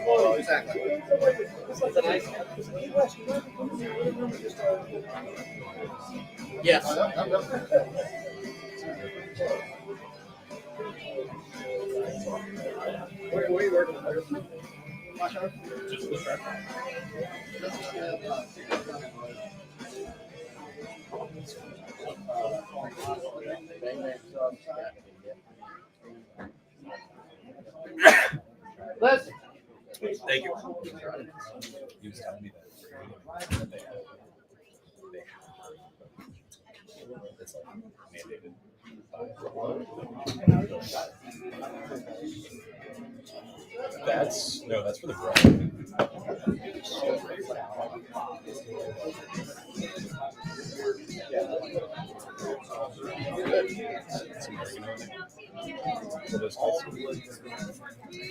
Oh, exactly. Yes. Where are you working? Listen. Thank you. He was telling me that they have it's like mandated. That's for the bride.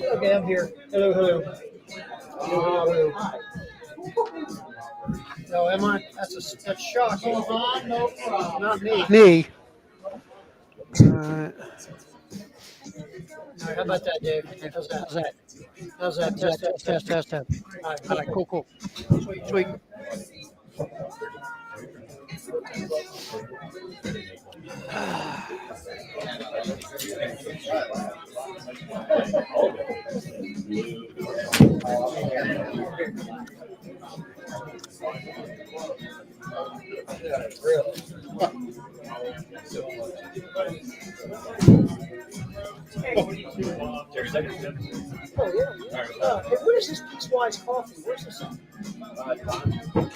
Okay, I'm here. Hello, hello. Hello, hello. No, am I? That's shocking. Not me. Me. All right, how about that, Dave? How's that? How's that? How's that? Test, test, test. Test. All right, All right, cool. Sweet. Oh, yeah. Hey, what is this Peacewise coffee? Where's this?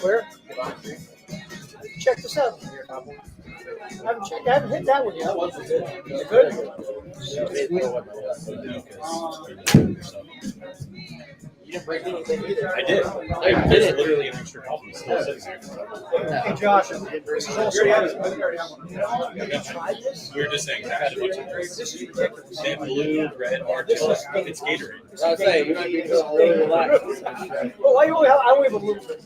Where? Check this out. I haven't hit that one yet. Is it good? You didn't break anything either. I did. I did it. Literally an extra coffee still sitting there. Hey, Josh, this is also. Tried this? We were just saying that. This is ridiculous. They have blue, red, orange. It's Gatorade. I was saying, you might be feeling a little relaxed. Oh, I only have a little bit.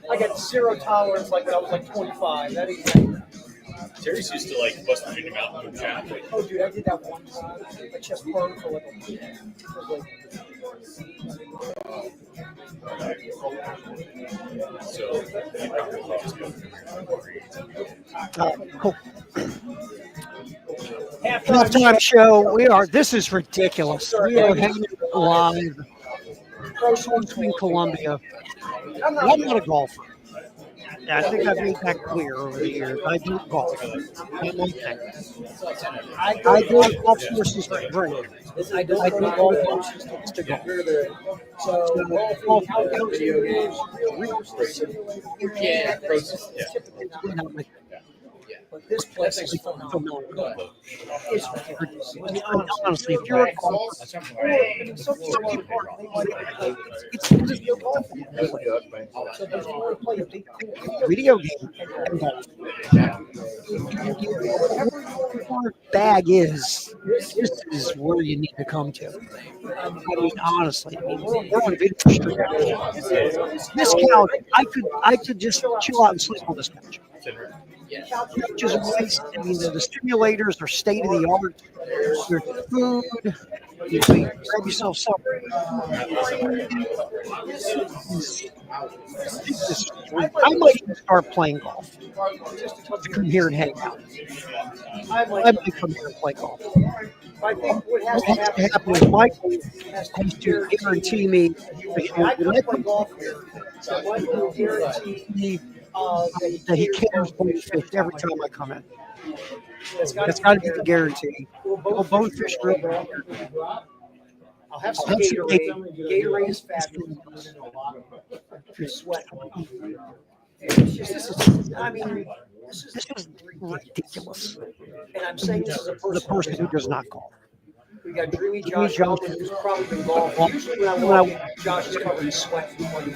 I got zero tolerance like when I was like 25. That ain't. Terry's used to like West Virginia Mountain Moonshine. Oh, dude, I did that one time. I just burned for like a week. It was So Cool. Halftime show. This is ridiculous. We are hanging live in Columbia. I'm not a golfer. Yeah, I think I've made that clear over the years. I do golf. Not one thing. I go to golf courses to drink. I do golf courses to golf. So golf video games. Yeah. But this place is phenomenal. It's ridiculous. I mean, honestly, if you're a golfer, some people are it's just your golf. So there's more to play a big video game and golf. Whatever your bag is, this is where you need to come to. I mean, honestly, we're on Video Street. This couch, I could just chill out and sleep on this couch. Couch is waste. I mean, the simulators are state of the art. There's food. You can grab yourself something. I might even start playing golf. To come here and hang out. I might come here and play golf. What has to happen is Michael has to guarantee me that he catches bonefish every time I come in. That's got to be the guarantee. Well, bonefish group. I'll have some Gatorade. Gatorade is fabulous. Sweat. This is ridiculous. And I'm saying this is a The person who does not golf. We got Dreamy Josh Feldman, who's probably been golfing. Usually when I walk, Josh is covered in sweat from playing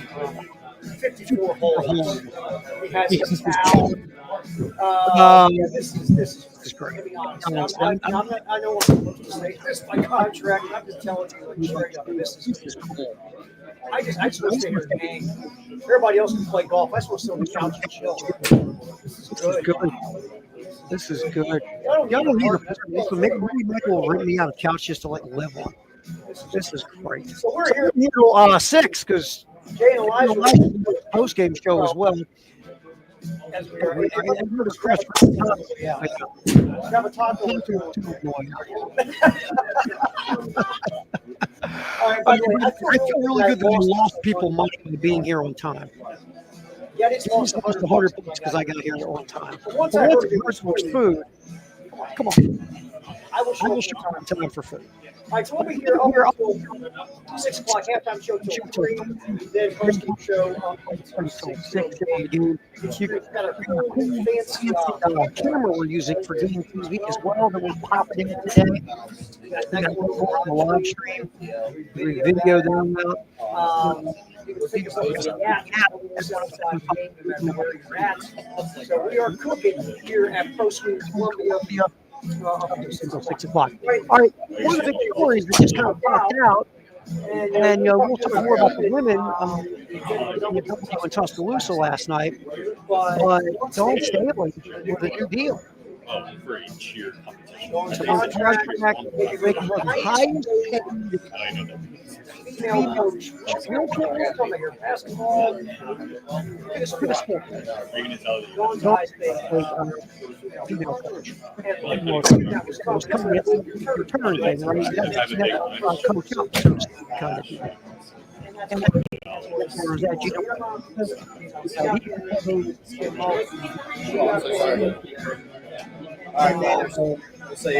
54 holes. He has his towel. This is great. To be honest, I know what I'm supposed to say. This is my contract. I'm just telling you, like, straight up, this is cool. I just want to stay here and hang. Everybody else can play golf. I just want to sit on the couch and chill. This is good. This is good. Y'all don't need a maybe Michael will rent me out a couch just to like live on. This is great. So we're So here. we're handle 6 because Jay and Elijah. post game show as well. As we are. Yeah. Grab a taco. All right, by the way, I feel really good that we lost people money by being here on time. Yeah, it's It's lost $100 because I got here on time. But once But I once heard it hurts for food, come on. I will I show will you show time. you time for food. All right, so we'll be here up until 6 o'clock, halftime show till 3, then post-game show Until 6 on the game. You We've got a cool, fancy camera we're using for Game TV as well that we're popping in today. We got a live stream. We video them out. you can think of the app, no matter where you're at. So we are cooking here at Post-game Columbia. Until 6 o'clock. All right, one of the big stories that just kind of popped out, and we'll talk more about the women in Tuscaloosa last night, but Dawn Staley with a new deal. Oh, for a cheer competition. So the contract making her the highest paid I know that. Female coach. Basketball. for the sport. Are you going to tell that Dawn's highest paid. Female coach. It was coming at the return thing, right? That's coach up, so to speak, kind of deal. And or is that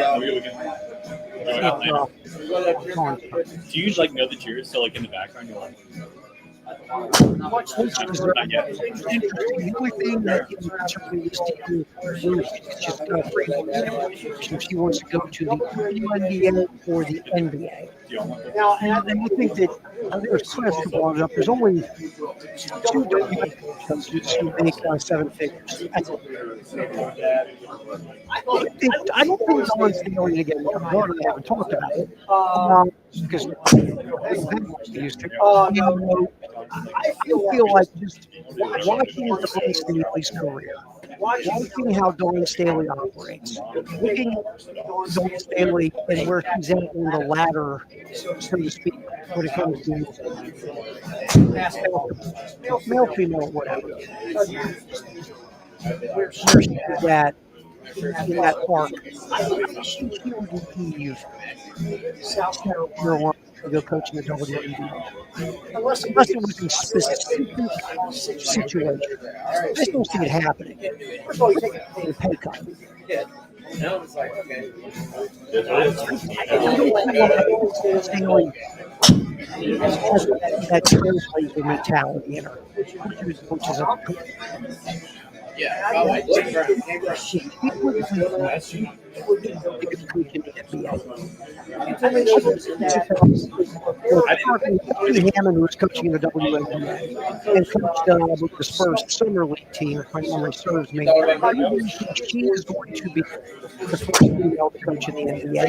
Are we looking? Do you like know the cheers? So like in the background, you're like, not yet. The only thing that is just she wants to go to the NBA or the NBA. Now, and I think that there's question brought up. There's only 2 coaches who make 7 figures. That's it. I don't think Dawn Staley again. Dawn and I haven't talked about it because they used to. I feel like just watching Dawn Staley's career, watching how Dawn Staley operates, looking at Dawn Staley and where she's at on the ladder, so to speak, when it comes to male, female, whatever. Where she is at in that park. I think she would leave South Carolina to go coach in the WNBA. Unless it was a specific situation. I just don't see it happening. First of all, you take a pay cut. No, it's like, okay. That translates mentality in her, which is a Yeah, probably. she would Hammond was coaching the WNBA and coached the Spurs summer league team, if my memory serves me. She is going to be the first female coach in the NBA.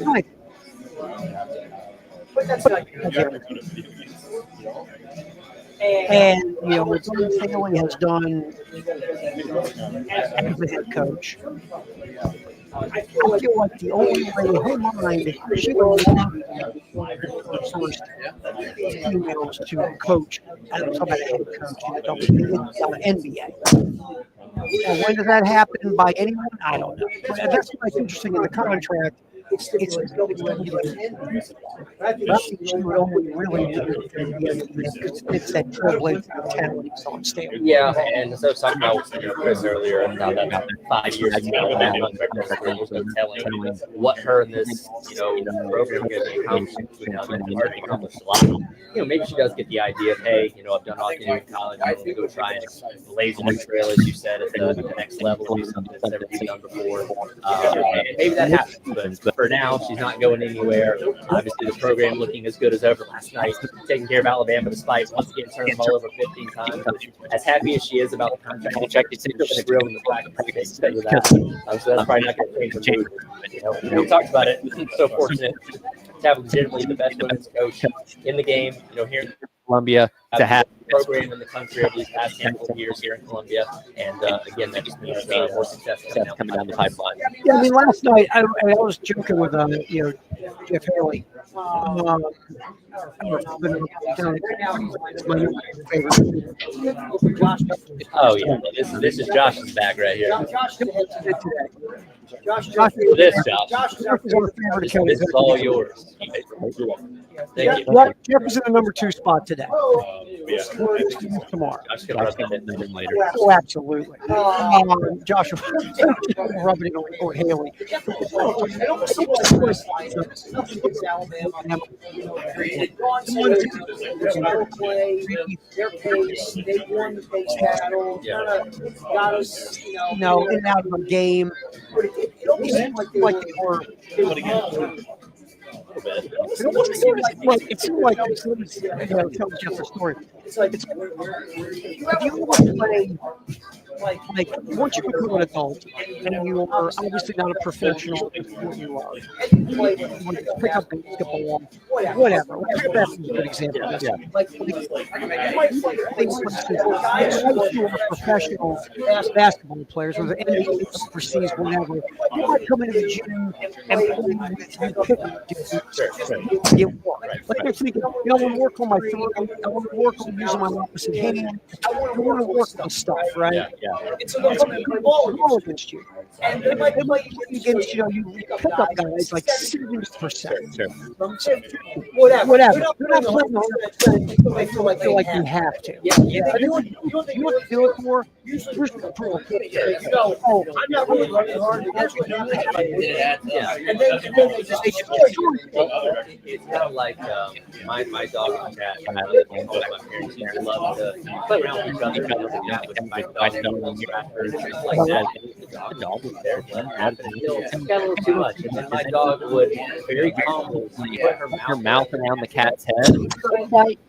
Right. But that's not And, what Dawn Staley has done as a head coach, I feel like the only way in her mind she would want the first females to coach as a head coach in the NBA. And when does that happen by anyone? I don't know. But that's what's interesting in the contract. It's she would only really do it it's that trailblazer mentality on Staley. Yeah, and so I was talking about Chris earlier about that 5 years ago, telling what her and this, program can accomplish. They've already accomplished a lot. Maybe she does get the idea of, hey, I've done all I can do in college. I'm going to go try and blaze a new trail, as you said, at the next level, do something that's never been done before. And maybe that happens, but for now, she's not going anywhere. Obviously, the program looking as good as ever last night, taking care of Alabama despite once again turning the ball over 15 times. As happy as she is about the contract, we'll check the grill in the back of the face. So that's probably not going to change. We talked about it. So fortunate to have legitimately the best women's coach in the game. Here Columbia to have program in the country over these past handful of years here in Columbia, and again, that just means more success coming down the pipeline. Yeah, I mean, last night I was joking with Jeff Haley. Oh yeah, this is Josh's bag right here. Josh, This Josh, Josh this is all yours. Thank you. Jeff is in the number 2 spot today. Yeah. Tomorrow. Josh can rub that number later. Oh, absolutely. Josh, rubbing it on Haley. It almost seems like nothing against Alabama. Their pace, they won the pace battle, kind of got us, No, in and out of the game. It almost seemed like they were. It seemed like tell Jeff a story. It's like If you ever play, like once you become an adult and you are obviously not a professional, you are. You want to pick up basketball, whatever. That's a good example. You are professional basketball players, or the NBA, overseas, whatever. You might come into the gym and pick up get work. Like they're thinking, I want to work on my throw. I want to work on using my opposite hand. I want to work on stuff, right? Yeah. it's a ball Against you. and they might Against you pick up guys like 70%. whatever. Whatever. They're They're not playing the they feel like feel like you have to. Yeah. You know what to do it for? Usually, Here's the pro. oh, I'm not really running hard. But here's what happens. Yeah. And then they just It's kind of like my dog and cat. When I lived in home, my parents used to love to play around with each other, kind of with my dog and scratchers, things like that. The dog was there, but it got a little too much. And then my dog would very calmly put her mouth around the cat's head,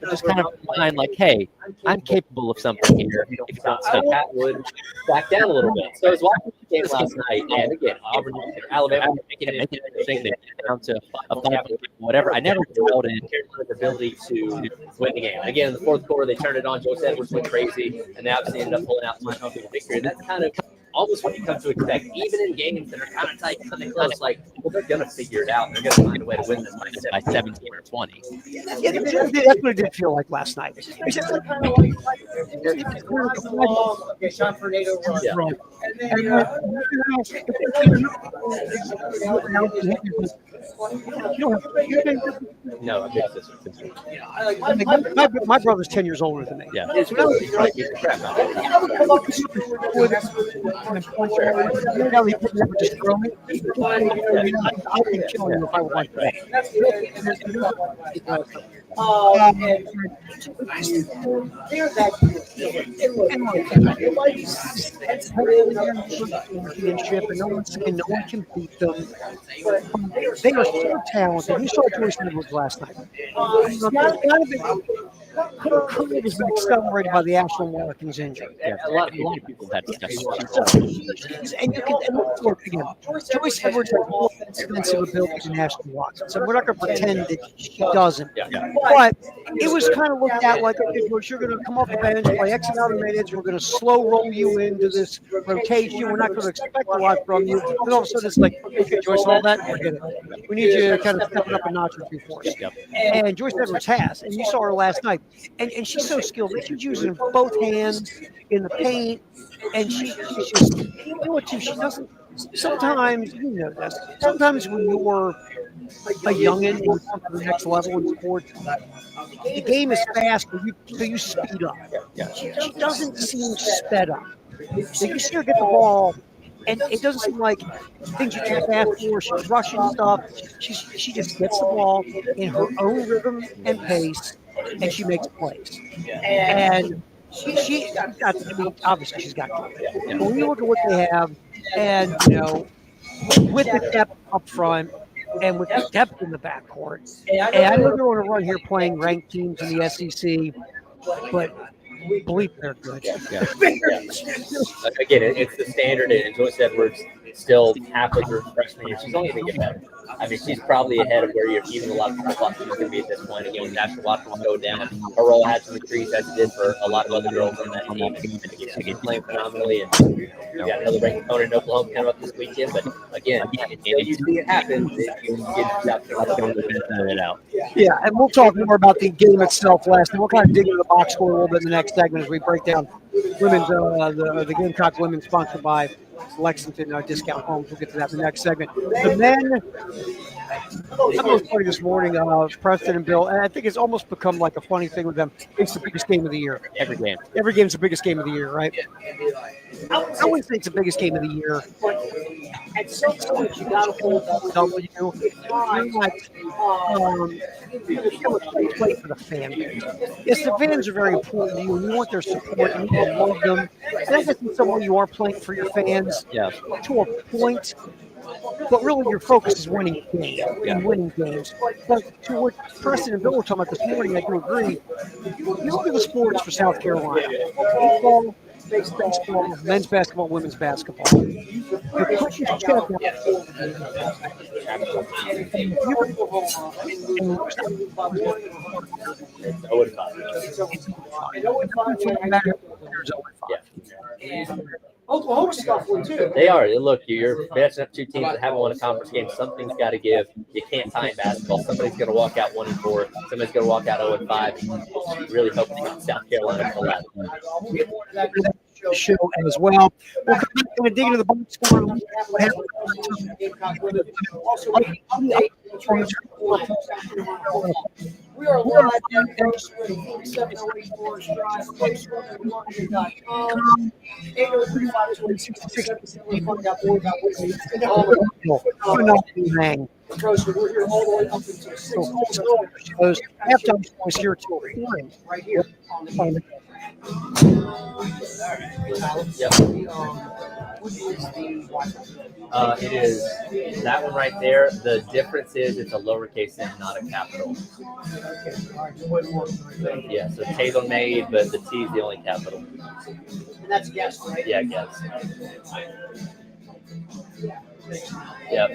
just kind of behind, like, "Hey, I'm capable of something here." If you don't, so the cat would back down a little bit. So I was watching the game last night, and again, Auburn, Alabama, making it interesting. They get down to a 5 whatever. I never doubted Carolina's ability to win the game. Again, in the fourth quarter, they turned it on. Joe Edwards went crazy, and they obviously ended up pulling out some comfortable victory. And that's kind of almost what you come to expect, even in games that are kind of tight, kind of close. Like, well, they're going to figure it out. They're going to find a way to win this by 17 or 20. Yeah, that's what it did feel like last night. It's just kind of like okay, time for NATO run. Yeah. And then No, a big sister. My brother's 10 years older than me. Yeah. It's really right. Beat the crap out of it. You know, he would never just throw me. I can kill him if I would like that. They're that championship, and no one's saying no one can beat them. They are so talented. You saw Joyce Edwards last night. Could has been accelerated by the Ashland Watkins injury. Yeah, a lot of people had discussions. And you can look again. Joyce Edwards has more offensive ability than Ashland Watkins. So we're not going to pretend that she doesn't. But it was kind of looked at like, okay, Joyce, you're going to come off the bench, play X amount of minutes. We're going to slow roll you into this rotation. We're not going to expect a lot from you. And all of a sudden, it's like, okay, Joyce, all that, forget it. We need you to kind of step it up a notch or two for us. And Joyce Edwards has. And you saw her last night. And she's so skilled. She's using both hands in the paint. And she's just, you know what, too? She doesn't, sometimes, you know this, sometimes when you're a youngin' and you come to the next level in sports, the game is fast, so you speed up. She doesn't seem sped up. So you see her get the ball, and it doesn't seem like things are too fast for her. She's rushing stuff. She just gets the ball in her own rhythm and pace, and she makes plays. And she obviously she's got to. But when you look at what they have, and you know, with the depth up front and with the depth in the backcourt, and I know they're on a run here playing ranked teams in the SEC, but believe they're good. Again, it's the standard, and Joyce Edwards still halfway through her freshman year. She's only going to get better. I mean, she's probably ahead of where even a lot of people thought she was going to be at this point. Again, after watching her go down, her role had some increase as it did for a lot of other girls on that team. She's playing phenomenally, and we got another ranked opponent in Oklahoma coming up this weekend. But again, until you see it happen, you get out it out. Yeah, and we'll talk more about the game itself last, and we'll kind of dig into the box score a little bit in the next segment as we break down women's the Gamecock women sponsored by Lexington Discount Homes. We'll get to that in the next segment. The men, I was funny this morning, Preston and Bill, and I think it's almost become like a funny thing with them. It's the biggest game of the year. Every game. Every game's the biggest game of the year, right? I wouldn't say it's the biggest game of the year. At some point, you got to hold W. You play for the fan base. Yes, the fans are very important to you, and you want their support, and you love them. And I guess in some way you are playing for your fans to a point. But really, your focus is winning games and winning games. But to what Preston and Bill were talking about this morning, I do agree. You look at the sports for South Carolina: football, baseball, men's basketball, women's basketball. The coaches check Oklahoma's scuffling too. They are. Look, you're matching up two teams that haven't won a conference game. Something's got to give. You can't tie in basketball. Somebody's going to walk out 1-4. Somebody's going to walk out 0-5. Really hoping South Carolina pull out. Show as well. We'll come back and dig into the box score. We are live at Coast with 4708 Forest Drive, Facebook.com, 803-520-6667. Find out more about what Hang. we're here all the way up until 6 Shows halftime was here till 4 right here on the Yep. It is that one right there. The difference is it's a lowercase n, not a capital. Yeah, so Taylor made, but the T is the only capital. And that's guess, right? Yeah, guess. Yep.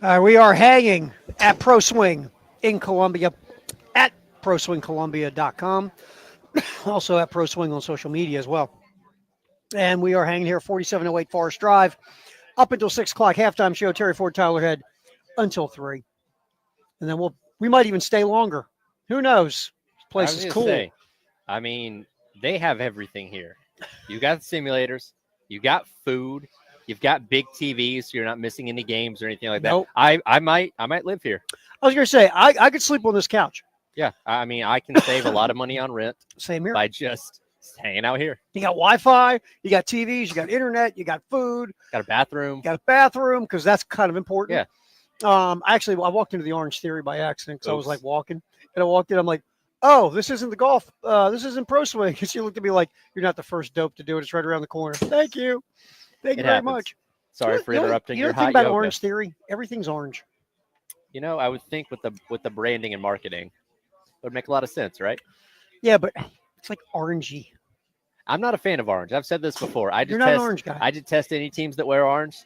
We are hanging at Pro Swing in Columbia at ProSwingColumbia.com. Also at Pro Swing on social media as well. And we are hanging here at 4708 Forest Drive up until 6 o'clock. Halftime show, Terry Ford, Tyler Head until 3. And then we might even stay longer. Who knows? This place is cool. I mean, they have everything here. You got simulators, you got food, you've got big TVs, so you're not missing any games or anything like that. Nope. I might live here. I was going to say, I could sleep on this couch. Yeah, I mean, I can save a lot of money on rent Same here. by just hanging out here. You got Wi-Fi, you got TVs, you got internet, you got food, Got a bathroom. got a bathroom, because that's kind of important. Yeah. I walked into the Orange Theory by accident because I was like walking, and I walked in. I'm like, oh, this isn't the golf. This isn't Pro Swing. And she looked at me like, you're not the first dope to do it. It's right around the corner. Thank you. Thank you very much. Sorry for interrupting your You know the hot thing about yoga. Orange Theory? Everything's orange. You know, I would think with the branding and marketing, it would make a lot of sense, right? Yeah, but it's like orangey. I'm not a fan of orange. I've said this before. You're not an orange guy. I detest any teams that wear orange.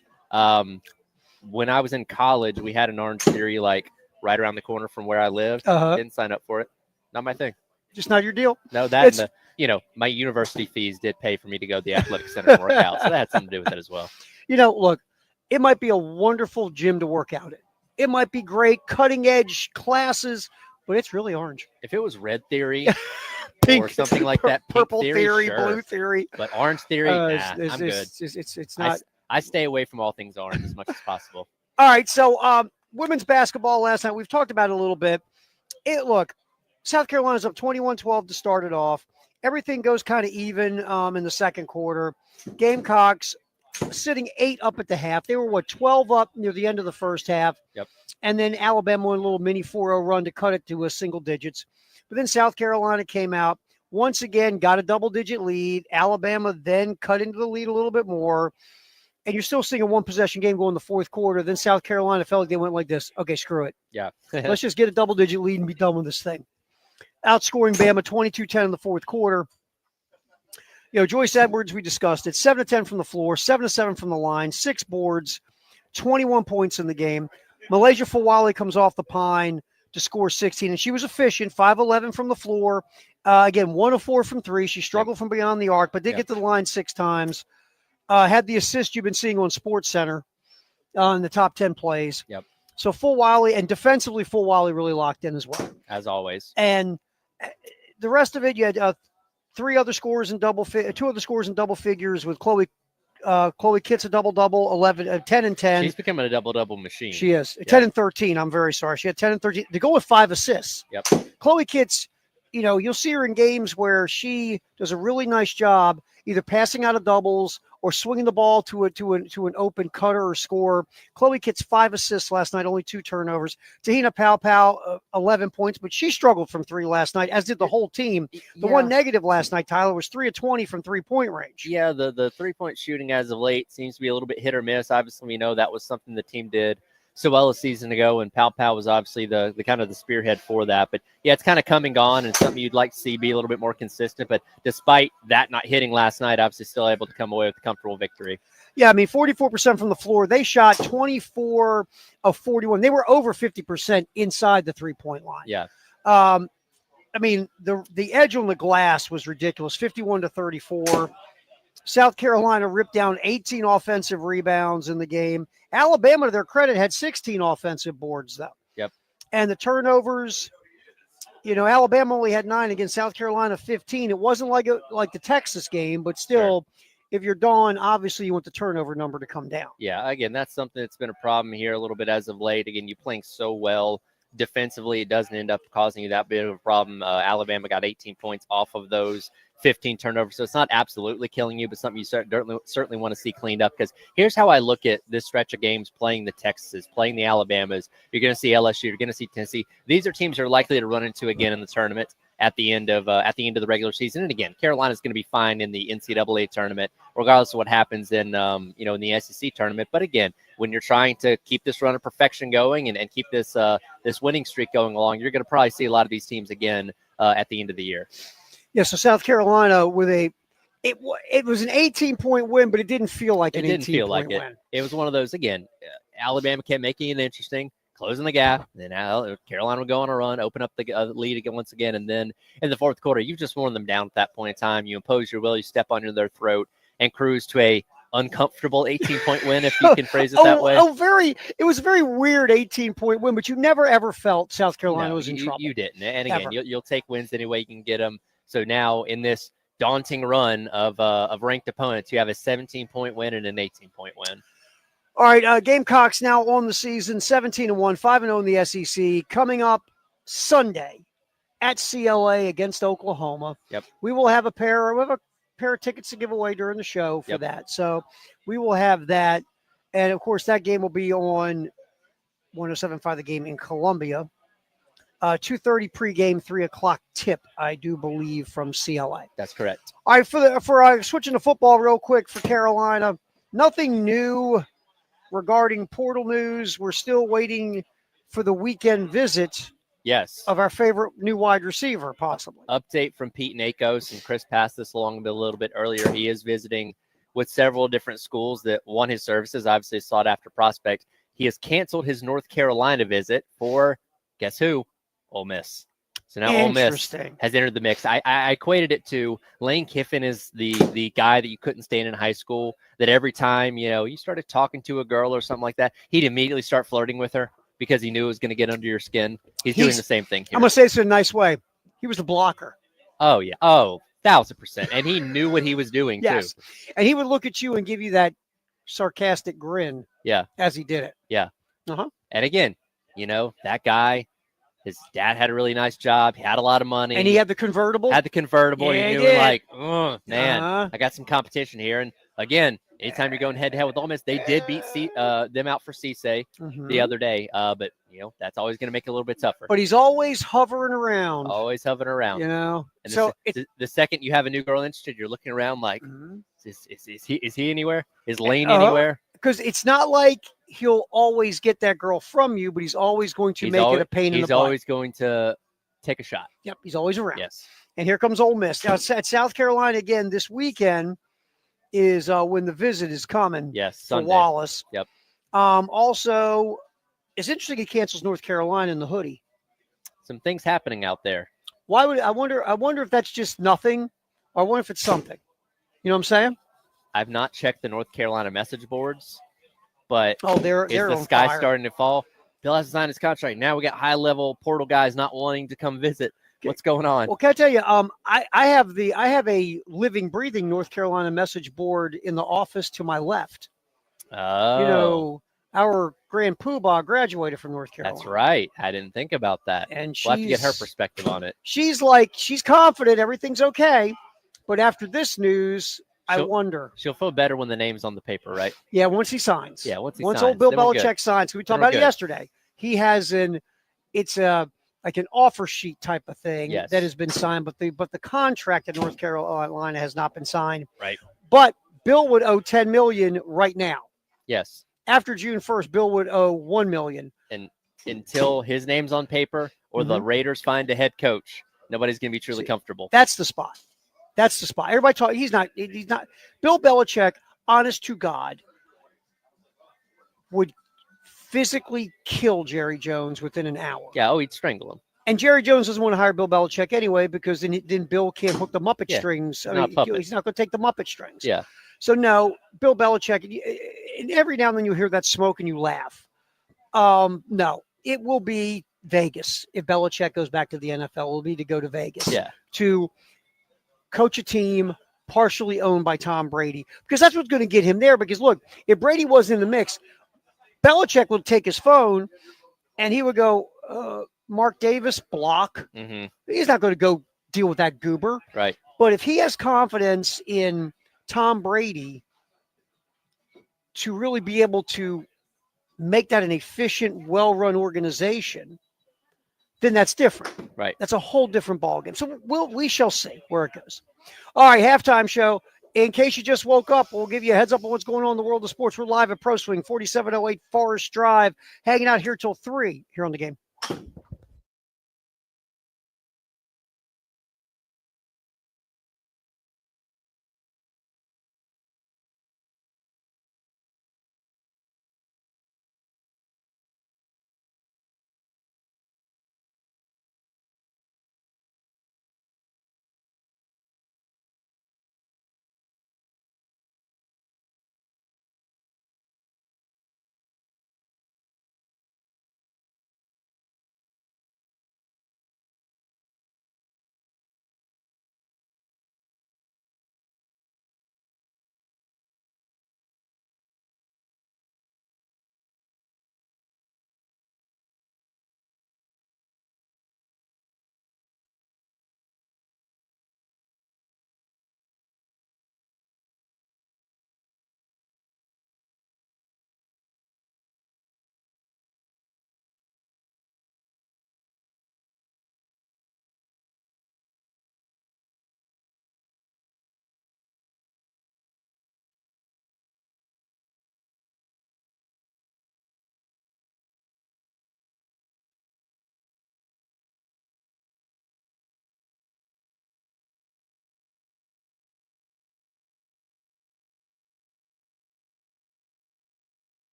When I was in college, we had an Orange Theory like right around the corner from where I lived. Didn't sign up for it. Not my thing. Just not your deal. No, that and my university fees did pay for me to go to the athletic center and work out, so that had something to do with it as well. Look, it might be a wonderful gym to work out in. It might be great, cutting edge classes, but it's really orange. If it was Red Theory Pink, or something like that, purple Pink theory, sure. blue theory, But Orange Theory, I'm good. It's not. I stay away from all things orange as much as possible. All right, so women's basketball last night, we've talked about it a little bit. Look, South Carolina's up 21-12 to start it off. Everything goes kind of even in the second quarter. Gamecocks sitting 8 up at the half. They were, 12 up near the end of the first half. Yep. And then Alabama went a little mini 4-0 run to cut it to a single digits. But then South Carolina came out, once again, got a double-digit lead. Alabama then cut into the lead a little bit more. And you're still seeing a one-possession game go in the fourth quarter. Then South Carolina felt like they went like this. Okay, screw it. Yeah. Let's just get a double-digit lead and be done with this thing. Outscoring Bama 22-10 in the fourth quarter. Joyce Edwards, we discussed it. 7-10 from the floor, 7-7 from the line, 6 boards, 21 points in the game. Malaysia Fawali comes off the pine to score 16, and she was efficient, 5-11 from the floor. Again, 1 of 4 from 3. She struggled from beyond the arc, but did get to the line 6 times. Had the assist you've been seeing on SportsCenter in the top 10 plays. Yep. So Fawali, and defensively, Fawali really locked in as well. As always. And the rest of it, you had 3 other scores in 2 other scores in double figures with Chloe Kitts a double-double, 10 and 10. She's becoming a double-double machine. She is. 10 and 13. I'm very sorry. She had 10 and 13 to go with 5 assists. Yep. Chloe Kitts, you'll see her in games where she does a really nice job either passing out of doubles or swinging the ball to an open cutter or scorer. Chloe Kitts 5 assists last night, only 2 turnovers. Tahina Pau 11 points, but she struggled from 3 last night, as did the whole team. The one negative last night, Tyler, was 3 of 20 from 3-point range. Yeah, the 3-point shooting as of late seems to be a little bit hit or miss. Obviously, we know that was something the team did so well a season ago, and Pau was obviously the kind of the spearhead for that. But yeah, it's kind of come and gone, and something you'd like to see be a little bit more consistent. But despite that not hitting last night, obviously still able to come away with a comfortable victory. Yeah, I mean, 44% from the floor. They shot 24 of 41. They were over 50% inside the 3-point line. Yeah. I mean, the edge on the glass was ridiculous, 51-34. South Carolina ripped down 18 offensive rebounds in the game. Alabama, to their credit, had 16 offensive boards, though. Yep. And the turnovers, Alabama only had 9 against South Carolina 15. It wasn't like the Texas game, but still, if you're Dawn, obviously you want the turnover number to come down. Yeah, again, that's something that's been a problem here a little bit as of late. Again, you playing so well defensively, it doesn't end up causing you that bit of a problem. Alabama got 18 points off of those 15 turnovers, so it's not absolutely killing you, but something you certainly want to see cleaned up. Because here's how I look at this stretch of games: playing the Texases, playing the Alabamas. You're going to see LSU, you're going to see Tennessee. These are teams you're likely to run into again in the tournament at the end of the regular season. And again, Carolina's going to be fine in the NCAA tournament, regardless of what happens in in the SEC tournament. But again, when you're trying to keep this run of perfection going and keep this winning streak going along, you're going to probably see a lot of these teams again at the end of the year. Yeah, so South Carolina with it was an 18-point win, but it didn't feel like an 18-point win. It was one of those, again, Alabama kept making it interesting, closing the gap. Then Carolina would go on a run, open up the lead again once again, and then in the fourth quarter, you've just worn them down at that point in time. You impose your will, you step on their throat, and cruise to a uncomfortable 18-point win, if you can phrase it that way. It was a very weird 18-point win, but you never ever felt South Carolina was in trouble. You didn't. And again, you'll take wins any way you can get them. So now in this daunting run of ranked opponents, you have a 17-point win and an 18-point win. All right, Gamecocks now on the season, 17-1, 5-0 in the SEC. Coming up Sunday at CLA against Oklahoma. Yep. We will have a pair of tickets to give away during the show for that. So we will have that. And, of course, that game will be on 107.5 The Game in Columbia. 2:30 pregame, 3 o'clock tip, I do believe, from CLA. That's correct. All right, for switching to football real quick for Carolina, nothing new regarding portal news. We're still waiting for the weekend visit of our favorite new wide receiver, possibly. Update from Pete Nakos, and Chris passed this along a little bit earlier. He is visiting with several different schools that want his services, obviously a sought-after prospect. He has canceled his North Carolina visit for, guess who? Ole Miss. So now Ole Miss has entered the mix. I equated it to Lane Kiffin is the guy that you couldn't stand in high school, that every time, you started talking to a girl or something like that, he'd immediately start flirting with her because he knew it was going to get under your skin. He's doing the same thing here. I'm going to say this in a nice way. He was the blocker. Oh, yeah. Oh, 1,000%. And he knew what he was doing, too. And he would look at you and give you that sarcastic grin as he did it. Yeah. Uh-huh. And again, that guy, his dad had a really nice job. He had a lot of money. And he had the convertible? Had the convertible. Yeah, he knew, oh, man, I got some competition here. And again, anytime you're going head-to-head with Ole Miss, they did beat them out for CSA the other day. But, that's always going to make it a little bit tougher. But he's always hovering around. Always hovering around. And so the second you have a new girl interested, you're looking around like, is he anywhere? Is Lane anywhere? Because it's not like he'll always get that girl from you, but he's always going to make it a pain in the butt. He's always going to take a shot. Yep, he's always around. Yes. And here comes Ole Miss. Now, at South Carolina again this weekend is when the visit is coming. Yes, Sunday. For Wallace. Yep. Also, it's interesting he cancels North Carolina in the hoodie. Some things happening out there. Why would I wonder if that's just nothing, or I wonder if it's something. You know what I'm saying? I've not checked the North Carolina message boards, but they're is the sky starting to fall? Bill has to sign his contract. Now we got high-level portal guys not wanting to come visit. What's going on? Well, can I tell you? I have a living, breathing North Carolina message board in the office to my left. Oh, our Grand Poobah graduated from North Carolina. That's right. I didn't think about that. And we'll have to get her perspective on it. She's confident everything's okay, but after this news, I wonder. She'll feel better when the name's on the paper, right? Yeah, once he signs. Yeah, once old Bill Belichick signs. We talked about it yesterday. He has it's like an offer sheet type of thing that has been signed, but the contract at North Carolina has not been signed. Right. But Bill would owe $10 million right now. Yes. After June 1st, Bill would owe $1 million. And until his name's on paper or the Raiders find a head coach, nobody's going to be truly comfortable. That's the spot. Everybody talk. He's not. Bill Belichick, honest to God, would physically kill Jerry Jones within an hour. Yeah. Oh, he'd strangle him. And Jerry Jones doesn't want to hire Bill Belichick anyway because then Bill can't hook the Muppet strings. He's not going to take the Muppet strings. Yeah. So no, Bill Belichick. And every now and then you hear that smoke and you laugh. No, it will be Vegas if Belichick goes back to the NFL. It will be to go to Vegas. Yeah. To coach a team partially owned by Tom Brady, because that's what's going to get him there. Because look, if Brady wasn't in the mix, Belichick would take his phone and he would go, Mark Davis, block. Mm-hmm. He's not going to go deal with that goober. Right. But if he has confidence in Tom Brady to really be able to make that an efficient, well-run organization, then that's different. Right. That's a whole different ballgame. So we shall see where it goes. All right, halftime show. In case you just woke up, we'll give you a heads up on what's going on in the world of sports. We're live at Pro Swing, 4708 Forest Drive, hanging out here till 3 here on The Game.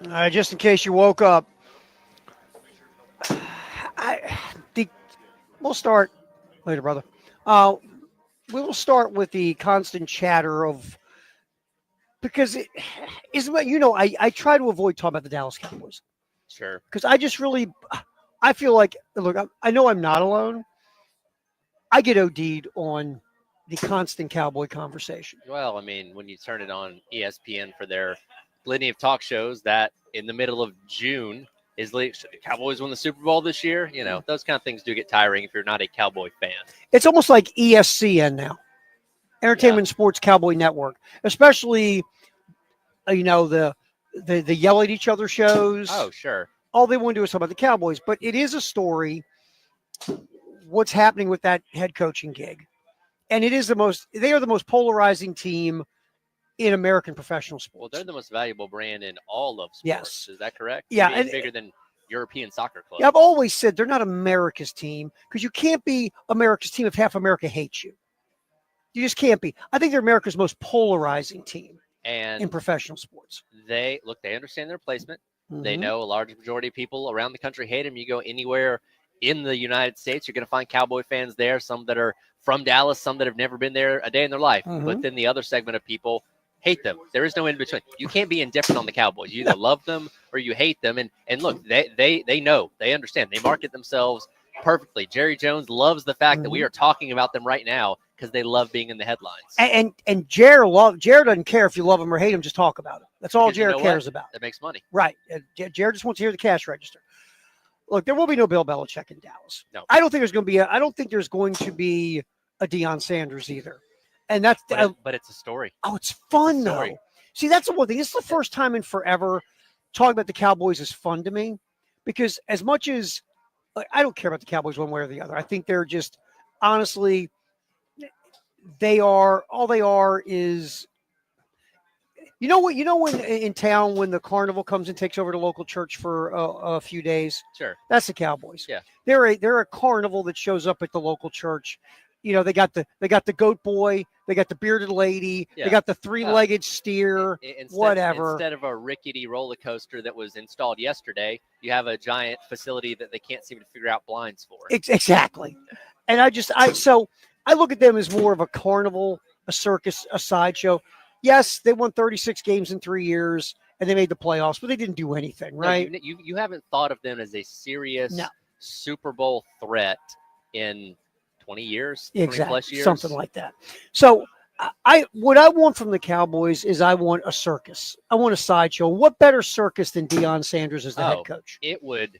Just in case you woke up, we'll start later, brother. We will start with the constant chatter of because it is what I try to avoid talking about the Dallas Cowboys Sure. because I feel like look I know I'm not alone. I get OD'd on the constant Cowboy conversation. Well, I mean, when you turn it on ESPN for their litany of talk shows, that in the middle of June is the Cowboys won the Super Bowl this year. You know, those kind of things do get tiring if you're not a Cowboy fan. It's almost like ESCN now, Entertainment Sports Cowboy Network, especially the yell at each other shows. Oh, sure. All they want to do is talk about the Cowboys, but it is a story. What's happening with that head coaching gig? And they are the most polarizing team in American professional Well, sports. they're the most valuable brand in all of sports. Yes. Is that correct? Yeah, Maybe and bigger than European soccer clubs. Yeah, I've always said they're not America's team because you can't be America's team if half America hates you. You just can't be. I think they're America's most polarizing team And in professional sports. they understand their placement. They Mhm. know a large majority of people around the country hate them. You go anywhere in the United States, you're going to find Cowboy fans there, some that are from Dallas, some that have never been there a day in their life. Mhm. But then the other segment of people hate them. There is no in between. You can't be indifferent on the Cowboys. You either love them or you hate them. And look, they know, they understand. They market themselves perfectly. Jerry Jones loves the fact that we are talking about them right now because they love being in the headlines. And Jared doesn't care if you love him or hate him. Just talk about it. That's all Because you Jared know cares what? about. That makes money. Right. Jared just wants to hear the cash register. Look, there will be no Bill Belichick in Dallas. No. I don't think there's going to be a Deion Sanders either. And that's But it's a story. it's fun It's a story. though. See, that's the one thing. This is the first time in forever talking about the Cowboys is fun to me because as much as I don't care about the Cowboys one way or the other, I think they're just honestly all they are is when in town when the carnival comes and takes over the local church for a few days, Sure. that's the Cowboys. Yeah. They're a carnival that shows up at the local church. They got the goat boy, they got the bearded lady, Yeah. they got the three-legged steer, whatever. Instead of a rickety roller coaster that was installed yesterday, you have a giant facility that they can't seem to figure out blinds for. Exactly. And I look at them as more of a carnival, a circus, a sideshow. Yes, they won 36 games in 3 years and they made the playoffs, but they didn't do anything, right? No, you haven't thought of them as a serious Super Bowl threat in 20 years, 20 Exactly. plus years. Something like that. So what I want from the Cowboys is I want a circus. I want a sideshow. What better circus than Deion Sanders as the head coach? It would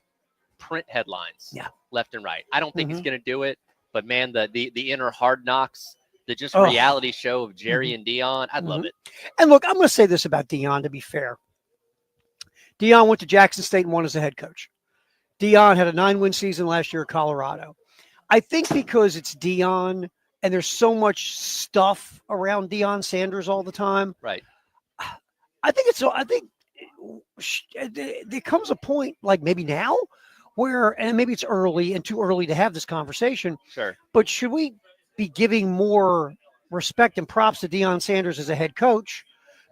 print headlines left and right. I don't think Mm-hmm. he's going to do it, but man, the inner Hard Knocks, the just Oh. reality show of Jerry and Deion, I'd love Mhm. it. And look, I'm going to say this about Deion, to be fair. Deion went to Jackson State and won as a head coach. Deion had a 9-win season last year at Colorado. I think because it's Deion and there's so much stuff around Deion Sanders all the time. Right. I think there comes a point like maybe now where, and maybe it's early and too early to have this conversation, Sure. but should we be giving more respect and props to Deion Sanders as a head coach?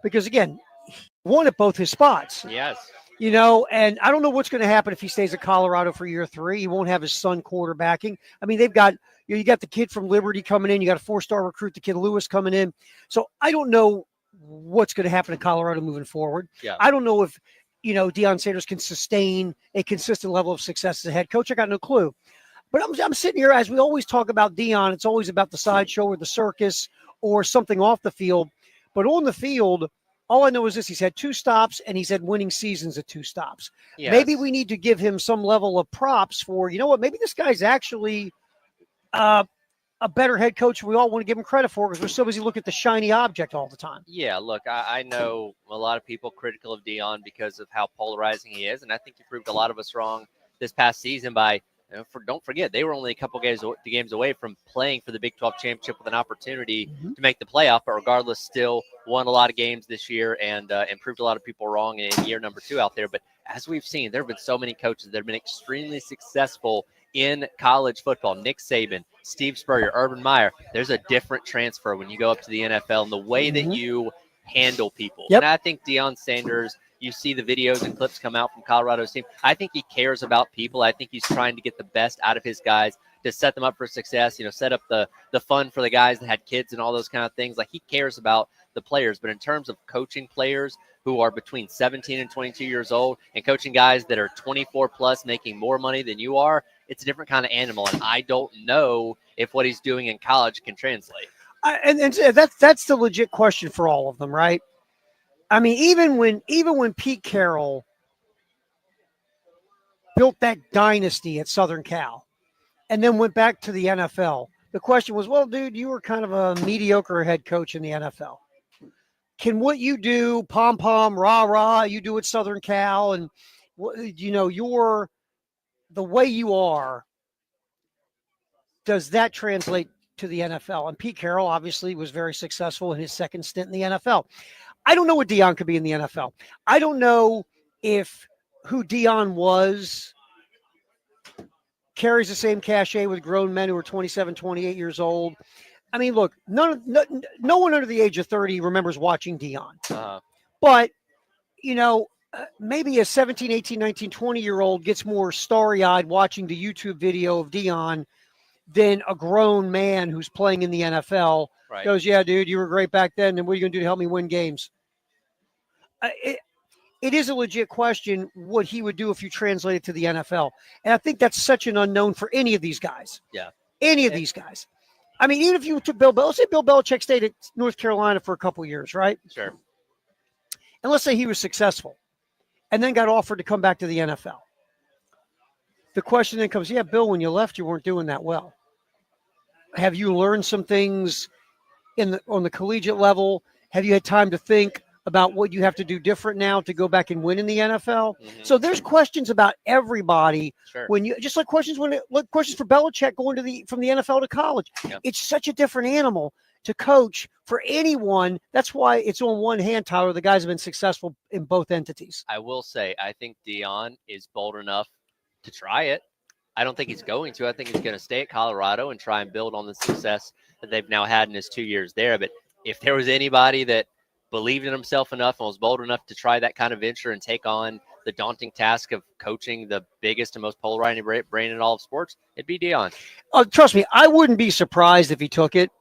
Because again, he won at both his spots. Yes. And I don't know what's going to happen if he stays at Colorado for year 3. He won't have his son quarterbacking. I mean, they've got, you got the kid from Liberty coming in. You got a 4-star recruit, the kid Lewis coming in. So I don't know what's going to happen in Colorado moving forward. Yeah. I don't know if, Deion Sanders can sustain a consistent level of success as a head coach. I got no clue. But I'm sitting here, as we always talk about Deion, it's always about the sideshow or the circus or something off the field. But on the field, all I know is this: he's had 2 stops and he's had winning seasons at 2 stops. Yes. Maybe we need to give him some level of props for, maybe this guy's actually a better head coach we all want to give him credit for because we're so busy looking at the shiny object all the time. Yeah, look, I know a lot of people critical of Deion because of how polarizing he is, and I think he proved a lot of us wrong this past season by don't forget, they were only a couple games away from playing for the Big 12 championship with an opportunity to make the playoff, but regardless, still won a lot of games this year and proved a lot of people wrong in year number 2 out there. But as we've seen, there have been so many coaches that have been extremely successful in college football. Nick Saban, Steve Spurrier, Urban Meyer. There's a different transfer when you go up to the NFL and the way that you handle people. Yep. And I think Deion Sanders you see the videos and clips come out from Colorado's team. I think he cares about people. I think he's trying to get the best out of his guys to set them up for success. Set up the fun for the guys that had kids and all those kind of things. Like, he cares about the players. But in terms of coaching players who are between 17 and 22 years old and coaching guys that are 24 plus making more money than you are, it's a different kind of animal. And I don't know if what he's doing in college can translate. And that's the legit question for all of them, right? I mean, even when Pete Carroll built that dynasty at Southern Cal and then went back to the NFL, the question was, well, dude, you were kind of a mediocre head coach in the NFL. Can what you do, pom-pom, rah-rah, you do at Southern Cal, and, you're the way you are, does that translate to the NFL? And Pete Carroll obviously was very successful in his second stint in the NFL. I don't know what Deion could be in the NFL. I don't know if who Deion was carries the same cachet with grown men who are 27, 28 years old. I mean, look, no one under the age of 30 remembers watching Deion. But, maybe a 17, 18, 19, 20-year-old gets more starry-eyed watching the YouTube video of Deion than a grown man who's playing in the NFL. Right. Goes, yeah, dude, you were great back then, and what are you going to do to help me win games? It is a legit question what he would do if you translate it to the NFL. And I think that's such an unknown for any of these guys. Yeah. Any of these guys. I mean, even if you took let's say Bill Belichick stayed at North Carolina for a couple of years, right? Sure. And let's say he was successful and then got offered to come back to the NFL. The question then comes, yeah, Bill, when you left, you weren't doing that well. Have you learned some things on the collegiate level? Have you had time to think about what you have to do different now to go back and win in the NFL? Mm-hmm. So there's questions about everybody. Sure. When you just like questions for Belichick going from the NFL to college. Yep. It's such a different animal to coach for anyone. That's why it's on one hand, Tyler. The guys have been successful in both entities. I will say, I think Deion is bold enough to try it. I don't think he's going to. I think he's going to stay at Colorado and try and build on the success that they've now had in his 2 years there. But if there was anybody that believed in himself enough and was bold enough to try that kind of venture and take on the daunting task of coaching the biggest and most polarizing brain in all of sports, it'd be Deion. Trust me, I wouldn't be surprised if he took it.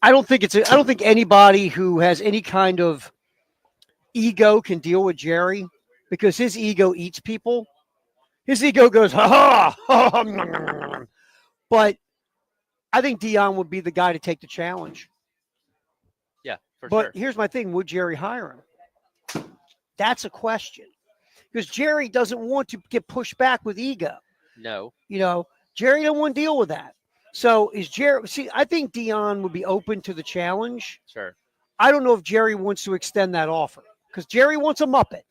I don't think anybody who has any kind of ego can deal with Jerry because his ego eats people. His ego goes, ha ha. But I think Deion would be the guy to take the challenge. Yeah, for but sure. Here's my thing. Would Jerry hire him? That's a question. Because Jerry doesn't want to get pushed back with ego. No. Jerry don't want to deal with that. So is Jerry – see, I think Deion would be open to the challenge. Sure. I don't know if Jerry wants to extend that offer because Jerry wants a Muppet.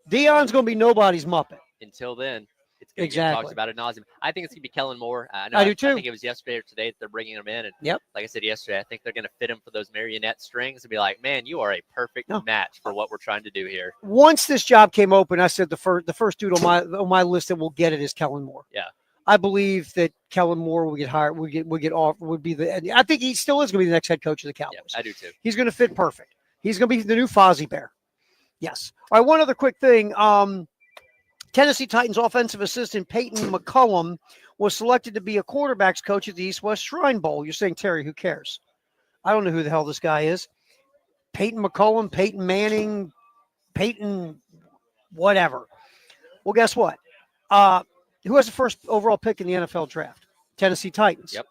Deion's going to be nobody's Muppet. Until then, it's going to Exactly. get talked about ad nauseum. I think it's going to be Kellen Moore. I do too. I think it was yesterday or today that they're bringing him in. And Yep. like I said yesterday, I think they're going to fit him for those marionette strings and be like, man, you are a perfect match for what we're trying to do here. Once this job came open, I said the first dude on my list that will get it is Kellen Moore. Yeah. I believe that Kellen Moore will get hired. Would be the. I think he still is going to be the next head coach of the Cowboys. Yeah, I do too. He's going to fit perfect. He's going to be the new Fozzie Bear. Yes. All right. One other quick thing. Tennessee Titans offensive assistant Peyton McCullum was selected to be a quarterbacks coach at the East-West Shrine Bowl. You're saying, Terry, who cares? I don't know who the hell this guy is. Peyton McCullum, Peyton Manning, Peyton whatever. Well, guess what? Who has the first overall pick in the NFL draft? Tennessee Titans. Yep.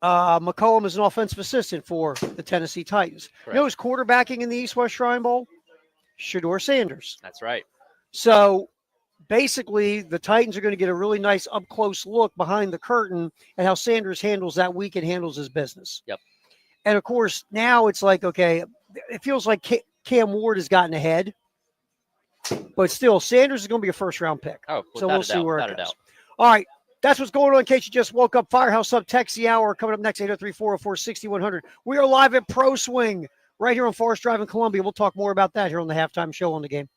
McCullum is an offensive assistant for the Tennessee Titans. Correct. You know who's quarterbacking in the East-West Shrine Bowl? Shedeur Sanders. That's right. So basically, the Titans are going to get a really nice up-close look behind the curtain at how Sanders handles that week and handles his business. Yep. And, of course, now it's like, okay, it feels like Cam Ward has gotten ahead. But still, Sanders is going to be a first-round pick. Oh, so we'll see where it goes. Doubt. All right. That's what's going on in case you just woke up. Firehouse Sub Text the Hour coming up next, 803-404-6100. We are live at Pro Swing right here on Forest Drive in Columbia. We'll talk more about that here on the halftime show on the game.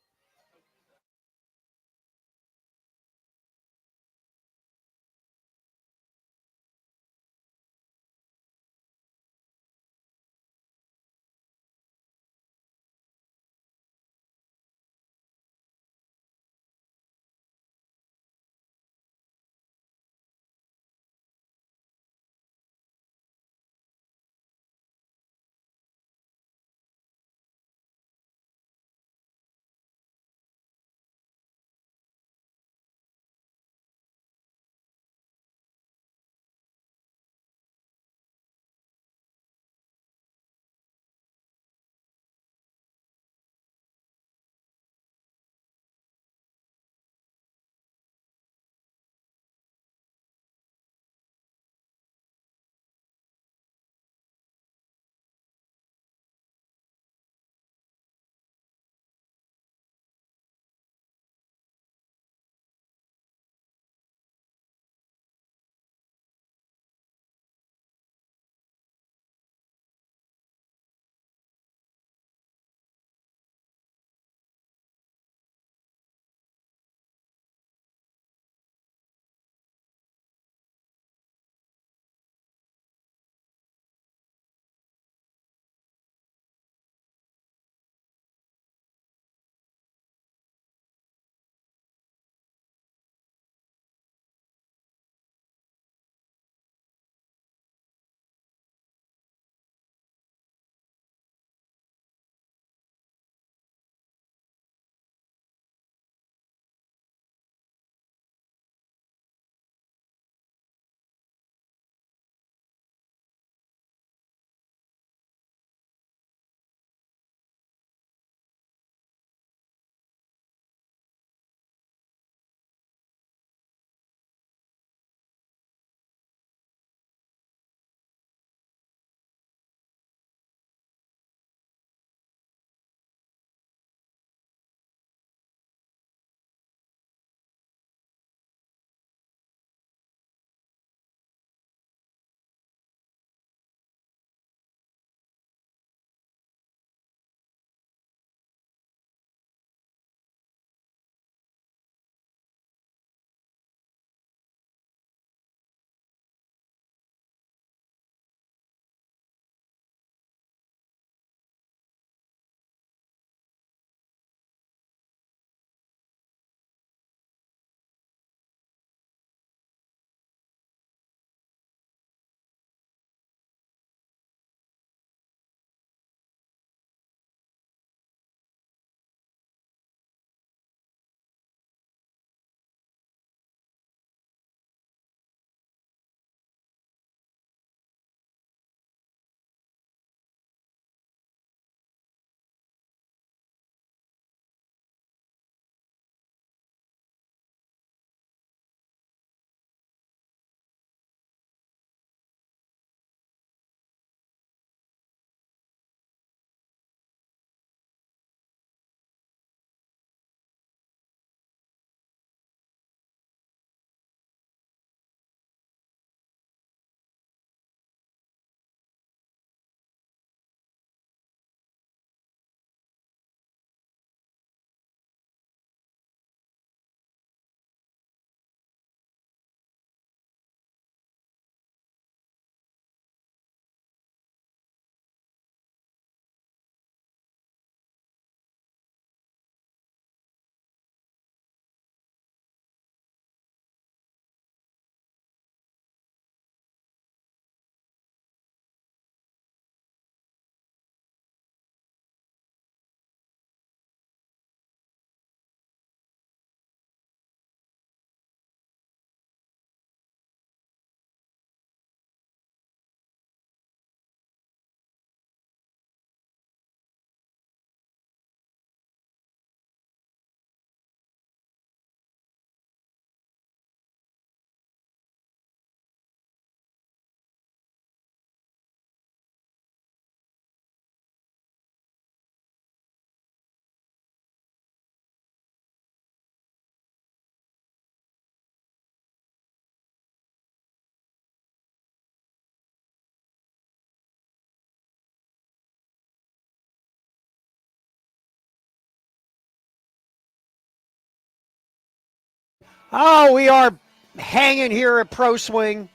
Oh, we are hanging here at Pro Swing,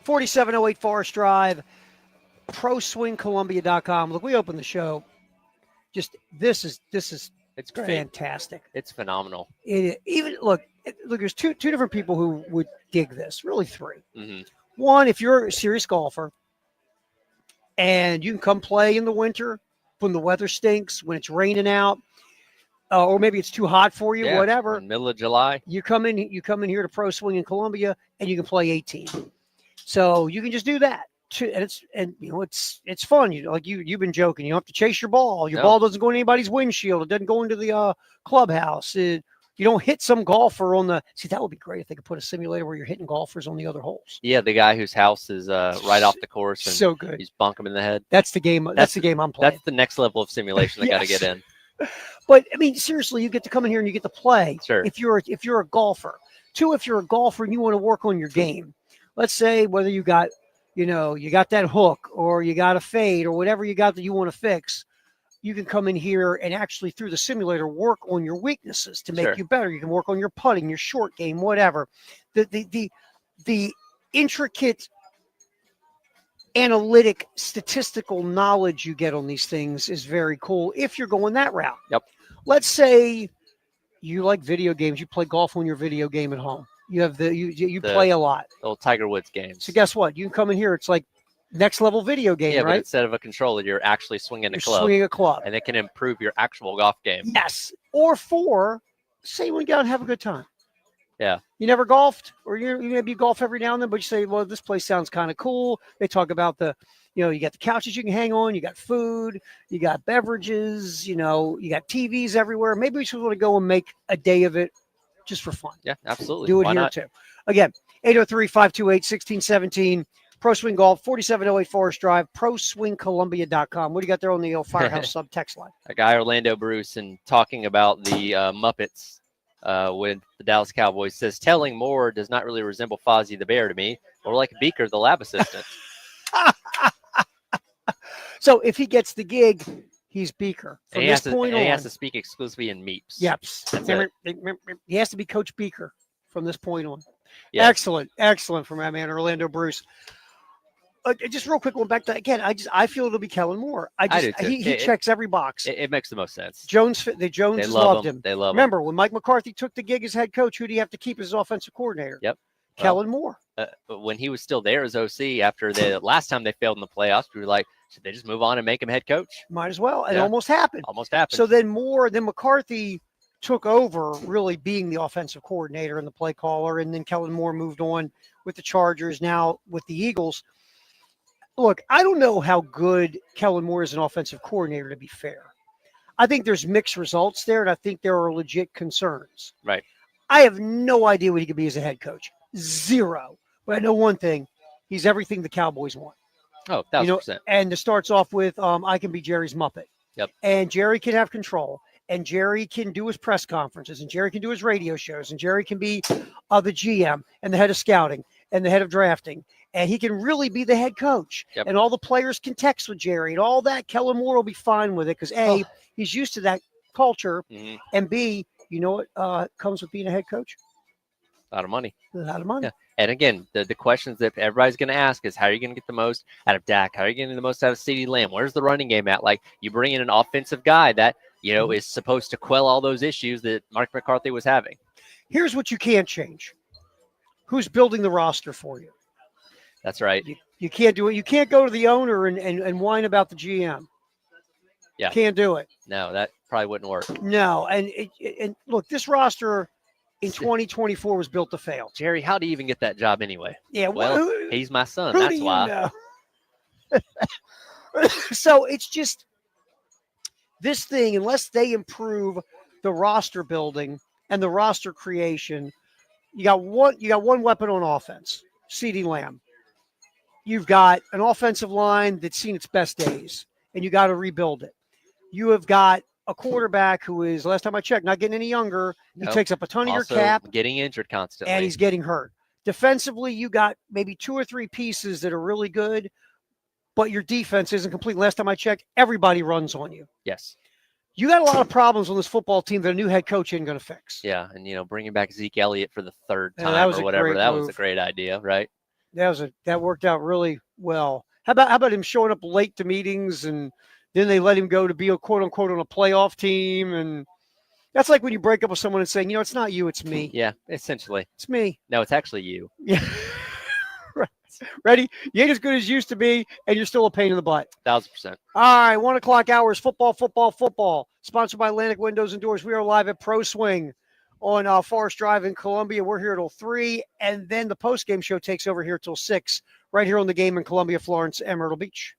4708 Forest Drive, ProSwingColumbia.com. Look, we opened the show. Just this is It's great. fantastic. It's phenomenal. Look, there's two different people who would dig this. Really, three. Hmm. One, if you're a serious golfer and you can come play in the winter when the weather stinks, when it's raining out, or maybe it's too hot for you, Yeah, whatever. in the middle of July. You come in here to Pro Swing in Columbia, and you can play 18. So you can just do that. And it's fun. You've been joking. You don't have to chase your ball. Your No. ball doesn't go in anybody's windshield. It doesn't go into the clubhouse. You don't hit some golfer on the. See, that would be great if they could put a simulator where you're hitting golfers on the other holes. Yeah, the guy whose house is right off the course, and So good. he's bonking him in the head. That's the game. That's the game I'm playing. That's the next level of simulation they got to Yes. get in. But I mean, seriously, you get to come in here and you get to play. Sure. If you're a golfer. Two, if you're a golfer and you want to work on your game, let's say whether you got that hook or you got a fade or whatever you got that you want to fix, you can come in here and actually through the simulator work on your weaknesses to make Sure. you better. You can work on your putting, your short game, whatever. The intricate analytic statistical knowledge you get on these things is very cool if you're going that route. Yep. Let's say you like video games, you play golf on your video game at home. You have you The- play a lot. Little Tiger Woods games. So guess what? You can come in here, it's like next level video game, Yeah, but right? instead of a controller, you're actually swinging a You're club, swinging a club. and it can improve your actual golf game. Yes. Or four, say you want to go out and have a good time. Yeah. You never golfed, or you maybe golf every now and then, but you say, well, this place sounds kind of cool. They talk about you got the couches you can hang on, you got food, you got beverages, you got TVs everywhere. Maybe we should want to go and make a day of it just for fun. Yeah, absolutely. Do it Why here not? too. Again, 803-528-1617, Pro Swing Golf, 4708 Forest Drive, ProSwingColumbia.com. What do you got there on the old Firehouse sub text line? A guy, Orlando Bruce, and talking about the Muppets with the Dallas Cowboys, says telling Moore does not really resemble Fozzie the Bear to me, or like Beaker, the lab assistant. So if he gets the gig, he's Beaker. From And he this has to, point and on. he has to speak exclusively in meeps. Yep. That's He has to be Coach Beaker from this point on. Yeah. Excellent from my man Orlando Bruce. Just real quick, going back to again, I feel it'll be Kellen Moore. I do too. He checks every box. It makes the most sense. The Joneses They love loved him. They love him. Remember when Mike McCarthy took the gig as head coach, who do you have to keep as offensive coordinator? Yep. Kellen Moore. But when he was still there as OC after the last time they failed in the playoffs, we were like, should they just move on and make him head coach? Might as well. It Yeah. almost happened. Almost happened. So then McCarthy took over really being the offensive coordinator and the play caller. And then Kellen Moore moved on with the Chargers, now with the Eagles. Look, I don't know how good Kellen Moore is an offensive coordinator, to be fair. I think there's mixed results there, and I think there are legit concerns. Right. I have no idea what he could be as a head coach. Zero. But I know one thing. He's everything the Cowboys want. Oh, 1,000%. And it starts off with, I can be Jerry's Muppet. Yep. And Jerry can have control. And Jerry can do his press conferences. And Jerry can do his radio shows. And Jerry can be the GM and the head of scouting and the head of drafting. And he can really be the head coach. Yep. And all the players can text with Jerry and all that. Kellen Moore will be fine with it because, A, he's used to that culture. Mhm. And B, you know what comes with being a head coach? A lot of money. A lot of money. Yeah. And again, the questions that everybody's going to ask is, how are you going to get the most out of Dak? How are you getting the most out of CeeDee Lamb? Where's the running game at? Like, you bring in an offensive guy that, is supposed to quell all those issues that Mark McCarthy was having. Here's what you can't change. Who's building the roster for you? That's right. You can't do it. You can't go to the owner and whine about the GM. Yeah. Can't do it. No, that probably wouldn't work. No. And look, this roster in 2024 was built to fail. Jerry, how do you even get that job anyway? Yeah. Well, he's my son. who That's do you why. know? So it's just this thing, unless they improve the roster building and the roster creation, you got one weapon on offense, CeeDee Lamb. You've got an offensive line that's seen its best days, and you got to rebuild it. You have got a quarterback who is, last time I checked, not getting any younger. He Nope. takes up a ton of Also, your cap, getting injured constantly. and he's getting hurt. Defensively, you got maybe 2 or 3 pieces that are really good, but your defense isn't complete. Last time I checked, everybody runs on you. Yes. You got a lot of problems on this football team that a new head coach ain't going to fix. Yeah, and bringing back Zeke Elliott for the third Yeah, time that was or a whatever, great that was a move. great idea, right? That worked out really well. How about him showing up late to meetings and then they let him go to be a quote unquote on a playoff team? And that's like when you break up with someone and saying, it's not you, it's me. Yeah, essentially. It's me. No, it's actually you. Yeah. Right. Ready? You ain't as good as you used to be, and you're still a pain in the butt. 1,000%. All right, 1 o'clock hours, football. Sponsored by Atlantic Windows and Doors. We are live at Pro Swing on Forest Drive in Columbia. We're here till 3, and then the post-game show takes over here till 6, right here on the game in Columbia, Florence, and Myrtle Beach.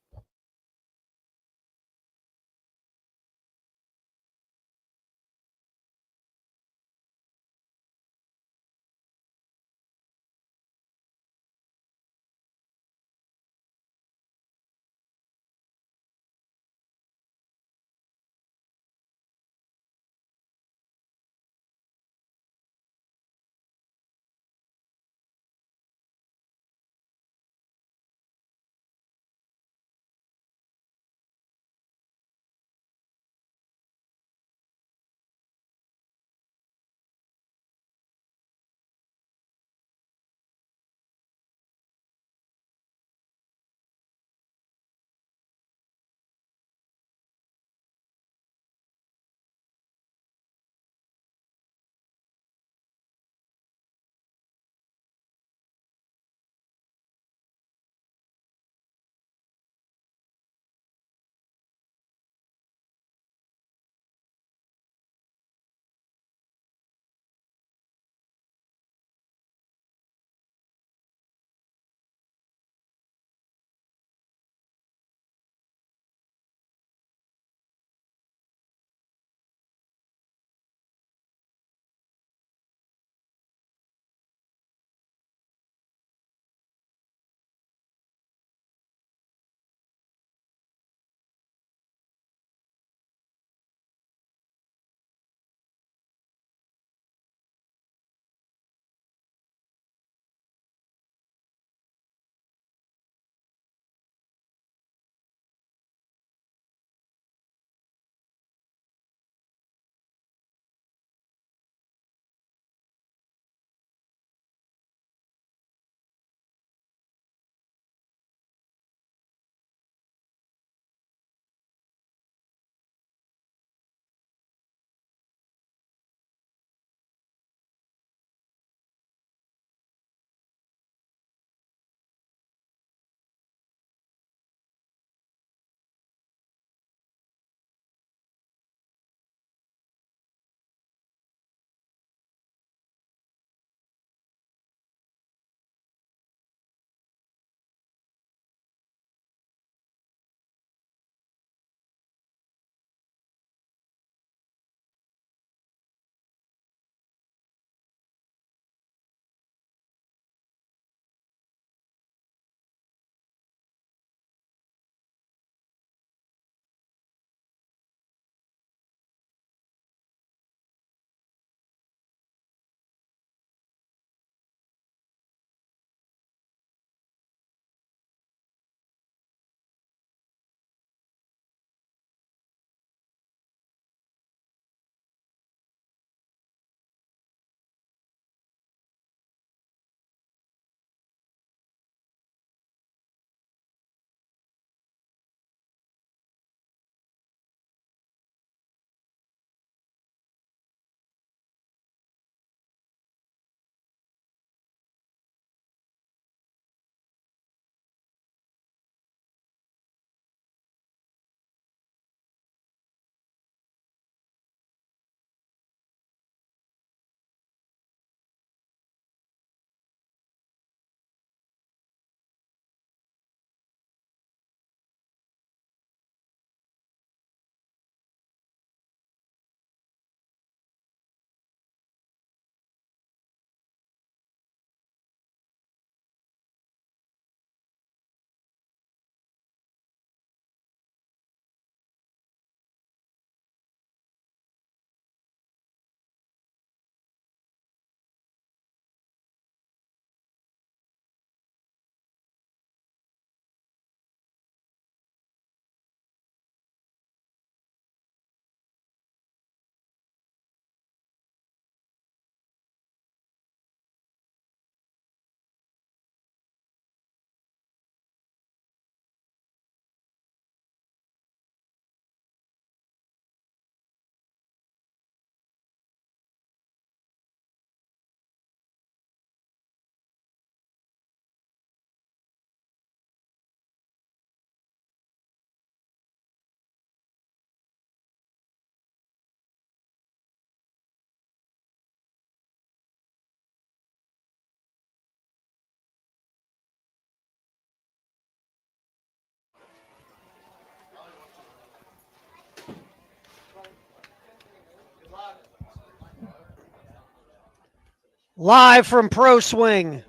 Live from Pro Swing,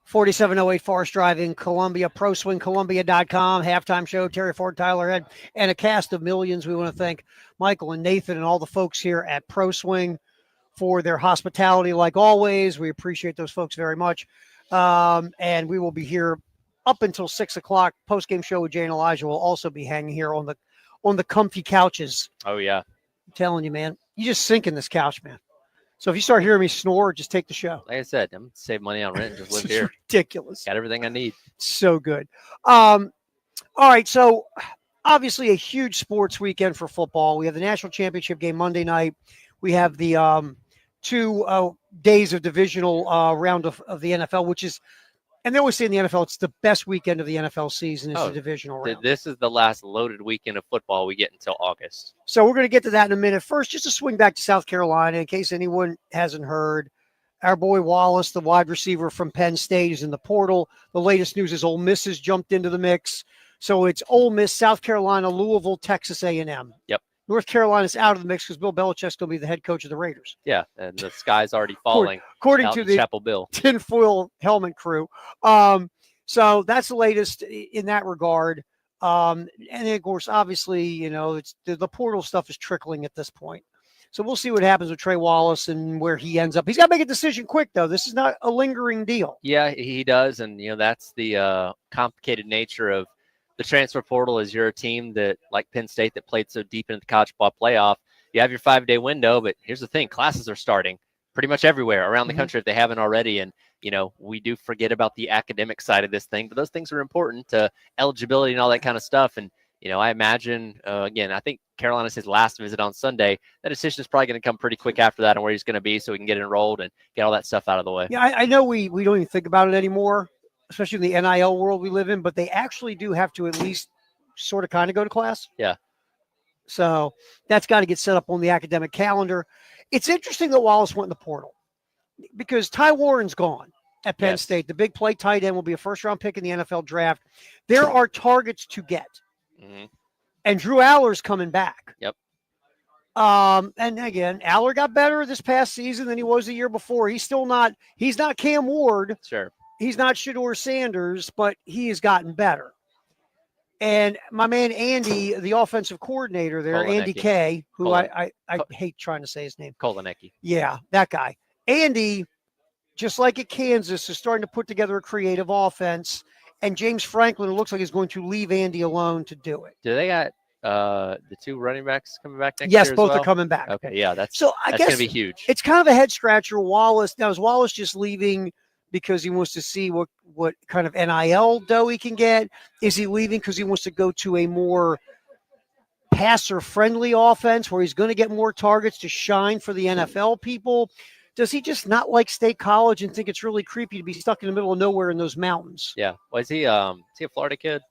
4708 Forest Drive in Columbia, ProSwingColumbia.com. Halftime show, Terry Ford, Tyler Head, and a cast of millions. We want to thank Michael and Nathan and all the folks here at Pro Swing for their hospitality, like always. We appreciate those folks very much. And we will be here up until 6 o'clock. Post-game show with Jay and Elijah will also be hanging here on the comfy couches. Oh, yeah. I'm telling you, man. You just sink in this couch, man. So if you start hearing me snore, just take the show. Like I said, I'm going to save money on rent and just live It's here. ridiculous. Got everything I need. So good. All right. So obviously a huge sports weekend for football. We have the national championship game Monday night. We have the 2 days of divisional round of the NFL, which is, and they always say in the NFL, it's the best weekend of the NFL season is the divisional round. This is the last loaded weekend of football we get until August. So we're going to get to that in a minute. First, just to swing back to South Carolina, in case anyone hasn't heard, our boy Wallace, the wide receiver from Penn State, is in the portal. The latest news is Ole Miss has jumped into the mix. So it's Ole Miss, South Carolina, Louisville, Texas A&M. Yep. North Carolina's out of the mix because Bill Belichick's going to be the head coach of the Raiders. Yeah, and the sky's already falling. According out to in the Chapel Bill. tinfoil helmet crew. So that's the latest in that regard. And then, of course, obviously, you know, it's the portal stuff is trickling at this point. So we'll see what happens with Trey Wallace and where he ends up. He's got to make a decision quick, though. This is not a lingering deal. Yeah, he does. And, you know, that's the complicated nature of the transfer portal. Is you're a team that, like Penn State, that played so deep into the college ball playoff. You have your 5-day window, but here's the thing. Classes are starting pretty much everywhere around the country if they haven't already. And, you know, we do forget about the academic side of this thing, but those things are important to eligibility and all that kind of stuff. And, you know, I imagine, again, I think Carolina's his last visit on Sunday. That decision is probably going to come pretty quick after that on where he's going to be so he can get enrolled and get all that stuff out of the way. Yeah, I know we don't even think about it anymore, especially in the NIL world we live in, but they actually do have to at least sort of kind of go to class. Yeah. So that's got to get set up on the academic calendar. It's interesting that Wallace went in the portal because Ty Warren's gone at Penn State. The big play tight end will be a first-round pick in the NFL draft. There are targets to get. And Drew Aller's coming back. Yep. And again, Aller got better this past season than he was the year before. He's not Cam Ward. Sure. He's not Shedeur Sanders, but he has gotten better. And my man Andy, the offensive coordinator there, Kolanecki. Andy K, who I hate trying to say his name. Kolanecki. Yeah, that guy. Andy, just like at Kansas, is starting to put together a creative offense. And James Franklin, it looks like, is going to leave Andy alone to do it. Do they got the 2 running backs coming back next Yes, year? both as well? are coming back. Okay, yeah, that's I guess guess going to be huge. It's kind of a head scratcher. Wallace, now is Wallace just leaving because he wants to see what kind of NIL dough he can get? Is he leaving because he wants to go to a more passer-friendly offense where he's going to get more targets to shine for the NFL people? Does he just not like State College and think it's really creepy to be stuck in the middle of nowhere in those mountains? Yeah. Well, is he a Florida kid?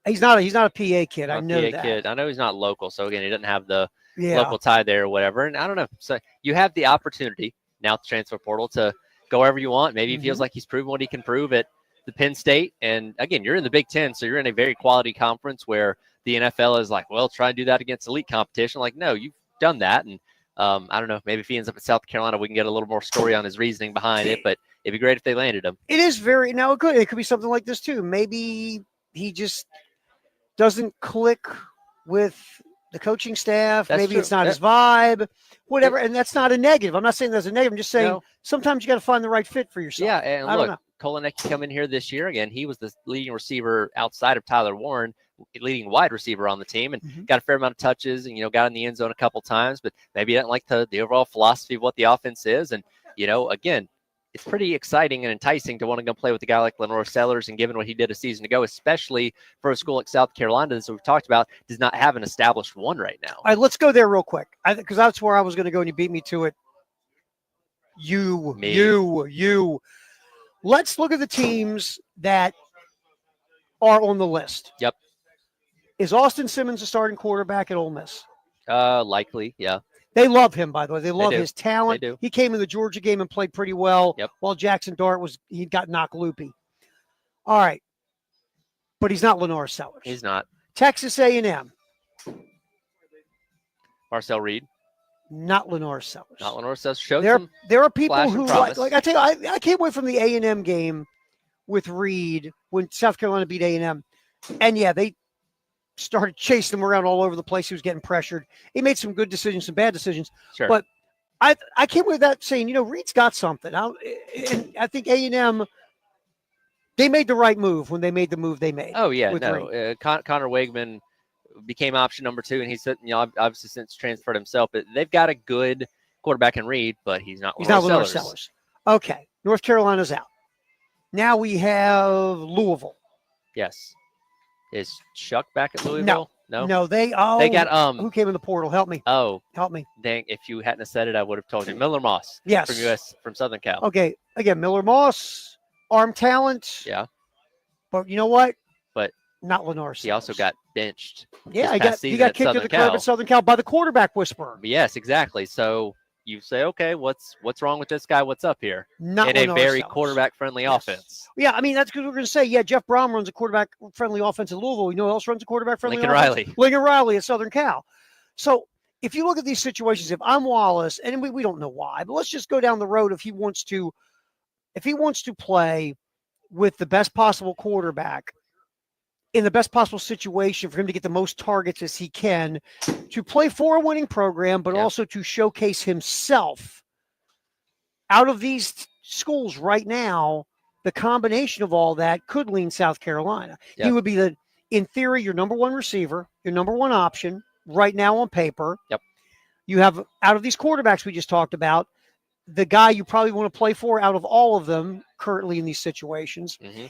He's not a PA kid. I Not a know PA that. kid. I know he's not local, so again, he doesn't have the Yeah. local tie there or whatever. And I don't know. So you have the opportunity now at the transfer portal to go wherever you want. Maybe he feels like he's proven what he can prove at the Penn State. And again, you're in the Big Ten, so you're in a very quality conference where the NFL is like, well, try and do that against elite competition. Like, no, you've done that. And I don't know, maybe if he ends up at South Carolina, we can get a little more story on his reasoning behind it, but it'd be great if they landed him. It is very, now it could be something like this too. Maybe he just doesn't click with the coaching staff. That's Maybe true. it's not his vibe, whatever. And that's not a negative. I'm not saying that's a negative. I'm just saying No. sometimes you got to find the right fit for yourself. Yeah, and I don't look, Kolanecki come in here this year. Again, he was the leading receiver outside of Tyler Warren, leading wide receiver on the team, and got a fair amount of touches and, got in the end zone a couple times, but maybe he doesn't like the overall philosophy of what the offense is. And, again, it's pretty exciting and enticing to want to go play with a guy like Lenore Sellers, and given what he did a season ago, especially for a school like South Carolina, as we've talked about, does not have an established one right now. All right, let's go there real quick because that's where I was going to go and you beat me to it. You. Let's look at the teams that are on the list. Yep. Is Austin Simmons a starting quarterback at Ole Miss? Likely, yeah. They love him, by the way. They love do. his talent. They do. He came in the Georgia game and played pretty well. Yep. While Jackson Dart he got knocked loopy. All right. But he's not Lenore Sellers. He's not. Texas A&M. Marcel Reed. Not Lenore Sellers. Not Lenore says show There, some. there are people flash who and promise. like I tell you, I came away from the A&M game with Reed when South Carolina beat A&M, and yeah, they started chasing him around all over the place. He was getting pressured. He made some good decisions, some bad decisions. Sure. But I came with that saying, Reed's got something. And I think A&M, they made the right move when they made the move they made. Oh yeah, with no. Connor Wegman became option number 2, and he's obviously since transferred himself. But they've got a good quarterback in Reed, but he's not. Lenore Sellers. Okay, North Carolina's out. Now we have Louisville. Yes. Is Chuck back at Louisville? No, they got who came in the portal? Help me. Help me. Dang, if you hadn't have said it, I would have told you. Miller Moss. Yes. From Southern Cal. Okay. Again, Miller Moss, arm talent. Yeah. But you know what? But not Lenore Sellers. He also got benched. Yeah, he got kicked to the curb at Southern Cal by the quarterback whisperer. Yes, exactly. So you say, okay, what's wrong with this guy? What's up here? Not in Lenore a very Sellers. quarterback-friendly offense. Yeah, I mean, that's because we're going to say, yeah, Jeff Brom runs a quarterback-friendly offense at Louisville. You know who else runs a quarterback-friendly Lincoln offense? Riley. Lincoln Riley at Southern Cal. So if you look at these situations, if I'm Wallace, and we don't know why, but let's just go down the road if he wants to play with the best possible quarterback in the best possible situation for him to get the most targets as he can, to play for a winning program, but also to showcase himself. Out of these schools right now, the combination of all that could lean South Carolina. Yep. He would be in theory, your number one receiver, your number one option right now on paper. Yep. You have, out of these quarterbacks we just talked about, the guy you probably want to play for out of all of them currently in these situations. Mm-hmm.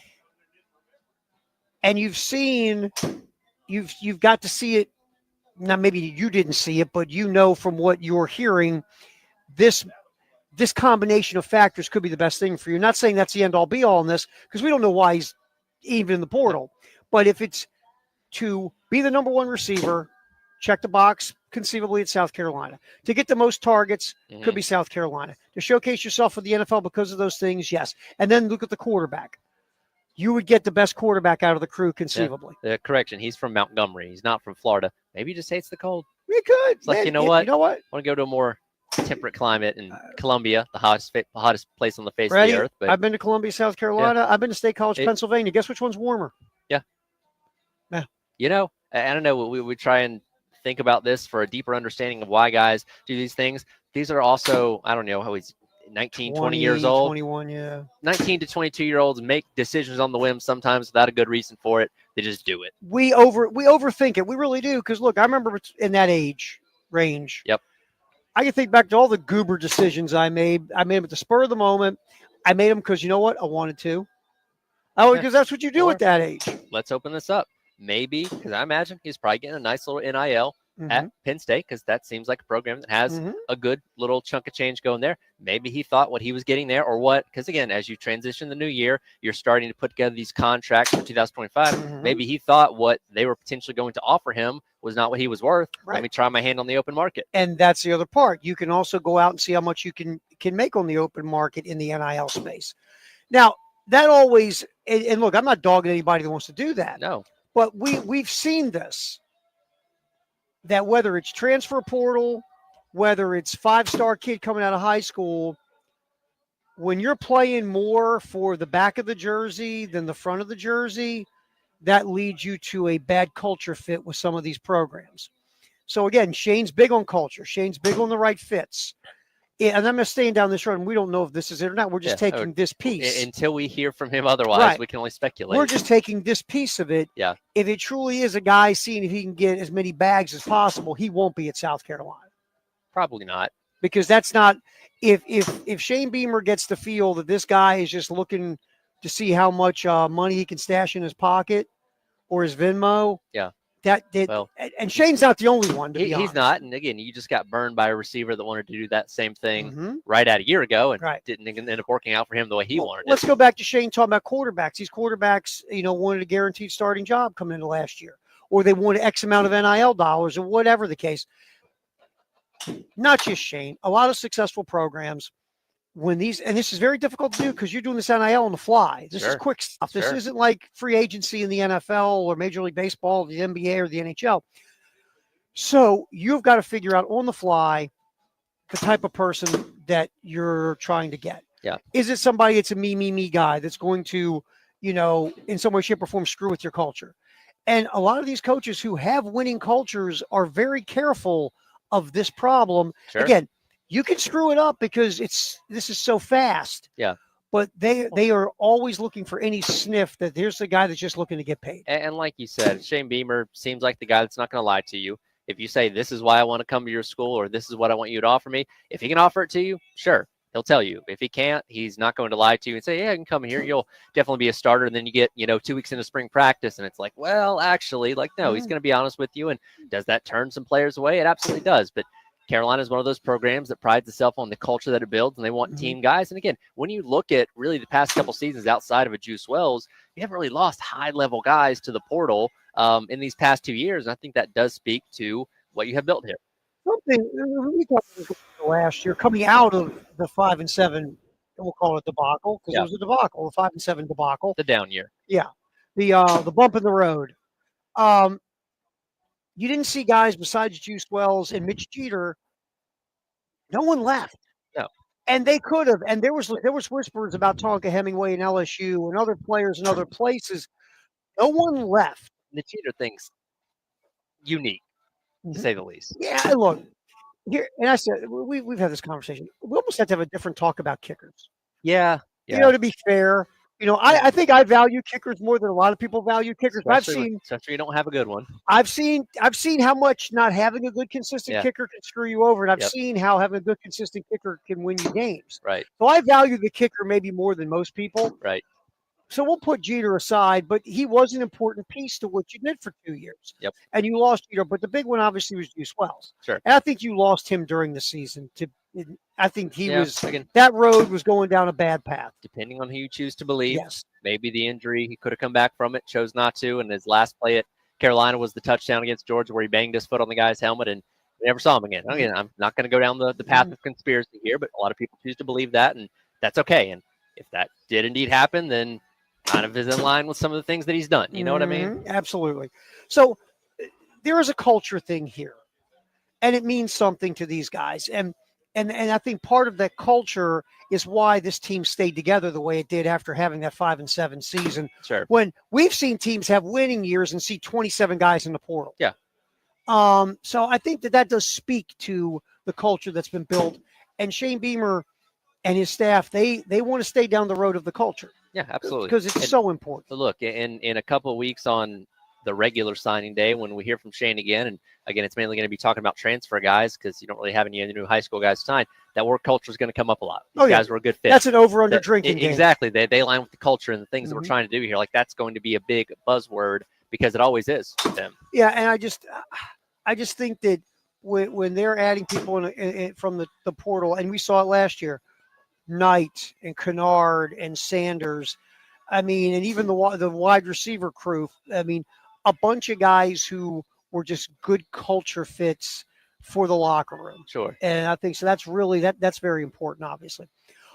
And you've got to see it. Now, maybe you didn't see it, but from what you're hearing, this combination of factors could be the best thing for you. Not saying that's the end all be all in this, because we don't know why he's even in the portal. But if it's to be the number one receiver, check the box, conceivably at South Carolina. To get the most targets, could be South Carolina. To showcase yourself for the NFL because of those things, yes. And then look at the quarterback. You would get the best quarterback out of the crew conceivably. Correction, he's from Montgomery. He's not from Florida. Maybe he just hates the cold. He could. It's like, Man, you know what? You know what? I want to go to a more temperate climate in Columbia, the hottest place on the face Freddie, of the earth. But I've been to Columbia, South Carolina. I've been to State College, Pennsylvania. Guess which one's warmer? Yeah. Yeah. I don't know. We try and think about this for a deeper understanding of why guys do these things. These are also, I don't know how he's 19, 20 years old. 21, yeah. 19 to 22-year-olds make decisions on the whim sometimes without a good reason for it. They just do it. We overthink it. We really do. Because look, I remember in that age range. Yep. I can think back to all the goober decisions I made. I made them at the spur of the moment. I made them because you know what? I wanted to. Because that's what you do at that age. Let's open this up. Maybe, because I imagine he's probably getting a nice little NIL at Penn State, because that seems like a program that has a good little chunk of change going there. Maybe he thought what he was getting there, or what, because again, as you transition the new year, you're starting to put together these contracts for 2025. Maybe he thought what they were potentially going to offer him was not what he was worth. Right. Let me try my hand on the open market. And that's the other part. You can also go out and see how much you can make on the open market in the NIL space. Now, that always, and look, I'm not dogging anybody that wants to do that. No. But we've seen this, that whether it's transfer portal, whether it's five-star kid coming out of high school, when you're playing more for the back of the jersey than the front of the jersey, that leads you to a bad culture fit with some of these programs. So again, Shane's big on culture. Shane's big on the right fits. And I'm just staying down this road, and we don't know if this is it or not. We're just taking this piece. Until we hear from him otherwise, we can only speculate. We're just taking this piece of it. Yeah. If it truly is a guy seeing if he can get as many bags as possible, he won't be at South Carolina. Probably not. Because that's not – if Shane Beamer gets the feel that this guy is just looking to see how much money he can stash in his pocket or his Venmo. Yeah. And Shane's not the only one, to be honest. He's not. And again, you just got burned by a receiver that wanted to do that same thing right at a year ago, and didn't end up working out for him the way he wanted it. Let's go back to Shane talking about quarterbacks. These quarterbacks, wanted a guaranteed starting job coming into last year, or they wanted X amount of NIL dollars, or whatever the case. Not just Shane. A lot of successful programs, when these, and this is very difficult to do because you're doing this NIL on the fly. This is quick stuff. This isn't like free agency in the NFL or Major League Baseball, the NBA, or the NHL. So you've got to figure out on the fly the type of person that you're trying to get. Yeah. Is it somebody, it's a me guy that's going to, in some way, shape, or form screw with your culture? And a lot of these coaches who have winning cultures are very careful of this problem. Sure. Again, you can screw it up because this is so fast. Yeah. But they are always looking for any sniff that here's the guy that's just looking to get paid. And like you said, Shane Beamer seems like the guy that's not going to lie to you. If you say, this is why I want to come to your school, or this is what I want you to offer me, if he can offer it to you, sure, he'll tell you. If he can't, he's not going to lie to you and say, yeah, I can come here. You'll definitely be a starter. And then you get, 2 weeks into spring practice, and it's like, well, actually, no, he's going to be honest with you. And does that turn some players away? It absolutely does. But Carolina is one of those programs that prides itself on the culture that it builds, and they want team guys. And again, when you look at really the past couple seasons outside of a Juice Wells, you haven't really lost high-level guys to the portal in these past 2 years. And I think that does speak to what you have built here. Something we talked about last year, coming out of the 5-7, we'll call it debacle because it was a debacle, the 5-7 debacle, The down year. Yeah, the bump in the road. You didn't see guys besides Juice Wells and Mitch Jeter. No one left. No. And they could have. And there was whispers about Tonka Hemingway and LSU and other players in other places. No one left. The Jeter thing's unique, to say the least. Yeah, look. Here, and I said we've had this conversation. We almost have to have a different talk about kickers. Yeah. To be fair. I think I value kickers more than a lot of people value kickers. Especially you don't have a good one. I've seen how much not having a good consistent kicker can screw you over, and I've seen how having a good consistent kicker can win you games. Right. So I value the kicker maybe more than most people. Right. So we'll put Jeter aside, but he was an important piece to what you did for 2 years. Yep. And you lost Jeter, but the big one obviously was Juice Wells. Sure. And I think you lost him during the season. I think he was again, that road was going down a bad path. Depending on who you choose to believe. Yes. Maybe the injury, he could have come back from it, chose not to, and his last play at Carolina was the touchdown against Georgia where he banged his foot on the guy's helmet and we never saw him again. Again, I'm not going to go down the path of conspiracy here, but a lot of people choose to believe that, and that's okay. And if that did indeed happen, then kind of is in line with some of the things that he's done. You know what I mean? Absolutely. So there is a culture thing here, and it means something to these guys. And I think part of that culture is why this team stayed together the way it did after having that 5-7 season. Sure. When we've seen teams have winning years and see 27 guys in the portal. Yeah. So I think that does speak to the culture that's been built. And Shane Beamer and his staff, they want to stay down the road of the culture. Yeah, absolutely. Because it's so important. So look, in a couple of weeks on the regular signing day, when we hear from Shane again, and again, it's mainly going to be talking about transfer guys because you don't really have any new high school guys signed. That work culture is going to come up a lot. These guys were a good fit. That's an over-under drinking game. Exactly. They align with the culture and the things that we're trying to do here. Like that's going to be a big buzzword because it always is with them. Yeah, and I just think that when they're adding people from the portal, and we saw it last year, Knight and Kennard and Sanders, I mean, and even the wide receiver crew, I mean, a bunch of guys who were just good culture fits for the locker room. Sure. And I think so that's really that's very important, obviously.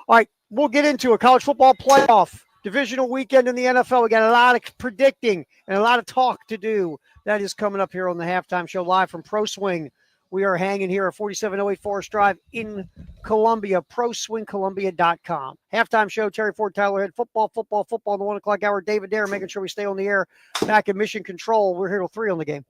All right, we'll get into a college football playoff divisional weekend in the NFL. We got a lot of predicting and a lot of talk to do. That is coming up here on the Halftime Show live from Pro Swing. We are hanging here at 4708 Forest Drive in Columbia, ProSwingColumbia.com. Halftime Show, Terry Ford, Tyler Head, football in the 1 o'clock hour. David Dare making sure we stay on the air. Back in Mission Control. We're here till 3 on the game.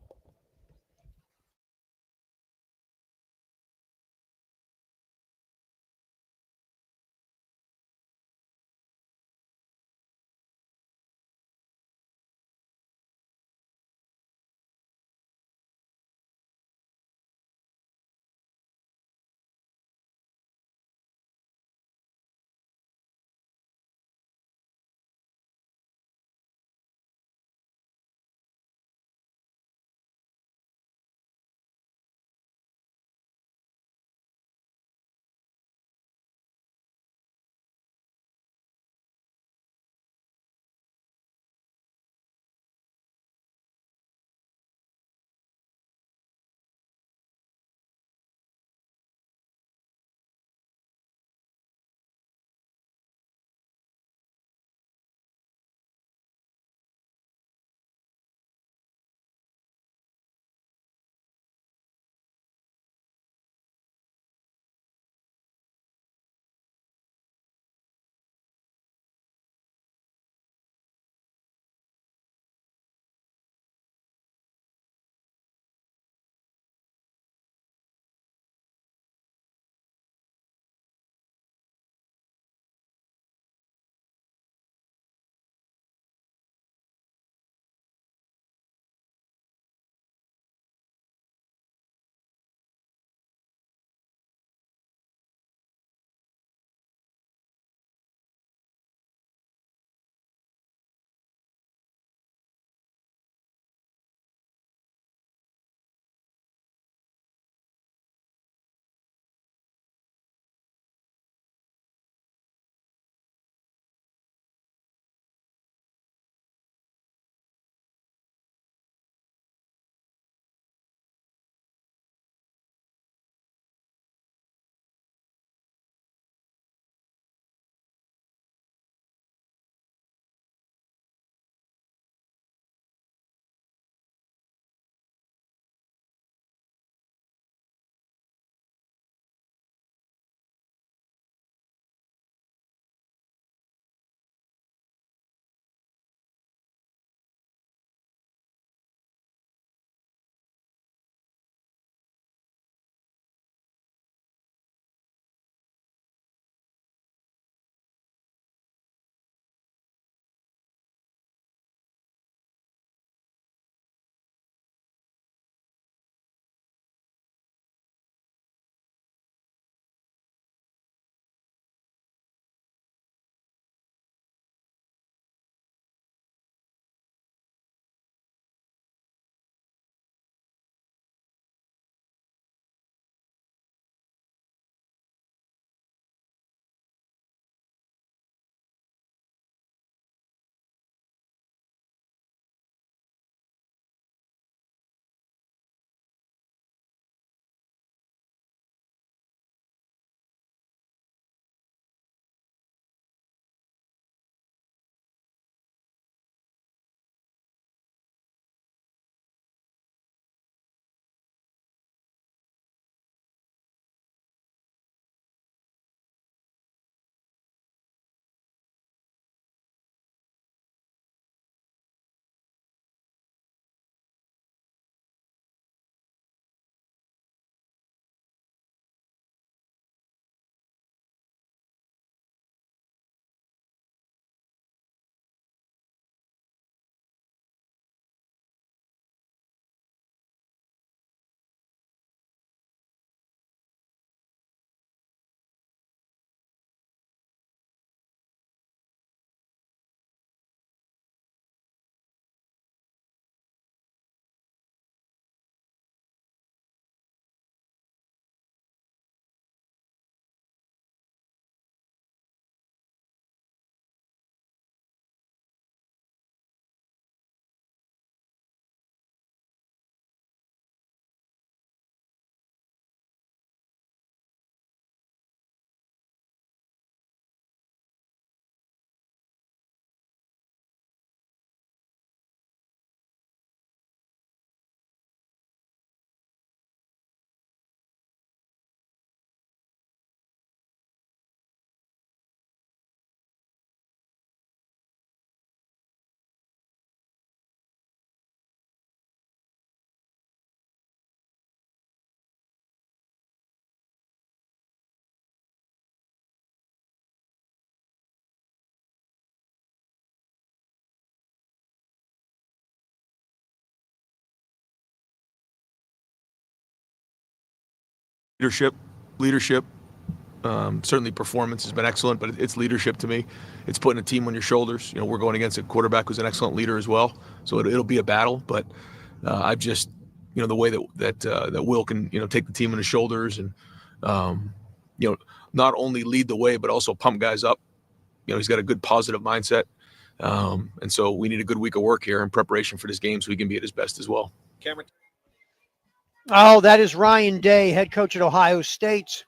Leadership. Certainly performance has been excellent, but it's leadership to me. It's putting a team on your shoulders. We're going against a quarterback who's an excellent leader as well. So it'll be a battle, but I've just, the way that Will can, take the team on his shoulders and, not only lead the way, but also pump guys up. He's got a good positive mindset. And so we need a good week of work here in preparation for this game so he can be at his best as well. Cameron. Oh, that is Ryan Day, head coach at Ohio State,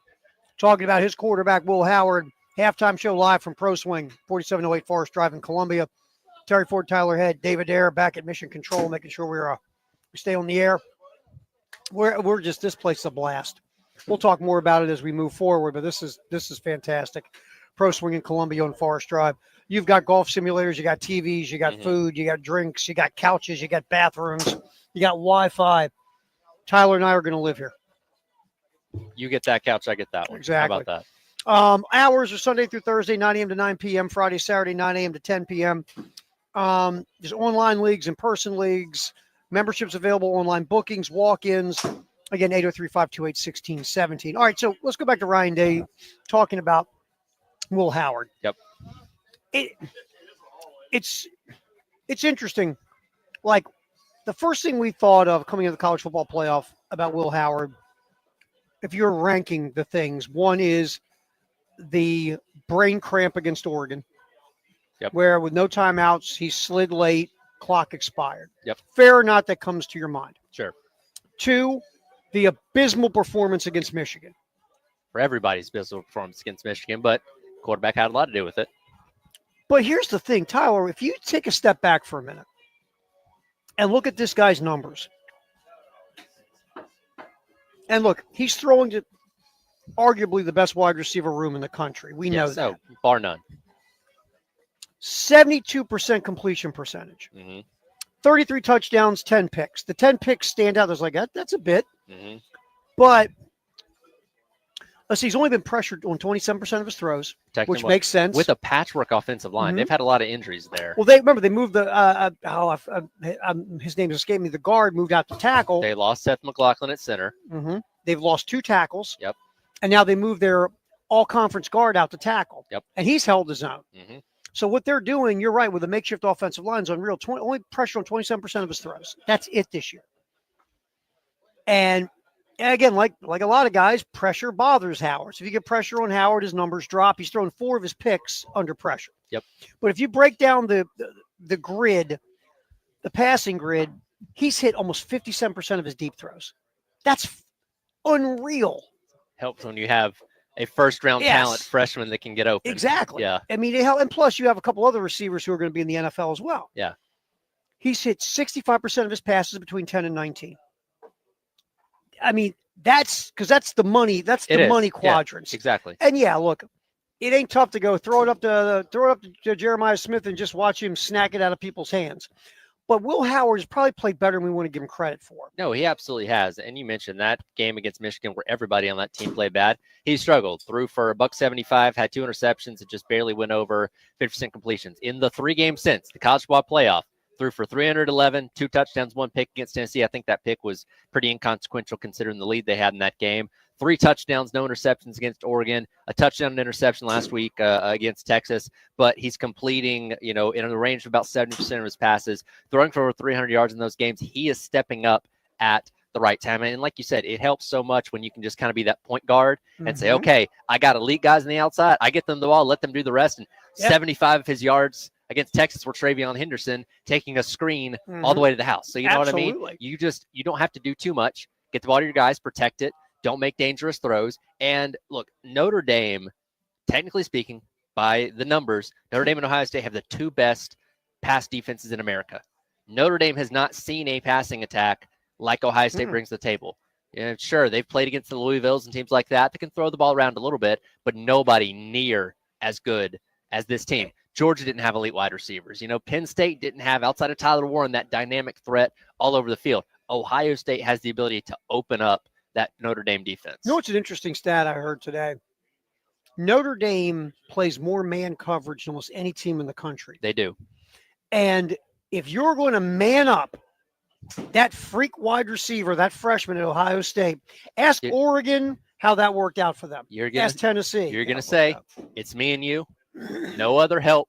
talking about his quarterback, Will Howard. Halftime show live from Pro Swing, 4708 Forest Drive in Columbia. Terry Ford, Tyler Head, David Ayer back at Mission Control, making sure we stay on the air. We're just, this place is a blast. We'll talk more about it as we move forward, but this is fantastic. Pro Swing in Columbia on Forest Drive. You've got golf simulators, you got TVs, you got food, you got drinks, you got couches, you got bathrooms, you got Wi-Fi. Tyler and I are going to live here. You get that couch, I get that one. Exactly. How about that? Hours are Sunday through Thursday, 9 a.m. to 9 p.m., Friday, Saturday, 9 a.m. to 10 p.m. There's online leagues, in-person leagues, memberships available, online bookings, walk-ins. Again, 803-528-1617. All right, so let's go back to Ryan Day talking about Will Howard. Yep. It's interesting. Like, the first thing we thought of coming into the college football playoff about Will Howard, if you're ranking the things, one is the brain cramp against Oregon, where with no timeouts, he slid late, clock expired. Yep. Fair or not, that comes to your mind. Sure. Two, the abysmal performance against Michigan. For everybody's abysmal performance against Michigan, but quarterback had a lot to do with it. But here's the thing, Tyler, if you take a step back for a minute and look at this guy's numbers, and look, he's throwing to arguably the best wide receiver room in the country. We know that. So, bar none. 72% completion percentage. 33 touchdowns, 10 picks. The 10 picks stand out. There's like, that's a bit. But let's see, he's only been pressured on 27% of his throws, which makes sense. With a patchwork offensive line. They've had a lot of injuries there. Well, they moved the his name escaped me. The guard moved out to tackle. They lost Seth McLaughlin at center. They've lost 2 tackles. Yep. And now they moved their all-conference guard out to tackle. Yep. And he's held his own. So what they're doing, you're right, with the makeshift offensive line is unreal. Only pressure on 27% of his throws. That's it this year. And again, like a lot of guys, pressure bothers Howard. So if you get pressure on Howard, his numbers drop. He's thrown 4 of his picks under pressure. Yep. But if you break down the grid, the passing grid, he's hit almost 57% of his deep throws. That's unreal. Helps when you have a first-round talent freshman that can get open. Exactly. Yeah. I mean, and plus you have a couple other receivers who are going to be in the NFL as well. Yeah. He's hit 65% of his passes between 10 and 19. I mean, that's the money. That's the money quadrants. Yeah, exactly. And look, it ain't tough to go throw it up to Jeremiah Smith and just watch him snack it out of people's hands. But Will Howard has probably played better than we want to give him credit for. No, he absolutely has. And you mentioned that game against Michigan where everybody on that team played bad. He struggled. Threw for $175, had 2 interceptions, and just barely went over 50% completions. In the 3 games since the college football playoff, threw for 311, 2 touchdowns, 1 pick against Tennessee. I think that pick was pretty inconsequential considering the lead they had in that game. 3 touchdowns, no interceptions against Oregon, a touchdown and interception last week against Texas, but he's completing, in the range of about 70% of his passes, throwing for over 300 yards in those games. He is stepping up at the right time. And like you said, it helps so much when you can just kind of be that point guard and say, okay, I got elite guys on the outside. I get them the ball, let them do the rest. And 75 of his yards against Texas were TreVeyon Henderson taking a screen all the way to the house. So you know what I mean? You don't have to do too much. Get the ball to your guys, protect it. Don't make dangerous throws. And look, Notre Dame, technically speaking, by the numbers, Notre Dame and Ohio State have the 2 best pass defenses in America. Notre Dame has not seen a passing attack like Ohio State brings to the table. Sure, they've played against the Louisvilles and teams like that can throw the ball around a little bit, but nobody near as good as this team. Georgia didn't have elite wide receivers. Penn State didn't have, outside of Tyler Warren, that dynamic threat all over the field. Ohio State has the ability to open up that Notre Dame defense. You know what's an interesting stat I heard today? Notre Dame plays more man coverage than almost any team in the country. They do. And if you're going to man up that freak wide receiver, that freshman at Ohio State, ask Oregon, how that worked out for them. You're gonna Ask Tennessee. you're how gonna it worked say out. it's me and you, no other help.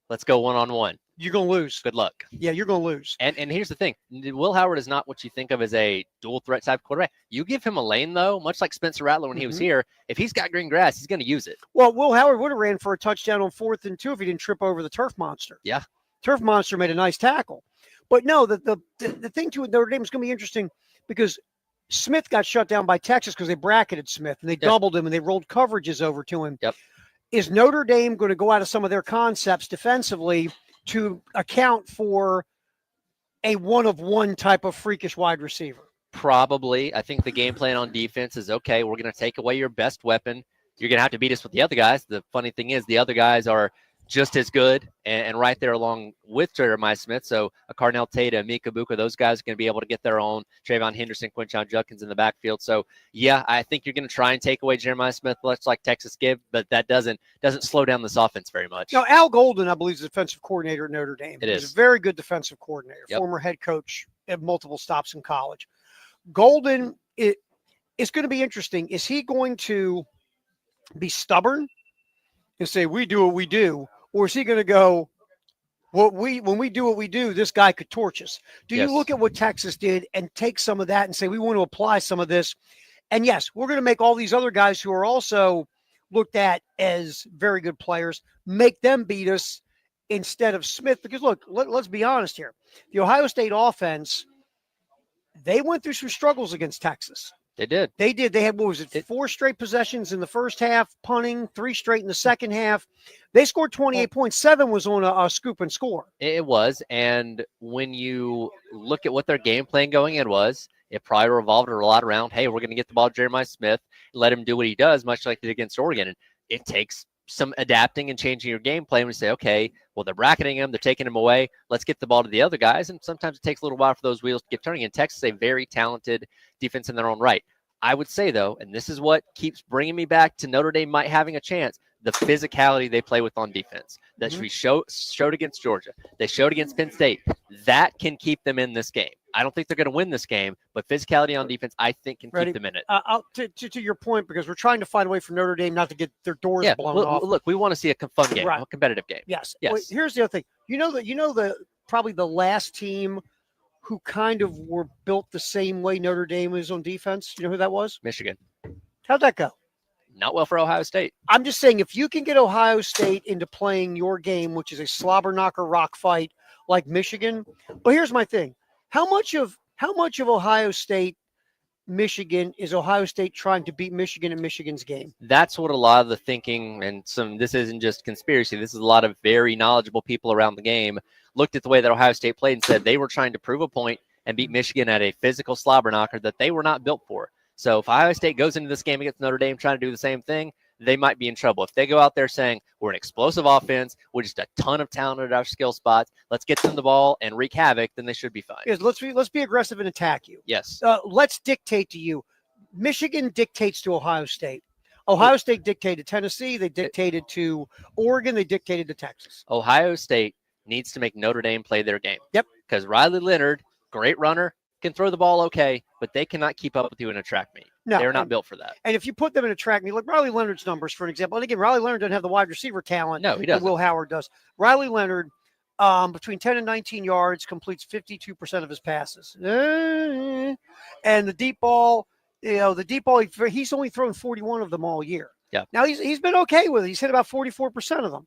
Let's go 1-on-1. You're going to lose. Good luck. Yeah, you're going to lose. And here's the thing: Will Howard is not what you think of as a dual threat type quarterback. You give him a lane though, much like Spencer Rattler when he was here. If he's got green grass, he's going to use it. Well, Will Howard would have ran for a touchdown on 4th and 2 if he didn't trip over the turf monster. Yeah. Turf monster made a nice tackle. But no, the thing to Notre Dame is going to be interesting because Smith got shut down by Texas because they bracketed Smith and they doubled him and they rolled coverages over to him. Yep. Is Notre Dame going to go out of some of their concepts defensively to account for a one-of-one type of freakish wide receiver? Probably. I think the game plan on defense is okay. We're going to take away your best weapon. You're going to have to beat us with the other guys. The funny thing is the other guys are just as good and right there along with Jeremiah Smith. So a Cardinal Tate, a Mika Buka, those guys are going to be able to get their own. Trayvon Henderson, Quinshon Judkins in the backfield. So yeah, I think you're going to try and take away Jeremiah Smith, much like Texas did, but that doesn't slow down this offense very much. Now, Al Golden, I believe, is the defensive coordinator at Notre Dame. He's a very good defensive coordinator, former head coach at multiple stops in college. Golden, it's going to be interesting. Is he going to be stubborn and say, we do what we do? Or is he going to go, when we do what we do, this guy could torch us? Do you look at what Texas did and take some of that and say, we want to apply some of this? And yes, we're going to make all these other guys who are also looked at as very good players, make them beat us instead of Smith. Because look, let's be honest here. The Ohio State offense, they went through some struggles against Texas. They did. They had, 4 straight possessions in the first half, punting, 3 straight in the second half. They scored 28 points. 7 was on a scoop and score. It was. And when you look at what their game plan going in was, it probably revolved a lot around, hey, we're going to get the ball to Jeremiah Smith, let him do what he does, much like they did against Oregon. And it takes some adapting and changing your game plan. We say, okay, well, they're bracketing him, they're taking him away. Let's get the ball to the other guys. And sometimes it takes a little while for those wheels to get turning. And Texas is a very talented defense in their own right. I would say, though, and this is what keeps bringing me back to Notre Dame might having a chance, the physicality they play with on defense. That we showed against Georgia. They showed against Penn State. That can keep them in this game. I don't think they're going to win this game, but physicality on defense, I think, can keep them in it. To your point, because we're trying to find a way for Notre Dame not to get their doors blown off. Look, we want to see a fun game, a competitive game. Yes. Well, here's the other thing. You know the probably the last team who kind of were built the same way Notre Dame is on defense. You know who that was? Michigan. How'd that go? Not well for Ohio State. I'm just saying, if you can get Ohio State into playing your game, which is a slobber knocker rock fight like Michigan. But here's my thing. How much of Ohio State, Michigan is Ohio State trying to beat Michigan in Michigan's game? That's what a lot of the thinking and this isn't just conspiracy. This is a lot of very knowledgeable people around the game looked at the way that Ohio State played and said they were trying to prove a point and beat Michigan at a physical slobber knocker that they were not built for. So if Ohio State goes into this game against Notre Dame trying to do the same thing, they might be in trouble. If they go out there saying, we're an explosive offense, we're just a ton of talent at our skill spots, let's get them the ball and wreak havoc, then they should be fine. Yes, let's be aggressive and attack you. Yes. Let's dictate to you. Michigan dictates to Ohio State. Ohio State dictated Tennessee. They dictated to Oregon. They dictated to Texas. Ohio State needs to make Notre Dame play their game. Yep. Because Riley Leonard, great runner, can throw the ball okay, but they cannot keep up with you in a track meet. No, they're not built for that. And if you put them in a track meet, like Riley Leonard's numbers, for an example, and again, Riley Leonard doesn't have the wide receiver talent no, he that doesn't. Will Howard does. Riley Leonard, between 10 and 19 yards, completes 52% of his passes. And the deep ball, he's only thrown 41 of them all year. Yeah. Now, he's been okay with it. He's hit about 44% of them.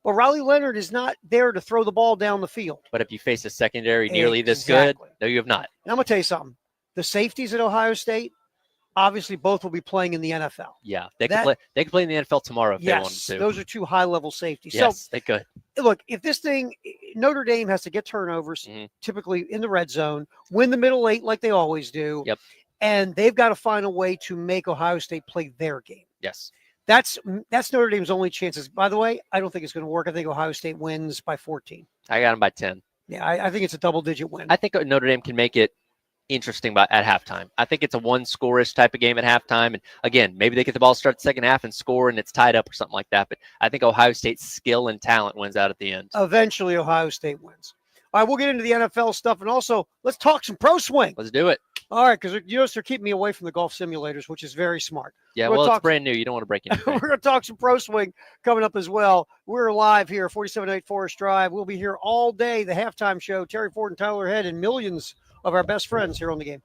But Riley Leonard is not there to throw the ball down the field. But if you face a secondary nearly this good, no, you have not. And I'm going to tell you something. The safeties at Ohio State, obviously both will be playing in the NFL. Yeah, they can play. They can play in the NFL tomorrow if they wanted to. Those are 2 high-level safeties. Yes, so, they could. Look, if this thing, Notre Dame has to get turnovers, typically in the red zone, win the middle 8 like they always do. Yep. And they've got to find a way to make Ohio State play their game. Yes. That's Notre Dame's only chances. By the way, I don't think it's going to work. I think Ohio State wins by 14. I got them by 10. Yeah, I think it's a double-digit win. I think Notre Dame can make it interesting at halftime. I think it's a one-score-ish type of game at halftime. And again, maybe they get the ball start the second half and score and it's tied up or something like that. But I think Ohio State's skill and talent wins out at the end. Eventually, Ohio State wins. All right, we'll get into the NFL stuff. And also, let's talk some pro swing. Let's do it. All right, because you notice they're keeping me away from the golf simulators, which is very smart. Yeah, We're well, gonna it's brand new. You don't want to break We're anything. going to talk some pro swing coming up as well. We're live here, 4708 Forest Drive. We'll be here all day. The halftime show, Terry Ford and Tyler Head, and millions of our best friends here on the game.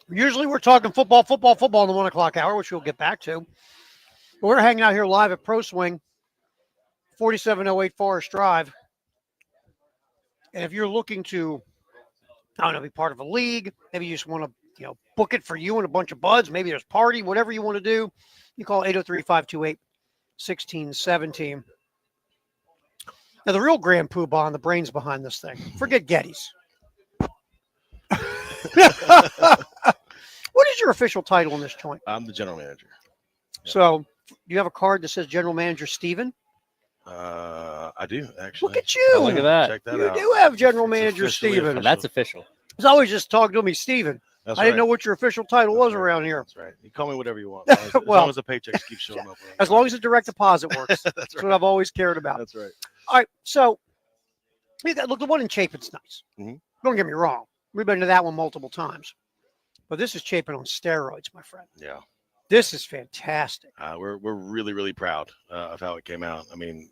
Usually we're talking football in the 1 o'clock hour, which we'll get back to. But we're hanging out here live at Pro Swing, 4708 Forest Drive. And if you're looking to, I don't know, be part of a league, maybe you just want to, book it for you and a bunch of buds, maybe there's a party, whatever you want to do, you call 803-528-1617. Now, the real grand poobah and the brains behind this thing, forget Geddes. What is your official title in this joint? I'm the general manager. So, do you have a card that says General Manager Steven? I do, actually. Look at you. Oh, look at that. Check that You out. do have General Manager officially Steven. official. That's official. He's always just talking to me, Steven. That's I didn't right. know what your official title That's was right. around here. That's right. You call me whatever you want. As Well, long as the paychecks keep showing up. As long as the direct deposit works. That's That's right. what I've always cared about. That's right. All right, so look, the one in Chapin's nice. Mhm. Don't get me wrong. We've been to that one multiple times. But this is Chapin on steroids, my friend. Yeah. This is fantastic. We're really, really proud of how it came out. I mean,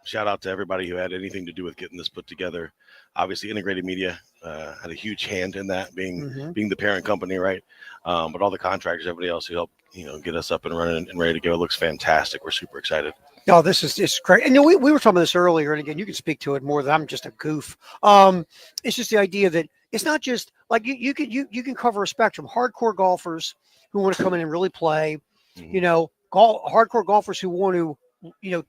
shout out to everybody who had anything to do with getting this put together. Obviously, Integrated Media had a huge hand in that, being the parent company, right? But all the contractors, everybody else who helped, get us up and running and ready to go. It looks fantastic. We're super excited. Oh, this is great. And we were talking about this earlier, and again, you can speak to it more than I'm just a goof. It's just the idea that it's not just like you can cover a spectrum. Hardcore golfers who want to come in and really play, hardcore golfers who want to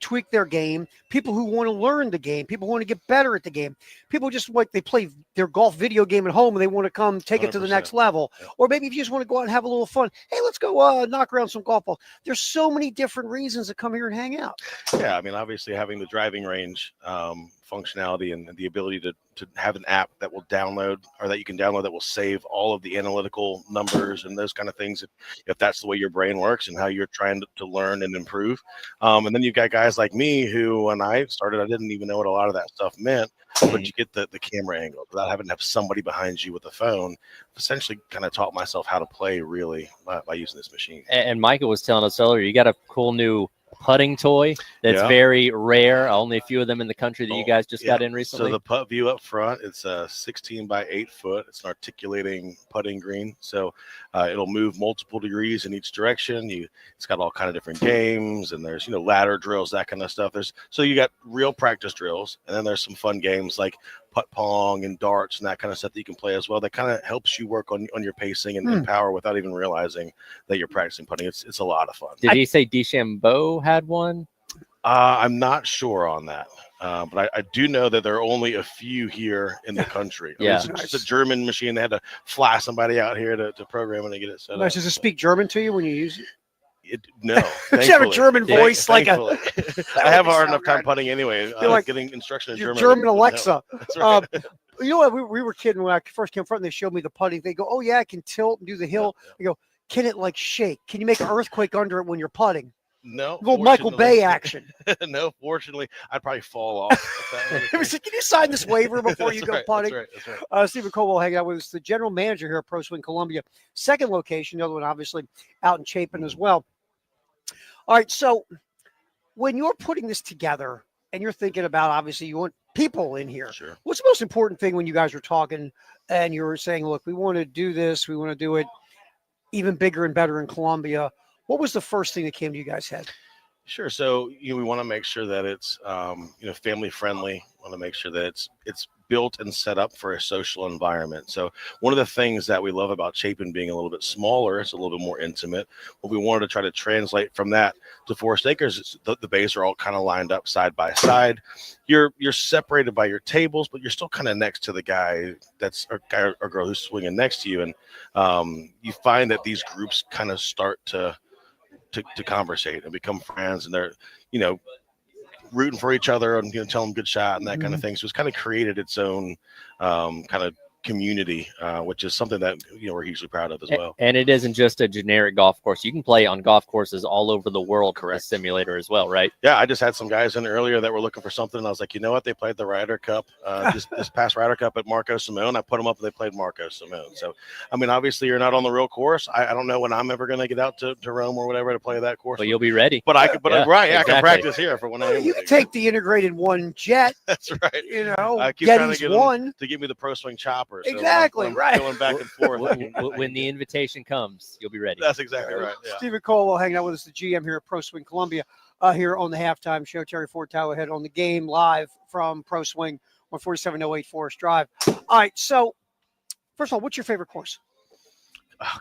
tweak their game, people who want to learn the game, people who want to get better at the game, people just like they play their golf video game at home and they want to come take it to the 100%. next level. Yeah. Or maybe if you just want to go out and have a little fun, hey, let's go knock around some golf balls. There's so many different reasons to come here and hang out. Yeah, I mean, obviously having the driving range functionality and the ability to have an app that will download or that you can download that will save all of the analytical numbers and those kind of things if that's the way your brain works and how you're trying to learn and improve. And then you've got guys like me who, when I started, I didn't even know what a lot of that stuff meant, but you get the camera angle without having to have somebody behind you with a phone. Essentially kind of taught myself how to play really by using this machine. And Micah was telling us earlier, you got a cool new putting toy that's Yeah. very rare. Only a few of them in the country that you guys just got in recently. So the putt view up front, it's a 16 by 8 foot. It's an articulating putting green. So it'll move multiple degrees in each direction. It's got all kind of different games, and there's ladder drills, that kind of stuff. So you got real practice drills, and then there's some fun games like putt pong and darts and that kind of stuff that you can play as well. That kind of helps you work on your pacing and power without even realizing that you're practicing putting. It's a lot of fun. Did he say DeChambeau had one? I'm not sure on that, but I do know that there are only a few here in the country. Yeah. It's a German machine. They had to fly somebody out here to program it and get it set up. Nice. Does it speak German to you when you use it? No. Does it have a thankfully. German voice like a Thankfully. I have a hard enough time putting anyway. You're like Getting instruction in your German. German Alexa? That's right. You know what? We were kidding when I first came front. They showed me the putting. They go, "Oh yeah, I can tilt and do the hill." I go, "Can it like shake? Can you make an earthquake under it when you're putting?" No. Go Michael fortunately- Bay action. No, fortunately, I'd probably fall off. if that were the It was case. like, can you sign this waiver before you That's go right, putting? That's right. Stephen Colwell hanging out with us, the general manager here at Pro Swing Columbia. Second location, the other one obviously out in Chapin as well. All right, so when you're putting this together and you're thinking about, obviously, you want people in here. Sure. What's the most important thing when you guys are talking and you were saying, look, we want to do this, we want to do it even bigger and better in Columbia? What was the first thing that came to you guys' head? Sure. So we want to make sure that it's family friendly. Want to make sure that it's built and set up for a social environment. So one of the things that we love about Chapin being a little bit smaller, it's a little bit more intimate. What we wanted to try to translate from that to Forest Acres, the bays are all kind of lined up side by side. You're separated by your tables, but you're still kind of next to the guy or girl who's swinging next to you, and you find that these groups kind of start to conversate and become friends, and they're rooting for each other and tell them good shot and that kind of thing. So it's kind of created its own kind of community, which is something that we're hugely proud of as well. And it isn't just a generic golf course. You can play on golf courses all over the world. Correct. The simulator as well, right? Yeah, I just had some guys in earlier that were looking for something, and I was like, you know what? They played the Ryder Cup, this past Ryder Cup at Marco Simone. I put them up and they played Marco Simone. So, I mean, obviously you're not on the real course. I don't know when I'm ever going to get out to Rome or whatever to play that course. But you'll be ready. But I could, Yeah, I can exactly. practice here for when I am. You can take the integrated one jet, That's right. I keep trying to Geddes get them one. to give me the Pro Swing chopper. camper. So Exactly, when I'm right. Going back and forth. When the invitation comes, you'll be ready. That's exactly right. Yeah. Stephen Colwell hanging out with us, the GM here at Pro Swing Columbia, here on the halftime show. Terry Ford, Tyler Head on the game live from Pro Swing on 4708 Forest Drive. All right, so first of all, what's your favorite course?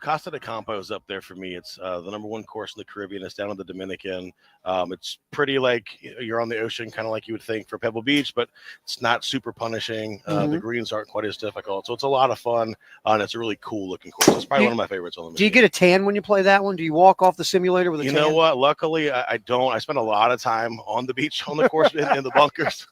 Costa de Campo is up there for me. It's the number one course in the Caribbean. It's down in the Dominican. It's pretty like you're on the ocean, kind of like you would think for Pebble Beach, but it's not super punishing. The greens aren't quite as difficult. So it's a lot of fun, and it's a really cool looking course. It's probably one of my favorites on the machine. Do you get a tan when you play that one? Do you walk off the simulator with a tan? You know what? Luckily, I don't. I spend a lot of time on the beach, on the course, in the bunkers.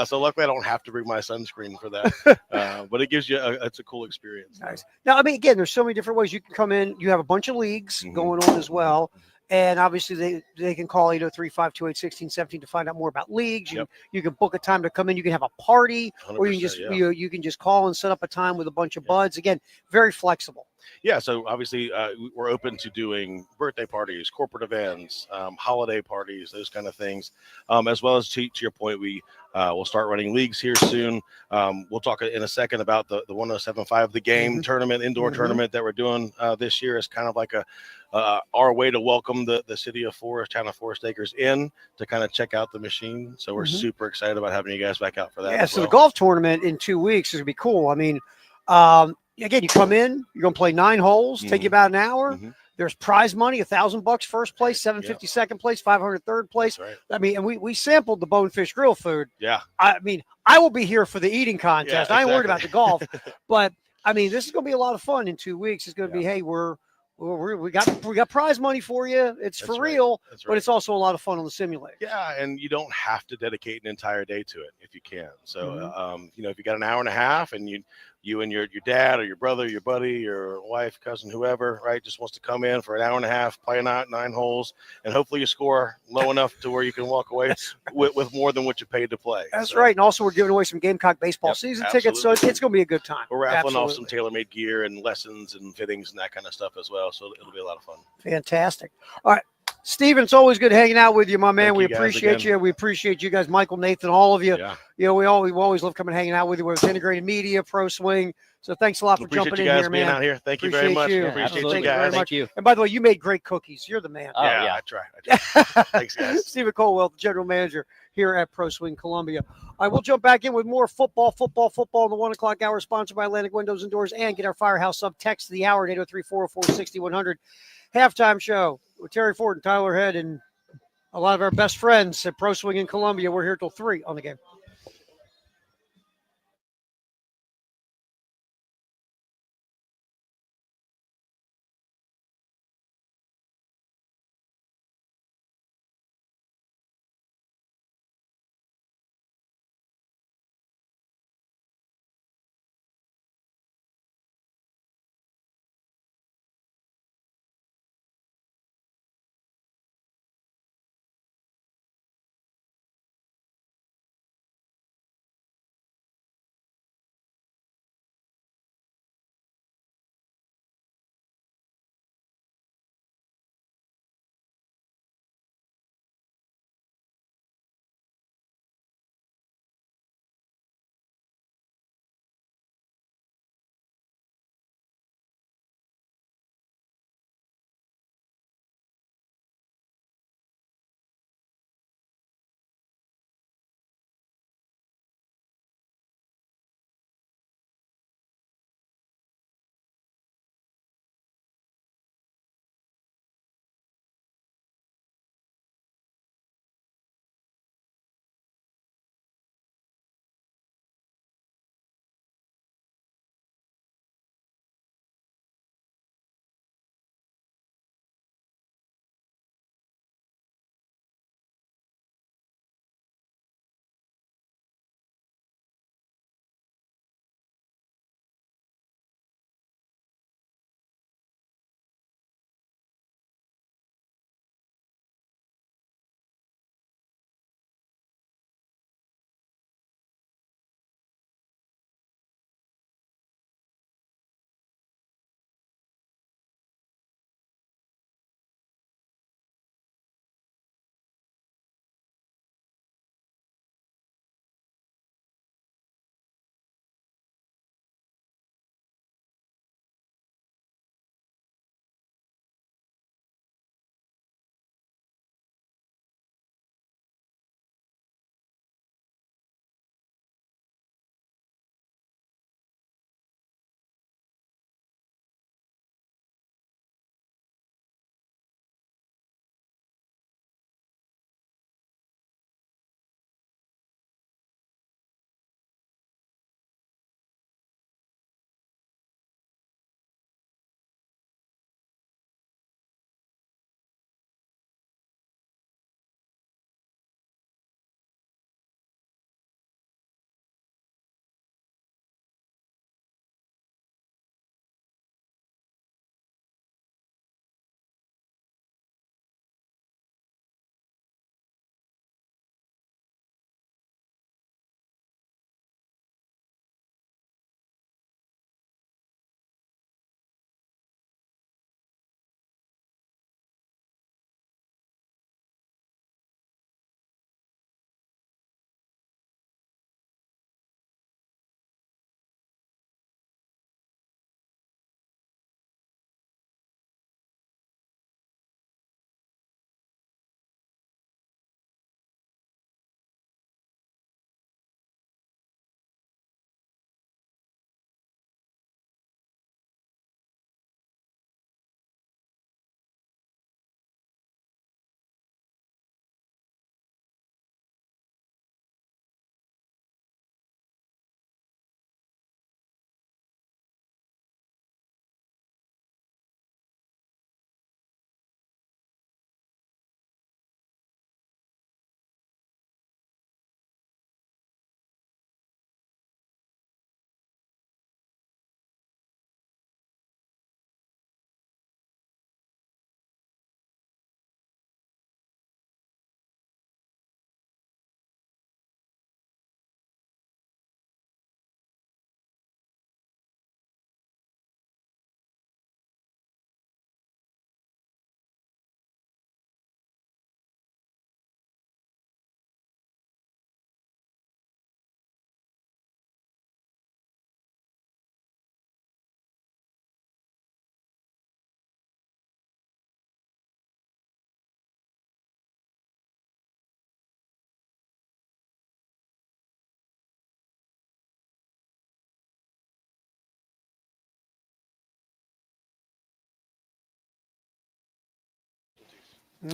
So luckily, I don't have to bring my sunscreen for that. But it gives you it's a cool experience. Nice. Now, I mean, again, there's so many different ways you can come in. You have a bunch of leagues going on as well. And obviously, they can call 803-528-1617 to find out more about leagues. You can book a time to come in. You can have a party, or you can just you can just call and set up a time with a bunch of buds. Again, very flexible. Yeah, so obviously we're open to doing birthday parties, corporate events, holiday parties, those kind of things, as well as to your point, we'll start running leagues here soon. We'll talk in a second about the 1075, the game tournament, indoor tournament that we're doing this year is kind of like our way to welcome the city of Forest, town of Forest Acres in to kind of check out the machine. So we're super excited about having you guys back out for that. Yeah, so the golf tournament in 2 weeks is going to be cool. I mean, again, you come in, you're going to play 9 holes, take you about an hour. There's prize money, $1,000 first place, $750 second place, $500 third place. Right. I mean, and we sampled the Bonefish Grill food. Yeah. I mean, I will be here for the eating contest. Yeah, I ain't worried about exactly. the golf, but I mean, this is going to be a lot of fun in 2 weeks. It's going to be, hey, we got prize money for you. It's for real, but it's also a lot of fun on the simulator. Yeah, and you don't have to dedicate an entire day to it if you can. So, if you got an hour and a half and you and your dad or your brother, your buddy, your wife, cousin, whoever, right, just wants to come in for an hour and a half, play 9 holes, and hopefully you score low enough to where you can walk away with more than what you paid to play. That's right. And also we're giving away some Gamecock baseball season tickets, so it's going to be a good time. We're raffling off some tailor-made gear and lessons and fittings and that kind of stuff as well, so it'll be a lot of fun. Fantastic. All right. Steven, it's always good hanging out with you, my man. We appreciate you. We appreciate you guys, Michael, Nathan, all of you. Yeah. You know, we always love coming hanging out with you. We're with Integrated Media, Pro Swing. So thanks a lot for jumping in here, man. Out here. Thank you very much. Appreciate you guys. Thank you. And by the way, you made great cookies. You're the man. Oh, yeah. I try. Thanks, guys. Steven Colwell, the general manager here at Pro Swing Columbia. All right, we'll jump back in with more football in the 1 o'clock hour, sponsored by Atlantic Windows and Doors, and get our Firehouse up. Text the hour at 803-404-6100. Halftime show with Terry Ford and Tyler Head and a lot of our best friends at Pro Swing in Columbia. We're here till 3 on the game.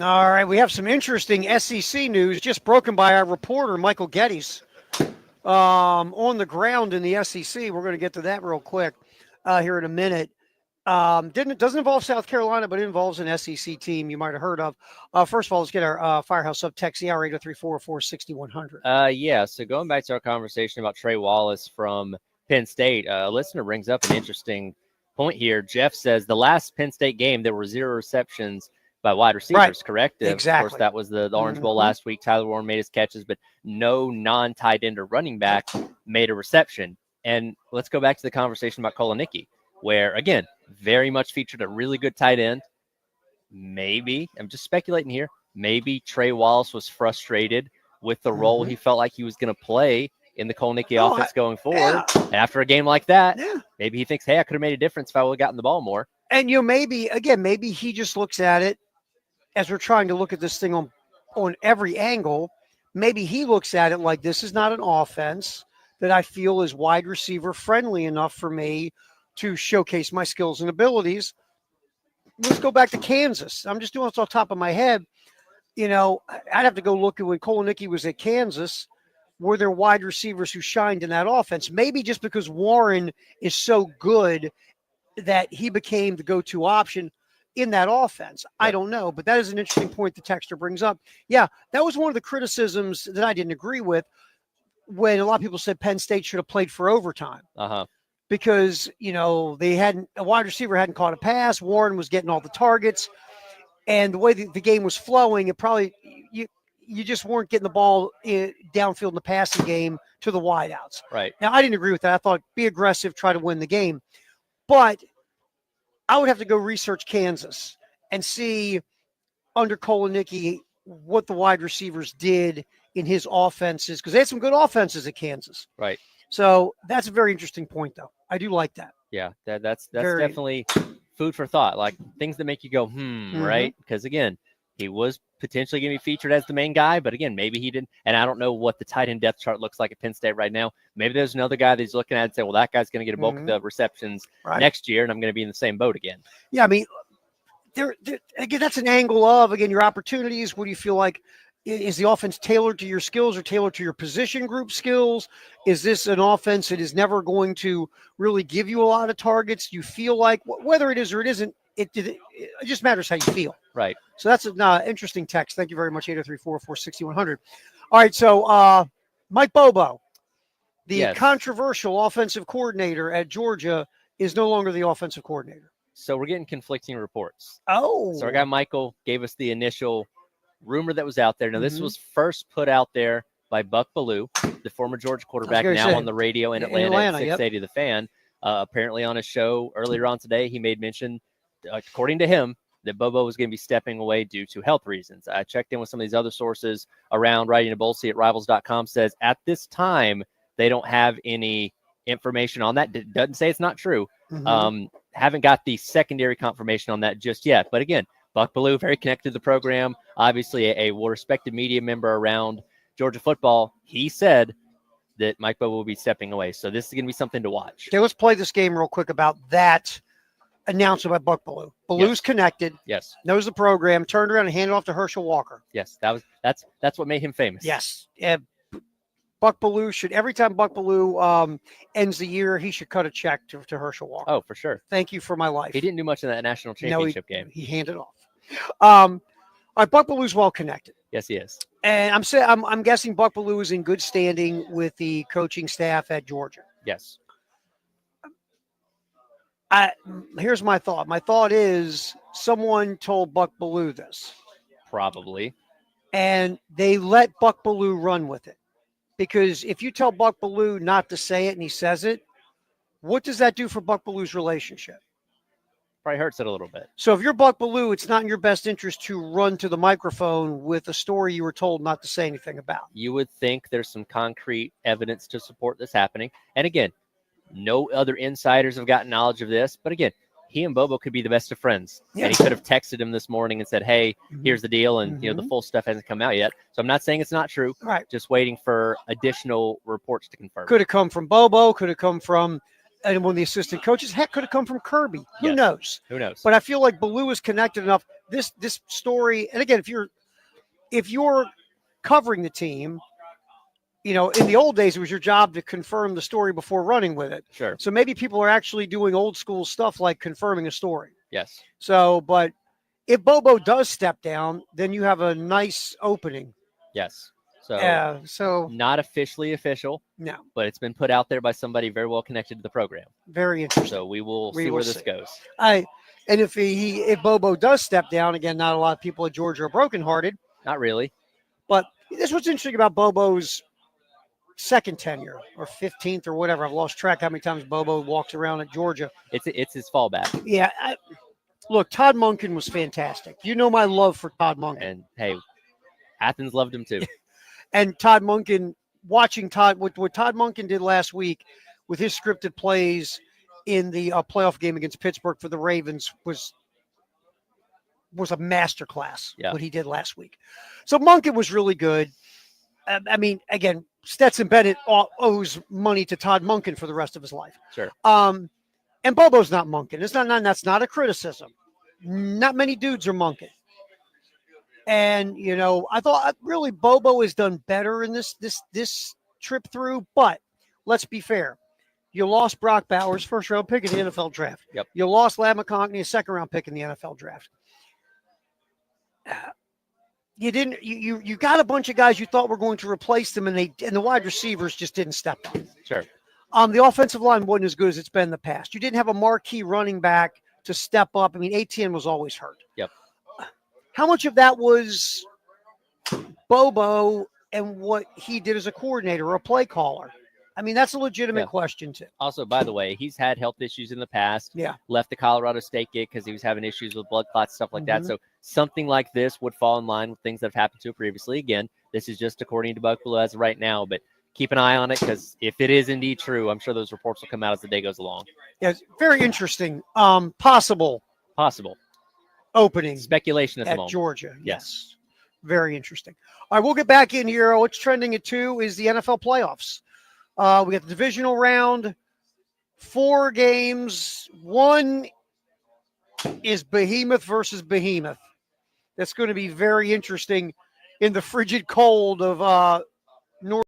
All right, we have some interesting SEC news just broken by our reporter, Michael Geddes, on the ground in the SEC. We're going to get to that real quick here in a minute. Doesn't involve South Carolina, but it involves an SEC team you might have heard of. First of all, let's get our Firehouse up text, the hour 803-404-6100. Yeah, so going back to our conversation about Trey Wallace from Penn State, a listener brings up an interesting point here. Jeff says the last Penn State game, there were 0 receptions by wide receivers, Right. correct? Exactly. Of course, that was the Orange Bowl Mhm. last week. Tyler Warren made his catches, but no non-tight end or running back made a reception. And let's go back to the conversation about Koloniki, where, again, very much featured a really good tight end. Maybe, I'm just speculating here, maybe Trey Wallace was frustrated with the role he felt like he was going to play in the Koloniki Oh, offense going forward. yeah. And after a game like that, Yeah. maybe he thinks, hey, I could have made a difference if I would have gotten the ball more. And maybe he just looks at it as we're trying to look at this thing on every angle. Maybe he looks at it like this is not an offense that I feel is wide receiver friendly enough for me to showcase my skills and abilities. Let's go back to Kansas. I'm just doing this off the top of my head. I'd have to go look at when Koloniki was at Kansas. Were there wide receivers who shined in that offense? Maybe just because Warren is so good that he became the go-to option in that offense. I don't know, but that is an interesting point the texter brings up. Yeah, that was one of the criticisms that I didn't agree with when a lot of people said Penn State should have played for overtime because, a wide receiver hadn't caught a pass. Warren was getting all the targets, and the way the game was flowing, it probably you just weren't getting the ball downfield in the passing game to the wideouts. Right. Now, I didn't agree with that. I thought be aggressive, try to win the game. But I would have to go research Kansas and see under Koloniki what the wide receivers did in his offenses, because they had some good offenses at Kansas. Right. So that's a very interesting point, though. I do like that. Yeah, that's Very- definitely food for thought, like things that make you go, right? Because, again, he was potentially going to be featured as the main guy, but again, maybe he didn't. And I don't know what the tight end depth chart looks like at Penn State right now. Maybe there's another guy that he's looking at and say, well, that guy's going to get a bulk of the receptions next year, and I'm going to be in the same boat again. Yeah, I mean, there again, that's an angle of, again, your opportunities. What do you feel like? Is the offense tailored to your skills or tailored to your position group skills? Is this an offense that is never going to really give you a lot of targets? You feel like, whether it is or it isn't, it just matters how you feel. Right. So that's an interesting text. Thank you very much, 803-404-6100. All right, so Mike Bobo, the controversial offensive coordinator at Georgia, is no longer the offensive coordinator. So we're getting conflicting reports. Oh. So our guy Michael gave us the initial rumor that was out there. Now, this was first put out there by Buck Bellew, the former Georgia quarterback, now on the radio in Atlanta at 680 The Fan. Apparently on his show earlier on today, he made mention, according to him, that Bobo was going to be stepping away due to health reasons. I checked in with some of these other sources around. Writing to Bolsey at Rivals.com says at this time, they don't have any information on that. Doesn't say it's not true. Haven't got the secondary confirmation on that just yet. But again, Buck Bellew, very connected to the program, obviously a well-respected media member around Georgia football. He said that Mike Bobo will be stepping away. So this is going to be something to watch. Okay, let's play this game real quick about that announcement by Buck Bellew. Bellew's connected. Yes. Knows the program, turned around and handed off to Herschel Walker. Yes, that's what made him famous. Yes. Buck Bellew should, every time Buck Bellew ends the year, he should cut a check to Herschel Walker. Oh, for sure. Thank you for my life. He didn't do much in that national championship game. He handed off. All right, Buck Bellew's well connected. Yes, he is. And I'm guessing Buck Bellew is in good standing with the coaching staff at Georgia. Yes. Here's my thought. My thought is someone told Buck Bellew this. Probably. And they let Buck Bellew run with it. Because if you tell Buck Bellew not to say it and he says it, what does that do for Buck Bellew's relationship? Probably hurts it a little bit. So if you're Buck Bellew, it's not in your best interest to run to the microphone with a story you were told not to say anything about. You would think there's some concrete evidence to support this happening. And again, no other insiders have gotten knowledge of this. But again, he and Bobo could be the best of friends. Yeah. And he could have texted him this morning and said, hey, here's the deal. And, the full stuff hasn't come out yet. So I'm not saying it's not true. Right. Just waiting for additional reports to confirm. Could have come from Bobo. Could have come from and one of the assistant coaches. Heck, could have come from Kirby. Who Yes. knows? Who knows? But I feel like Baloo is connected enough. This story, and again, if you're covering the team, in the old days, it was your job to confirm the story before running with it. Sure. So maybe people are actually doing old school stuff like confirming a story. Yes. So, but if Bobo does step down, then you have a nice opening. Yes. So So not officially official, no, but it's been put out there by somebody very well connected to the program. very interesting. So we will see where this goes. And if Bobo does step down again, not a lot of people at Georgia are brokenhearted. Not really. But this is what's interesting about Bobo's second tenure or 15th or whatever. I've lost track how many times Bobo walks around at Georgia. It's his fallback. Yeah. Look, Todd Monken was fantastic. You know my love for Todd Monken. And hey, Athens loved him too. And Todd Monken, watching what Todd Monken did last week with his scripted plays in the playoff game against Pittsburgh for the Ravens was a masterclass. Yeah. What he did last week. So Monken was really good. I mean, again, Stetson Bennett owes money to Todd Monken for the rest of his life. Sure. And Bobo's not Monken. That's not a criticism. Not many dudes are Monken. And I thought really Bobo has done better in this trip through. But let's be fair. You lost Brock Bowers, first round pick in the NFL draft. Yep. You lost Ladd McConkey, a second round pick in the NFL draft. You didn't. You got a bunch of guys you thought were going to replace them, and the wide receivers just didn't step up. Sure. The offensive line wasn't as good as it's been in the past. You didn't have a marquee running back to step up. I mean, ATN was always hurt. Yep. How much of that was Bobo and what he did as a coordinator or a play caller? I mean, that's a legitimate question too. Also, by the way, he's had health issues in the past. Yeah. Left the Colorado State gig because he was having issues with blood clots, stuff like that. So something like this would fall in line with things that have happened to him previously. Again, this is just according to Buffalo as of right now, but keep an eye on it because if it is indeed true, I'm sure those reports will come out as the day goes along. Yeah, it's very interesting. Possible opening speculation at the moment. Georgia. Yes. Very interesting. All right, we'll get back in here. What's trending at 2 is the NFL playoffs. We got the divisional round, 4 games. One is Behemoth versus Behemoth. That's going to be very interesting in the frigid cold of North.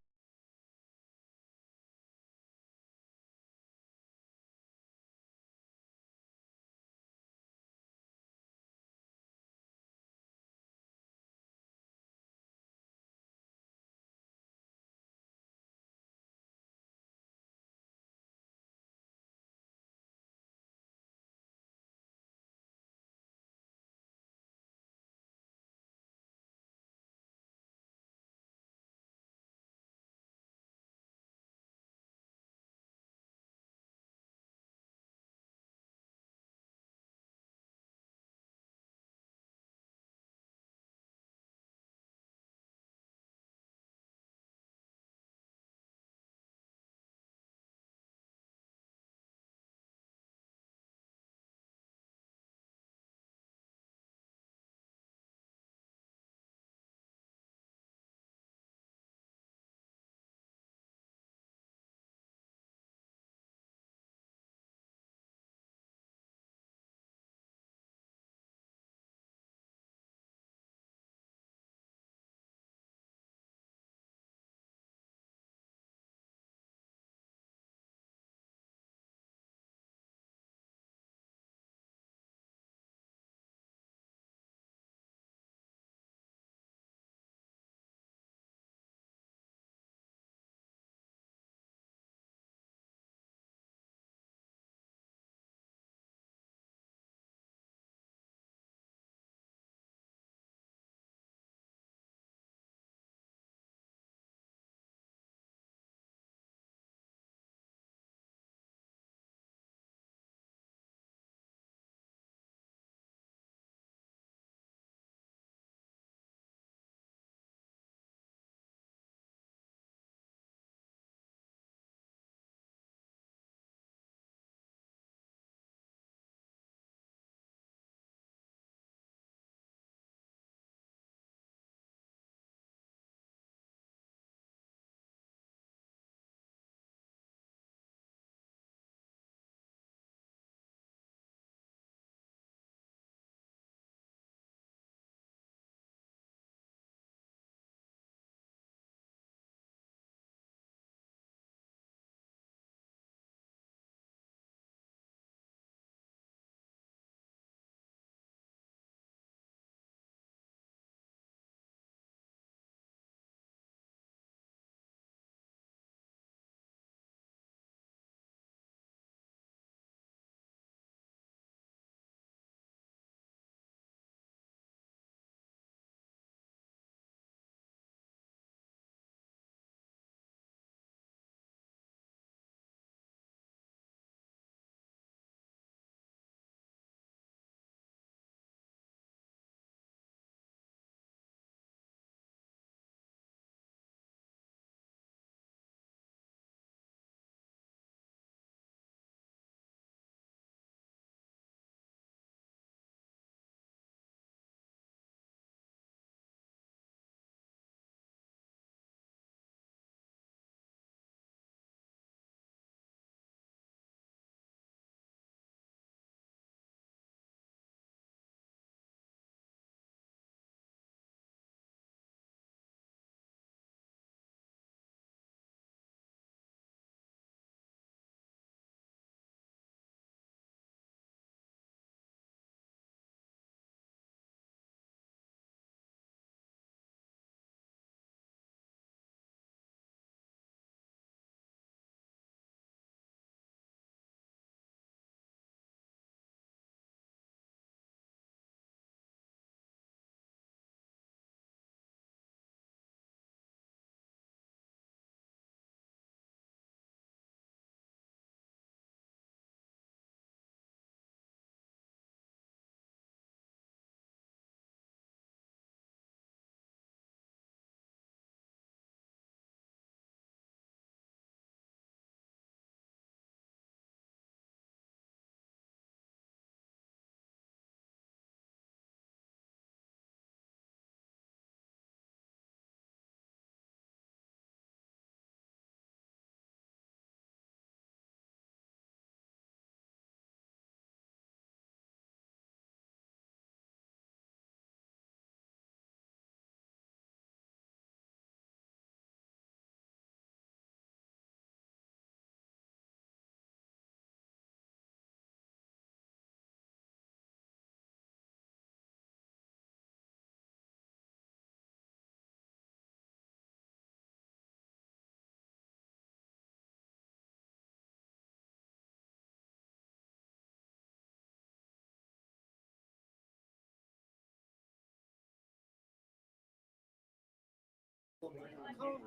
golfclub.com.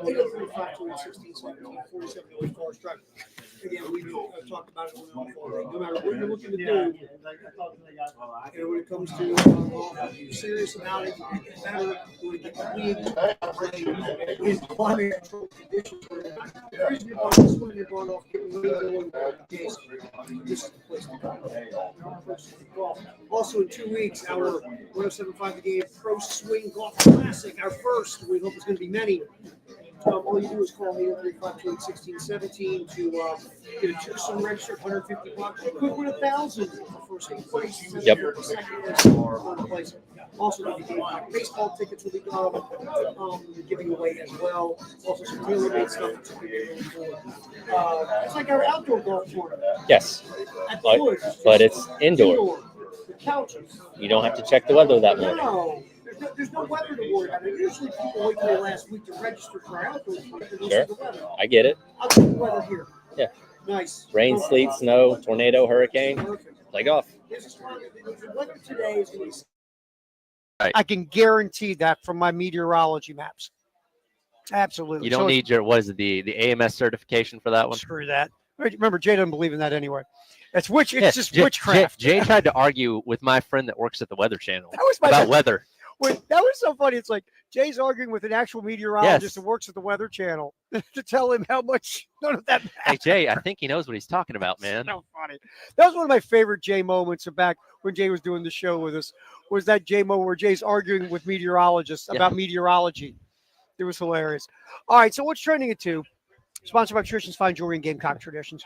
803-520-1617, 47 Forest Drive. Again, we've talked about it all day. No matter what you're looking to do, when it comes to golf, you're serious about it, you get better, you want to get clean, play in climate control conditions. The reason you're going off, getting really this is the place to go. Also, in 2 weeks, our 107.5 The Game Pro Swing Golf Classic, our first. We hope it's going to be many. All you do is call 803-520-1617 to get a twosome registered, $150. You could win $1,000 for first place. Yep. Second place, third place. Also, baseball tickets will be giving away as well. Also, some tailor-made stuff. It's like our outdoor golf tournament. Yes, At the but, woods. but it's indoor. The couches. You don't have to check the weather that morning. No. There's no weather to worry about. Usually people wait till the last week to register for outdoor tournament. Sure. I get it. I'll take the weather here. Yeah. Nice. Rain, sleet, snow, tornado, hurricane. Perfect. Play golf. This is why the weather today is going to be. I can guarantee that from my meteorology maps. Absolutely. You don't So need your, what is it, the AMS certification for that one? screw that. Remember, Jay doesn't believe in that anyway. It's Yeah, just witchcraft. Jay tried to argue with my friend that works at the Weather Channel That was my about weather. That was so funny. It's like Jay's arguing with an actual meteorologist Yes. that works at the Weather Channel to tell him how much none of that matters. Hey, Jay, I think he knows what he's talking about, man. So funny. That was one of my favorite Jay moments back when Jay was doing the show with us. Was that Jay moment where Jay's arguing with meteorologists about meteorology? It was hilarious. All right, so what's trending at 2? Sponsored by Traditions Fine Jewelry and Gamecock Traditions.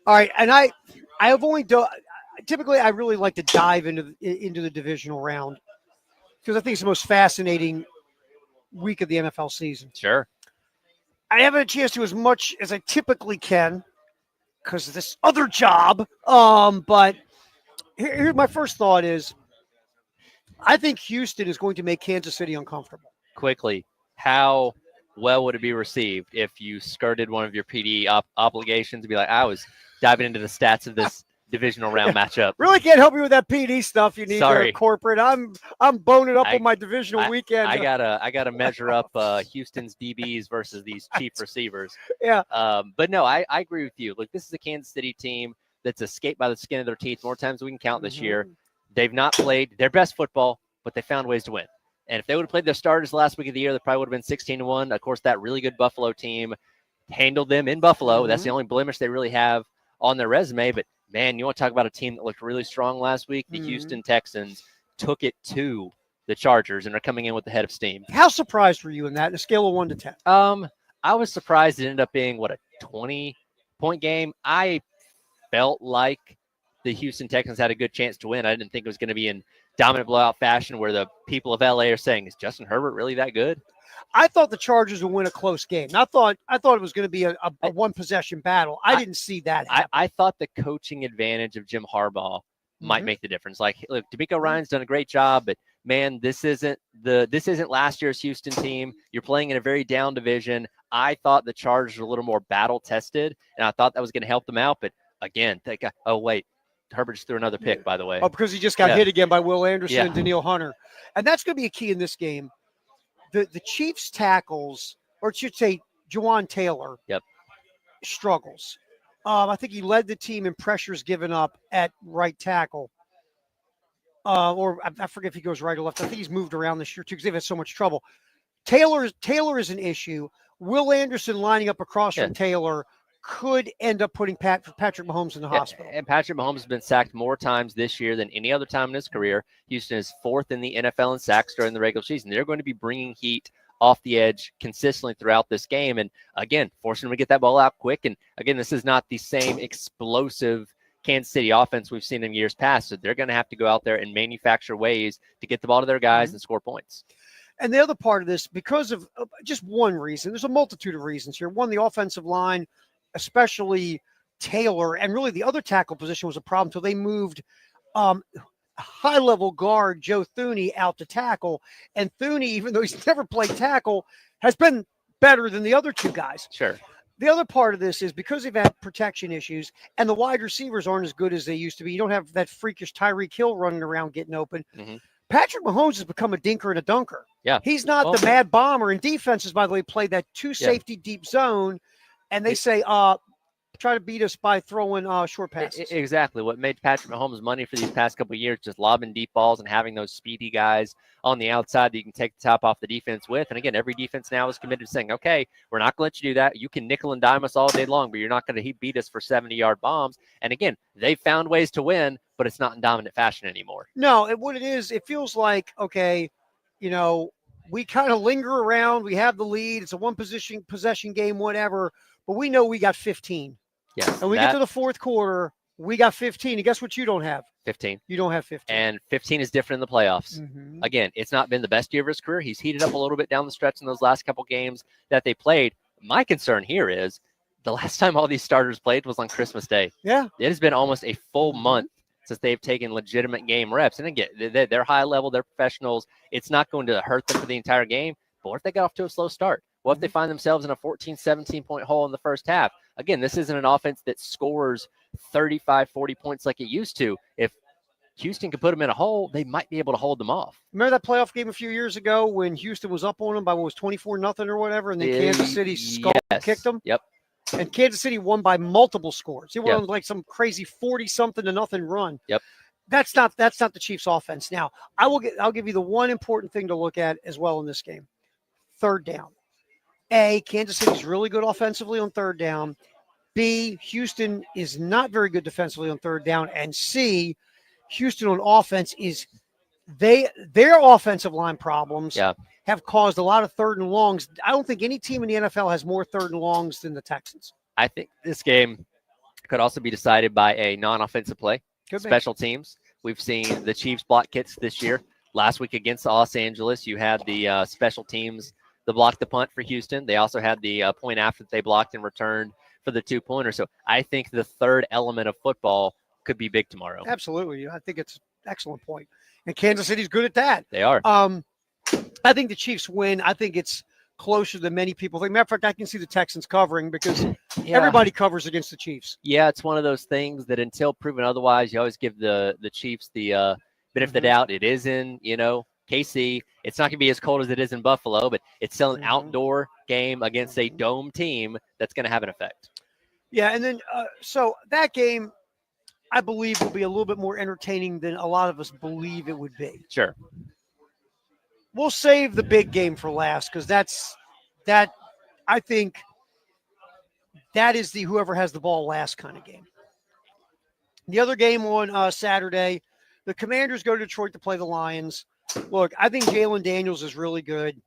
All right, and I have only done. Typically, I really like to dive into the divisional round because I think it's the most fascinating week of the NFL season. Sure. I haven't had a chance to as much as I typically can because of this other job. But here's my first thought is I think Houston is going to make Kansas City uncomfortable. Quickly, how well would it be received if you skirted one of your PD obligations and be like, I was diving into the stats of this divisional round matchup? Really can't help you with that PD stuff you need Sorry. there, corporate. I'm boning up on my divisional weekend. I gotta measure up Houston's DBs versus these chief receivers. Yeah. But no, I agree with you. Look, this is a Kansas City team that's escaped by the skin of their teeth more times than we can count this year. They've not played their best football, but they found ways to win. And if they would have played their starters last week of the year, they probably would have been 16-1. Of course, that really good Buffalo team handled them in Buffalo. That's the only blemish they really have on their resume. But man, you want to talk about a team that looked really strong last week? The Houston Texans took it to the Chargers and are coming in with the head of steam. How surprised were you in that? On a scale of 1 to 10. I was surprised it ended up being a 20-point game. I felt like the Houston Texans had a good chance to win. I didn't think it was going to be in dominant blowout fashion where the people of LA are saying, is Justin Herbert really that good? I thought the Chargers would win a close game. I thought it was going to be a one possession battle. I didn't see that happen. I thought the coaching advantage of Jim Harbaugh might make the difference. Like, look, D'Amico Ryan's done a great job, but man, this isn't last year's Houston team. You're playing in a very down division. I thought the Chargers were a little more battle tested, and I thought that was going to help them out. But again, Herbert just threw another pick, by the way. Oh, because he just got hit again by Will Anderson Yeah. and Daniil Hunter. And that's going to be a key in this game. The Chiefs tackles, or I should say Jawan Taylor, struggles. I think he led the team in pressures given up at right tackle. Or I forget if he goes right or left. I think he's moved around this year too because they've had so much trouble. Taylor is an issue. Will Anderson lining up across from Taylor could end up putting Patrick Mahomes in the hospital. And Patrick Mahomes has been sacked more times this year than any other time in his career. Houston is 4th in the NFL in sacks during the regular season. They're going to be bringing heat off the edge consistently throughout this game. And again, forcing them to get that ball out quick. And again, this is not the same explosive Kansas City offense we've seen in years past. So they're going to have to go out there and manufacture ways to get the ball to their guys and score points. And the other part of this, because of just one reason, there's a multitude of reasons here. One, the offensive line, especially Taylor, and really the other tackle position was a problem until they moved high-level guard Joe Thuney out to tackle. And Thuney, even though he's never played tackle, has been better than the other two guys. Sure. The other part of this is because they've had protection issues and the wide receivers aren't as good as they used to be. You don't have that freakish Tyreek Hill running around getting open. Patrick Mahomes has become a dinker and a dunker. Yeah. He's not Well- the mad bomber. And defenses, by the way, play that two safety deep zone, and they say, try to beat us by throwing short passes. Exactly. What made Patrick Mahomes money for these past couple of years, just lobbing deep balls and having those speedy guys on the outside that you can take the top off the defense with. And again, every defense now is committed to saying, okay, we're not going to let you do that. You can nickel and dime us all day long, but you're not going to beat us for 70-yard bombs. And again, they've found ways to win, but it's not in dominant fashion anymore. No, what it is, it feels like, okay, we kind of linger around. We have the lead. It's a one possession game, whatever, but we know we got 15. Yes. And we get to the fourth quarter, we got 15. And guess what you don't have? 15. You don't have 15. And 15 is different in the playoffs. Mhm. Again, it's not been the best year of his career. He's heated up a little bit down the stretch in those last couple games that they played. My concern here is the last time all these starters played was on Christmas Day. Yeah. It has been almost a full month since they've taken legitimate game reps. And again, they're high level, they're professionals. It's not going to hurt them for the entire game. But what if they got off to a slow start? What if they find themselves in a 14, 17-point hole in the first half? Again, this isn't an offense that scores 35, 40 points like it used to. If Houston could put them in a hole, they might be able to hold them off. Remember that playoff game a few years ago when Houston was up on them by what was 24-0 or whatever, and then Kansas City kicked them? Yep. And Kansas City won by multiple scores. It won Yep. like some crazy 40-something-0 run. Yep. That's not the Chiefs' offense. Now, I'll give you the one important thing to look at as well in this game. Third down. A, Kansas City's really good offensively on third down. B, Houston is not very good defensively on third down. And C, Houston on offense is their offensive line problems have caused a lot of third and longs. I don't think any team in the NFL has more third and longs than the Texans. I think this game could also be decided by a non-offensive play. Could be. Special teams. We've seen the Chiefs block kicks this year. Last week against Los Angeles, you had the special teams that blocked the punt for Houston. They also had the point after they blocked and returned for the 2-pointer. So I think the third element of football could be big tomorrow. Absolutely. I think it's an excellent point. And Kansas City's good at that. They are. I think the Chiefs win. I think it's closer than many people think. Matter of fact, I can see the Texans covering because everybody covers against the Chiefs. Yeah, it's one of those things that until proven otherwise, you always give the Chiefs the benefit of the doubt. It is in, KC. It's not going to be as cold as it is in Buffalo, but it's still an outdoor game against a dome team that's going to have an effect. Yeah, and then so that game, I believe, will be a little bit more entertaining than a lot of us believe it would be. Sure. We'll save the big game for last because I think that is the whoever has the ball last kind of game. The other game on Saturday, the Commanders go to Detroit to play the Lions. Look, I think Jalen Daniels is really good.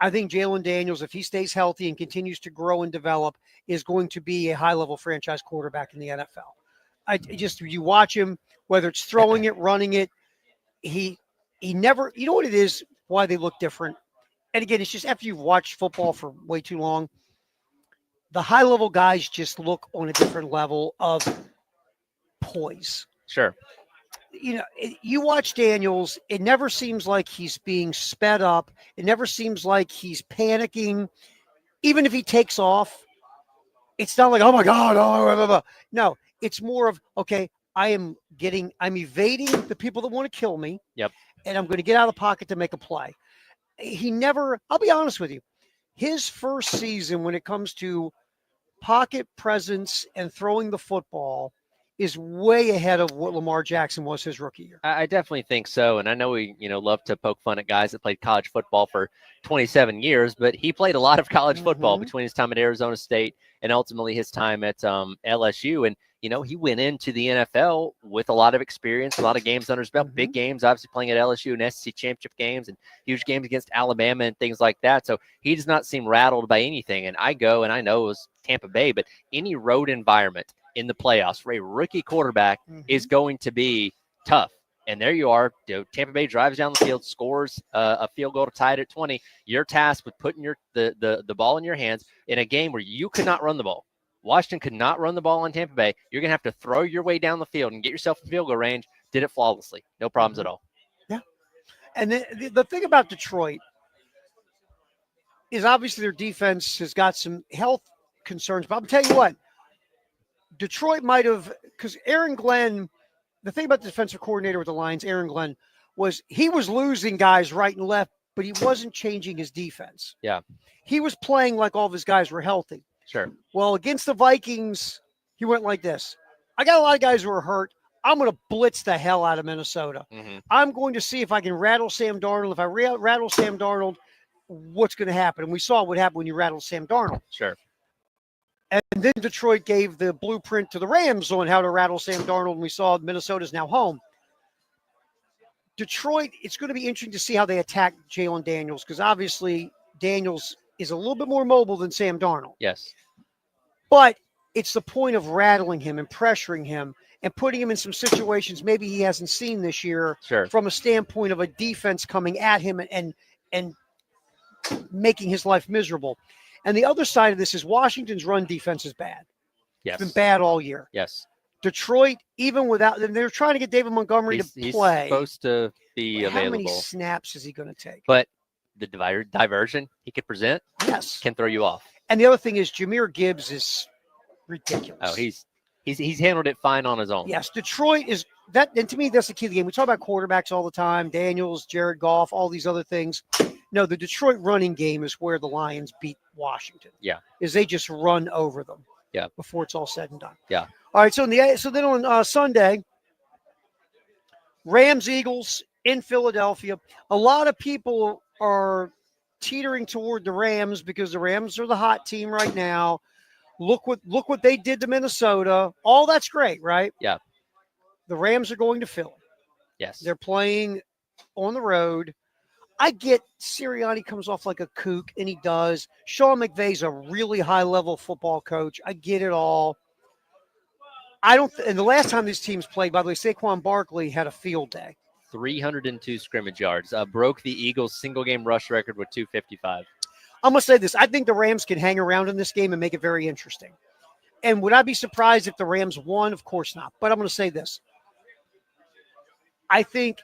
I think Jalen Daniels, if he stays healthy and continues to grow and develop, is going to be a high-level franchise quarterback in the NFL. You watch him, whether it's throwing it, running it, he never – you know what it is, why they look different? And again, it's just after you've watched football for way too long, the high-level guys just look on a different level of poise. Sure. You watch Daniels, it never seems like he's being sped up. It never seems like he's panicking. Even if he takes off, it's not like, oh my God, blah, blah, blah. No, it's more of, okay, I'm evading the people that want to kill me. Yep. And I'm going to get out of the pocket to make a play. I'll be honest with you, his first season when it comes to pocket presence and throwing the football is way ahead of what Lamar Jackson was his rookie year. I definitely think so. And I know we, love to poke fun at guys that played college football for 27 years, but he played a lot of college football between his time at Arizona State and ultimately his time at LSU. And, he went into the NFL with a lot of experience, a lot of games under his belt, big games, obviously playing at LSU and SEC championship games and huge games against Alabama and things like that. So he does not seem rattled by anything. And I know it was Tampa Bay, but any road environment in the playoffs for a rookie quarterback is going to be tough. And there you are. Tampa Bay drives down the field, scores a field goal to tie it at 20. You're tasked with putting the ball in your hands in a game where you could not run the ball. Washington could not run the ball on Tampa Bay. You're going to have to throw your way down the field and get yourself in field goal range. Did it flawlessly. No problems at all. Yeah. And the thing about Detroit is obviously their defense has got some health concerns. But I'll tell you what, Detroit might have, because Aaron Glenn, the thing about the defensive coordinator with the Lions, Aaron Glenn, was he was losing guys right and left but he wasn't changing his defense. Yeah. He was playing like all of his guys were healthy. Sure. Well, against the Vikings, he went like this. I got a lot of guys who are hurt. I'm going to blitz the hell out of Minnesota. Mm-hmm. I'm going to see if I can rattle Sam Darnold. If I rattle Sam Darnold, what's going to happen? And we saw what happened when you rattled Sam Darnold. Sure. And then Detroit gave the blueprint to the Rams on how to rattle Sam Darnold, and we saw Minnesota's now home. Detroit, it's going to be interesting to see how they attack Jalen Daniels, because obviously Daniels is a little bit more mobile than Sam Darnold. Yes. But it's the point of rattling him and pressuring him and putting him in some situations maybe he hasn't seen this year Sure. from a standpoint of a defense coming at him and making his life miserable. And the other side of this is Washington's run defense is bad. Yes. It's been bad all year. Yes. Detroit, even without them, they're trying to get David Montgomery He's to play. supposed to be How many available. snaps is he going to take? But the diversion he could present Yes. can throw you off. And the other thing is Jahmyr Gibbs is ridiculous. Oh, he's handled it fine on his own. Yes, Detroit is that, and to me, that's the key of the game. We talk about quarterbacks all the time, Daniels, Jared Goff, all these other things. No, the Detroit running game is where the Lions beat Washington. Yeah. Is they just run over them. Yeah. Before it's all said and done. Yeah. All right, so then on Sunday, Rams Eagles in Philadelphia. A lot of people are teetering toward the Rams because the Rams are the hot team right now. Look what they did to Minnesota. All that's great, right? Yeah. The Rams are going to Philly. Yes. They're playing on the road. I get Sirianni comes off like a kook, and he does. Sean McVay's a really high-level football coach. I get it all. And the last time these teams played, by the way, Saquon Barkley had a field day. 302 scrimmage yards. Broke the Eagles' single-game rush record with 255. I'm going to say this. I think the Rams can hang around in this game and make it very interesting. And would I be surprised if the Rams won? Of course not. But I'm going to say this. I think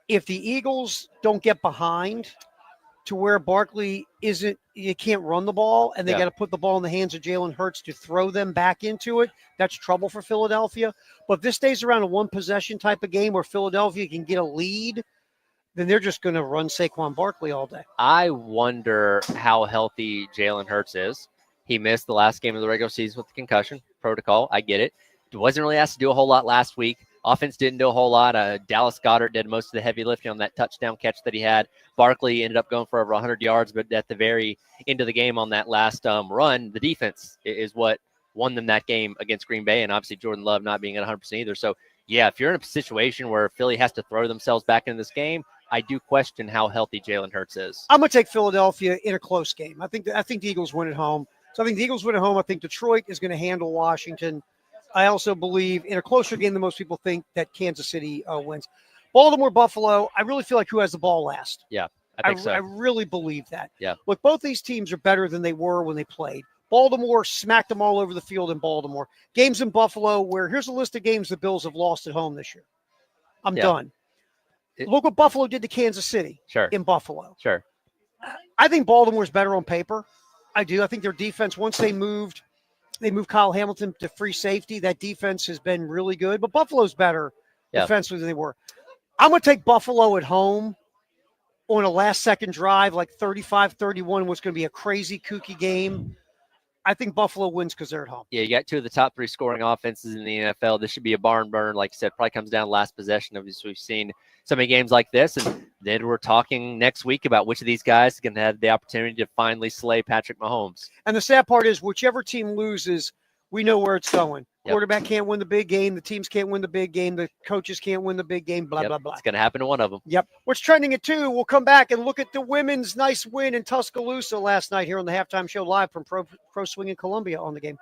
if the Eagles don't get behind to where Barkley you can't run the ball, and they got to put the ball in the hands of Jalen Hurts to throw them back into it, that's trouble for Philadelphia. But if this stays around a one-possession type of game where Philadelphia can get a lead, then they're just going to run Saquon Barkley all day. I wonder how healthy Jalen Hurts is. He missed the last game of the regular season with the concussion protocol. I get it. He wasn't really asked to do a whole lot last week. Offense didn't do a whole lot. Dallas Goedert did most of the heavy lifting on that touchdown catch that he had. Barkley ended up going for over 100 yards, but at the very end of the game on that last run, the defense is what won them that game against Green Bay, and obviously Jordan Love not being at 100% either. So, yeah, if you're in a situation where Philly has to throw themselves back into this game, I do question how healthy Jalen Hurts is. I'm going to take Philadelphia in a close game. I think the Eagles win at home. So I think the Eagles win at home. I think Detroit is going to handle Washington. I also believe in a closer game than most people think that Kansas City wins. Baltimore, Buffalo, I really feel like who has the ball last. Yeah, I think so. I really believe that. Yeah. Look, both these teams are better than they were when they played. Baltimore smacked them all over the field in Baltimore. Games in Buffalo where here's a list of games the Bills have lost at home this year. I'm done. Look what Buffalo did to Kansas City in Buffalo. Sure. I think Baltimore's better on paper. I do. I think their defense, once they moved Kyle Hamilton to free safety, that defense has been really good. But Buffalo's better defensively than they were. I'm going to take Buffalo at home on a last-second drive, like 35-31, what's going to be a crazy, kooky game. I think Buffalo wins because they're at home. Yeah, you got two of the top three scoring offenses in the NFL. This should be a barn burner. Like I said, probably comes down to last possession. Obviously, we've seen so many games like this. And then we're talking next week about which of these guys can have the opportunity to finally slay Patrick Mahomes. And the sad part is whichever team loses, we know where it's going. Quarterback can't win the big game. The teams can't win the big game. The coaches can't win the big game, blah, blah, blah. It's going to happen to one of them. Yep. What's trending at 2, we'll come back and look at the women's nice win in Tuscaloosa last night here on the Halftime Show live from Pro Swing in Columbia on the game.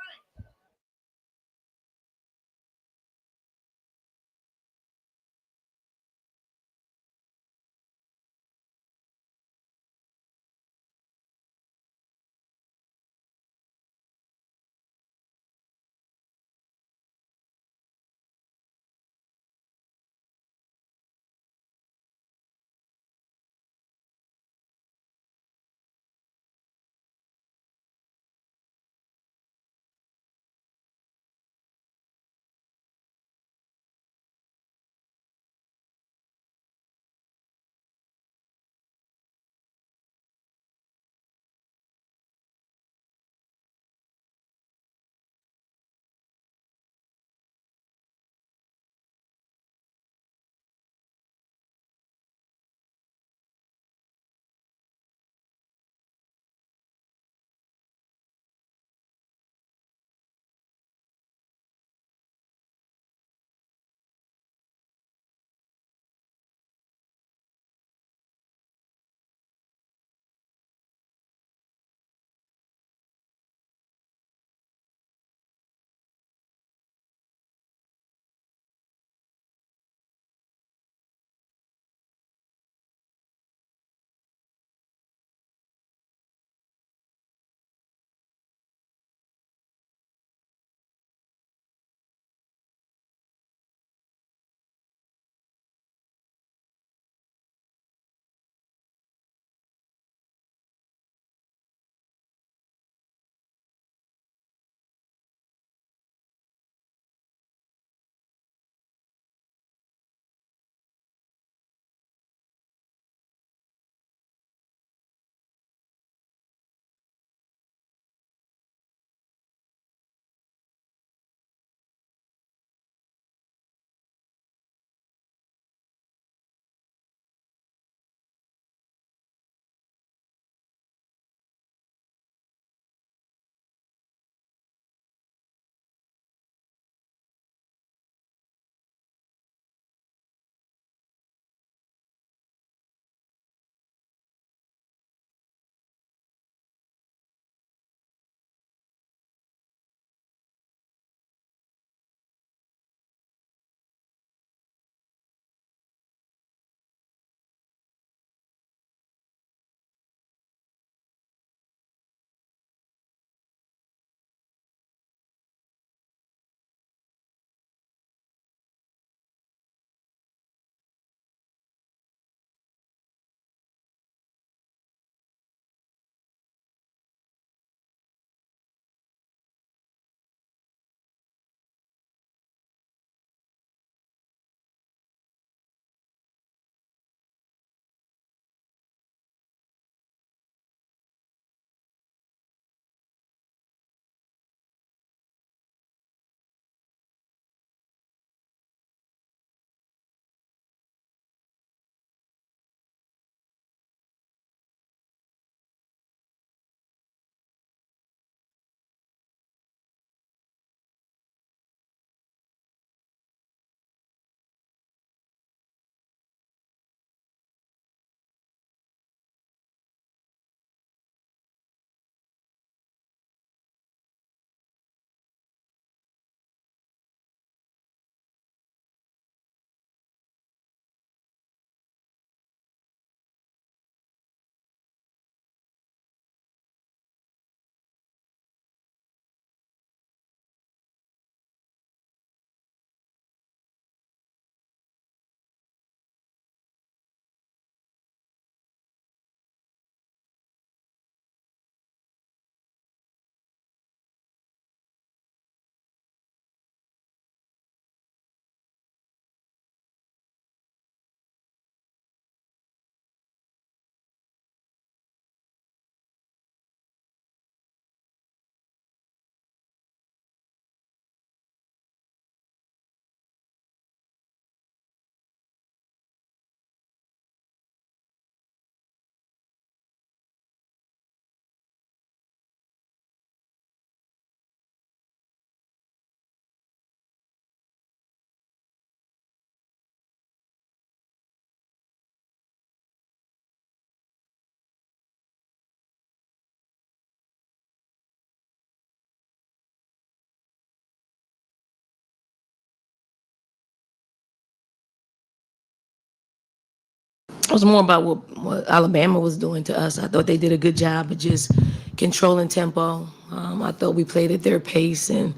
It was more about what Alabama was doing to us. I thought they did a good job of just controlling tempo. I thought we played at their pace, and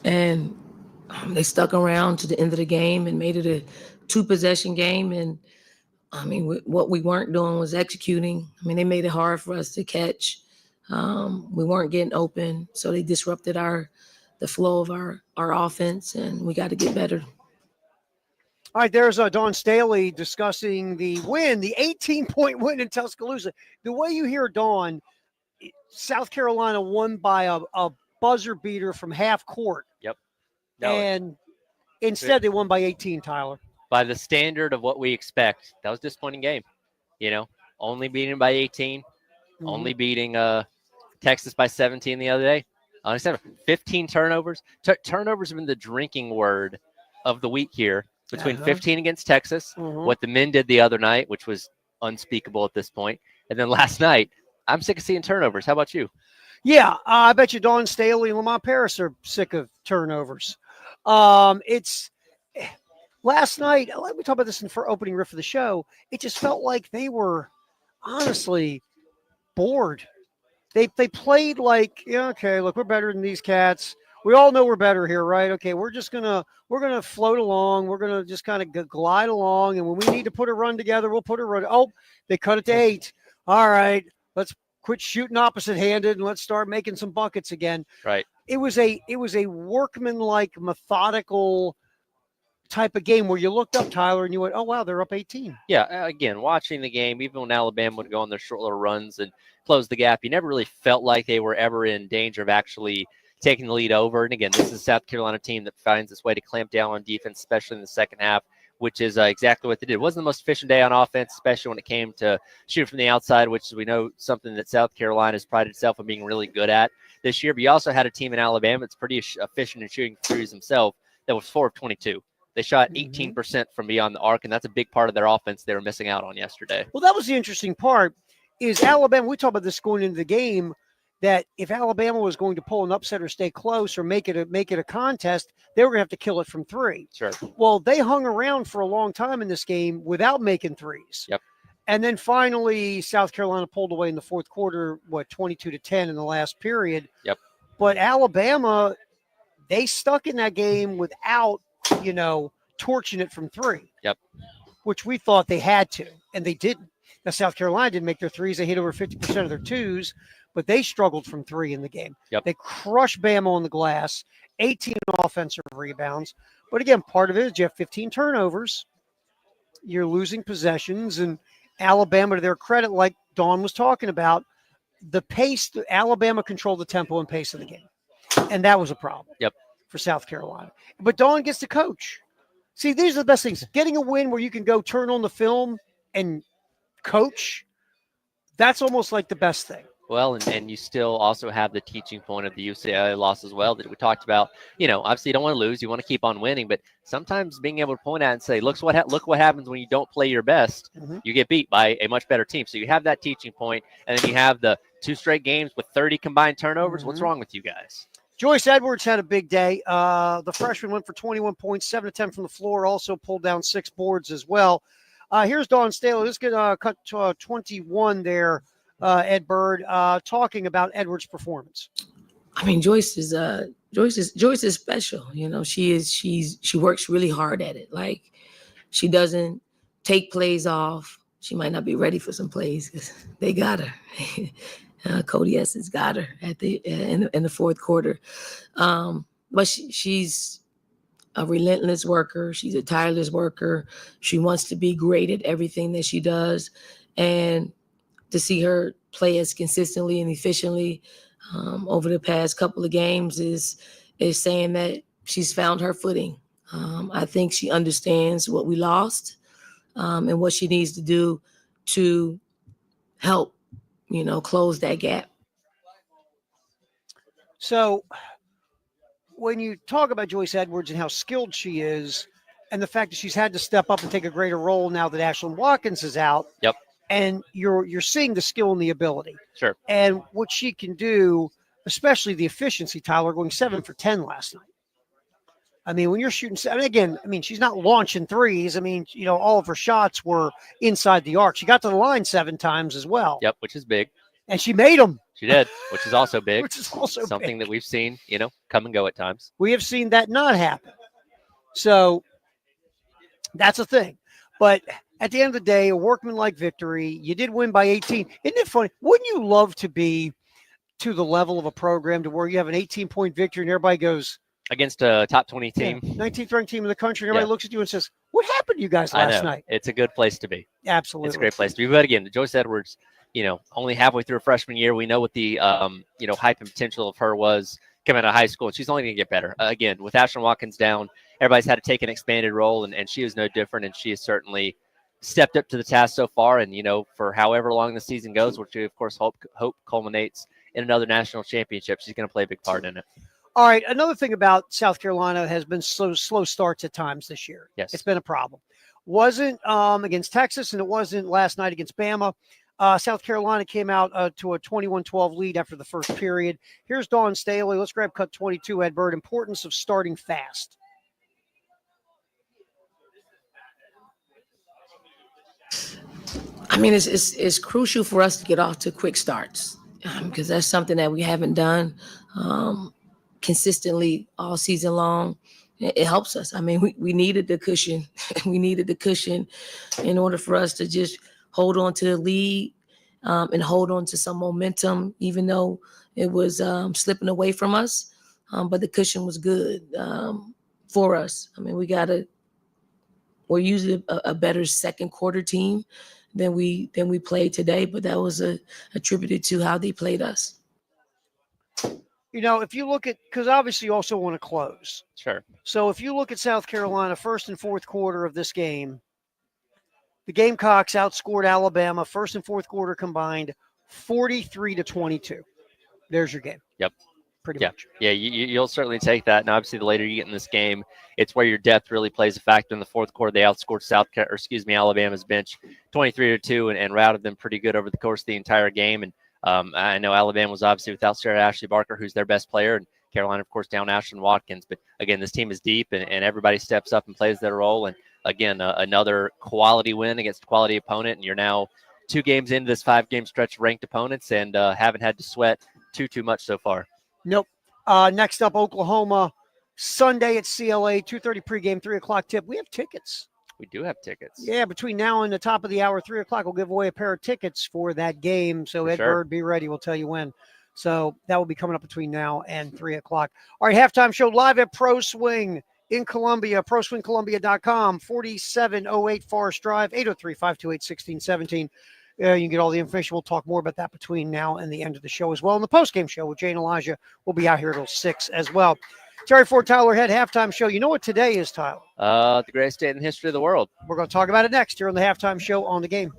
they stuck around to the end of the game and made it a 2-possession game. And I mean, what we weren't doing was executing. I mean, they made it hard for us to catch. We weren't getting open, so they disrupted the flow of our offense, and we got to get better. All right, there's Dawn Staley discussing the win, the 18-point win in Tuscaloosa. The way you hear Dawn, South Carolina won by a buzzer beater from half court. Yep. No, And instead they won by 18, Tyler. by the standard of what we expect, that was a disappointing game. You know, only beating by 18, only beating Texas by 17 the other day. 15 turnovers. Turnovers have been the drinking word of the week here. Between 15 against Texas, what the men did the other night, which was unspeakable at this point, and then last night, I'm sick of seeing turnovers. How about you? Yeah, I bet you Dawn Staley and Lamont Paris are sick of turnovers. It's last night, we talked about this in for opening riff of the show. It just felt like they were honestly bored. They played like, yeah, okay, look, we're better than these cats. We all know we're better here, right? Okay, we're gonna float along. We're gonna just kind of glide along, and when we need to put a run together, we'll put a run. Oh, they cut it to 8. All right, let's quit shooting opposite-handed and let's start making some buckets again. Right. It was a workman-like, methodical type of game where you looked up, Tyler, and you went, oh wow, they're up 18. Yeah, again, watching the game, even when Alabama would go on their short little runs and close the gap, you never really felt like they were ever in danger of actually taking the lead over. And again, this is a South Carolina team that finds its way to clamp down on defense, especially in the second half, which is exactly what they did. It wasn't the most efficient day on offense, especially when it came to shooting from the outside, which we know something that South Carolina has prided itself on being really good at this year. But you also had a team in Alabama that's pretty efficient in shooting threes themselves that was 4 of 22. They shot 18% from beyond the arc, and that's a big part of their offense they were missing out on yesterday. Well, that was the interesting part is Alabama, we talked about this going into the game, that if Alabama was going to pull an upset or stay close or make it a contest, they were going to have to kill it from 3. Sure. Well, they hung around for a long time in this game without making threes. Yep. And then finally, South Carolina pulled away in the fourth quarter, 22-10 in the last period. Yep. But Alabama, they stuck in that game without, torching it from 3. Yep. Which we thought they had to, and they didn't. Now, South Carolina didn't make their threes. They hit over 50% of their 2s, but they struggled from 3 in the game. Yep. They crushed Bama on the glass, 18 offensive rebounds. But again, part of it is you have 15 turnovers. You're losing possessions, and Alabama, to their credit, like Dawn was talking about, the pace, Alabama controlled the tempo and pace of the game. And that was a problem for South Carolina. But Dawn gets to coach. See, these are the best things. Getting a win where you can go turn on the film and coach, that's almost like the best thing. Well, and you still also have the teaching point of the UCLA loss as well that we talked about. Obviously you don't want to lose. You want to keep on winning. But sometimes being able to point out and say, look what happens when you don't play your best. You get beat by a much better team. So you have that teaching point, and then you have the 2 straight games with 30 combined turnovers. What's wrong with you guys? Joyce Edwards had a big day. The freshman went for 21 points, 7 of 10 from the floor, also pulled down 6 boards as well. Here's Dawn Staley. Let's get cut to 21 there, Ed Bird, talking about Edwards' performance. I mean, Joyce is special. She works really hard at it. Like, she doesn't take plays off. She might not be ready for some plays because they got her. Cody Essence got her at in the fourth quarter, but she's a relentless worker. She's a tireless worker. She wants to be great at everything that she does, and to see her play as consistently and efficiently over the past couple of games is saying that she's found her footing. I think she understands what we lost and what she needs to do to help close that gap. So when you talk about Joyce Edwards and how skilled she is, and the fact that she's had to step up and take a greater role now that Ashlyn Watkins is out, and you're seeing the skill and the ability. Sure. And what she can do, especially the efficiency, Tyler, going 7 for 10 last night. I mean, when you're shooting, I mean, again, I mean, she's not launching threes. I mean, all of her shots were inside the arc. She got to the line 7 times as well. Yep, which is big. And she made them. She did, which is also big. Which is also something big. that we've seen, come and go at times. We have seen that not happen. So that's a thing. But at the end of the day, a workmanlike victory. You did win by 18. Isn't it funny? Wouldn't you love to be to the level of a program to where you have an 18-point victory and everybody goes, against a top 20 team, 19th ranked team in the country, and everybody looks at you and says, "What happened to you guys I last know. night?" It's a good place to be. Absolutely, it's a great place to be. But again, Joyce Edwards, only halfway through her freshman year, we know what the hype and potential of her was coming out of high school, and she's only going to get better. Again, with Ashlyn Watkins down, everybody's had to take an expanded role, and she is no different, and she has certainly stepped up to the task so far. And for however long the season goes, which we of course hope culminates in another national championship, she's going to play a big part in it. All right. Another thing about South Carolina has been slow starts at times this year. Yes. It's been a problem. Wasn't against Texas, and it wasn't last night against Bama. South Carolina came out to a 21-12 lead after the first period. Here's Dawn Staley. Let's grab cut 22, Ed Bird. Importance of starting fast. I mean, it's crucial for us to get off to quick starts because that's something that we haven't done consistently all season long. It helps us. I mean, we needed the cushion. We needed the cushion in order for us to just hold on to the lead and hold on to some momentum, even though it was slipping away from us. But the cushion was good for us. I mean, we're usually a better second quarter team than we played today, but that was attributed to how they played us. If you look at, because obviously you also want to close. Sure. So if you look at South Carolina, first and fourth quarter of this game, the Gamecocks outscored Alabama first and fourth quarter combined 43-22. There's your game. Yep. Pretty much. Yeah, you'll certainly take that. And obviously, the later you get in this game, it's where your depth really plays a factor. In the fourth quarter, they outscored Alabama's bench 23-2 and routed them pretty good over the course of the entire game. And I know Alabama was obviously without Sarah Ashley Barker, who's their best player, and Carolina, of course, down Ashlyn Watkins. But again, this team is deep, and everybody steps up and plays their role. And again, another quality win against a quality opponent. And you're now 2 games into this 5-game stretch of ranked opponents and haven't had to sweat too much so far. Nope. Next up, Oklahoma, Sunday at CLA, 2:30 pregame, 3 o'clock tip. We have tickets. We do have tickets. Yeah, between now and the top of the hour, 3 o'clock, we'll give away a pair of tickets for that game. So, For Ed sure. Bird, be ready. We'll tell you when. So that will be coming up between now and 3 o'clock. All right, halftime show live at Pro Swing in Columbia, proswingcolumbia.com, 4708 Forest Drive, 803-528-1617. You can get all the information. We'll talk more about that between now and the end of the show as well. And the post-game show with Jane Elijah will be out here till 6 as well. Terry Ford, Tyler Head, halftime show. You know what today is, Tyler? The greatest day in the history of the world. We're going to talk about it next here on the halftime show on the game.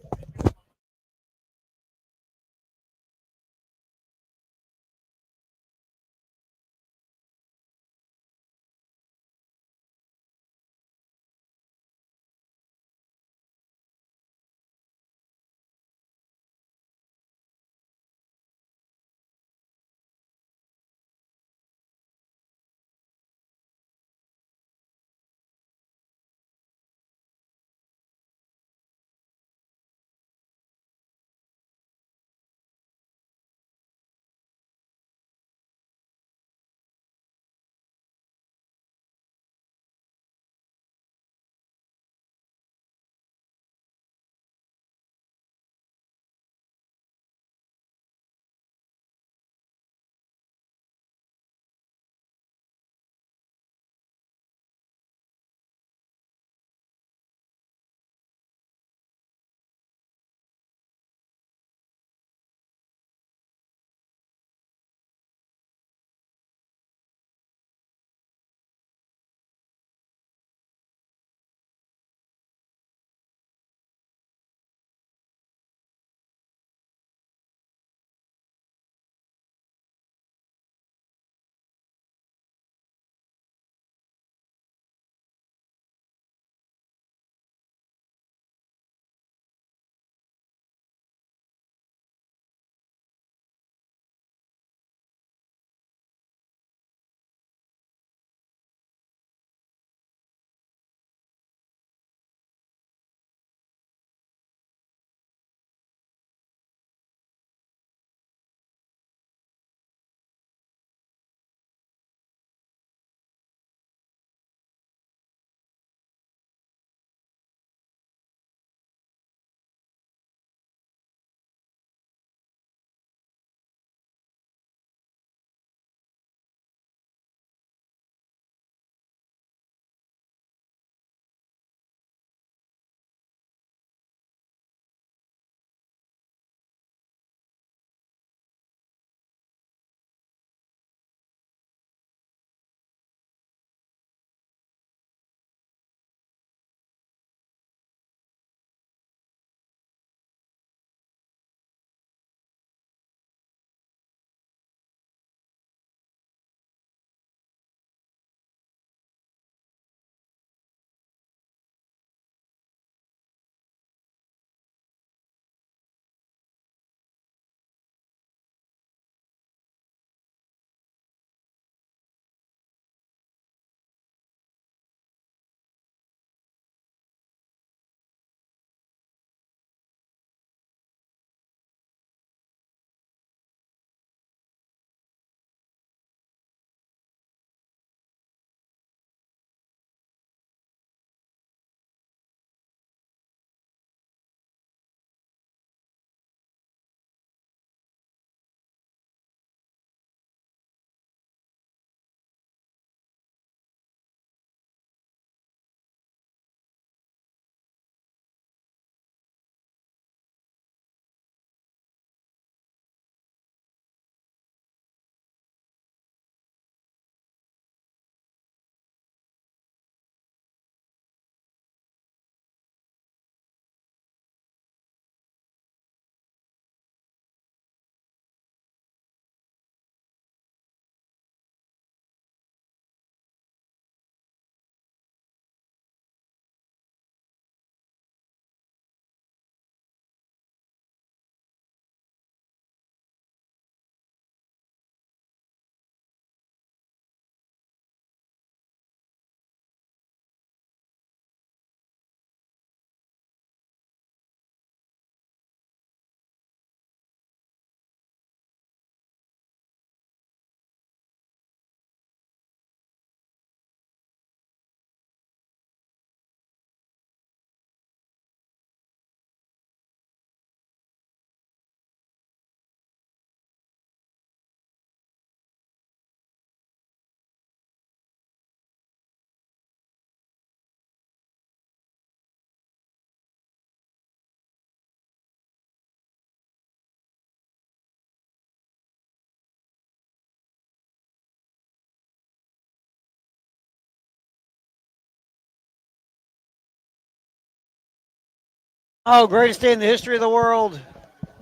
Oh, greatest day in the history of the world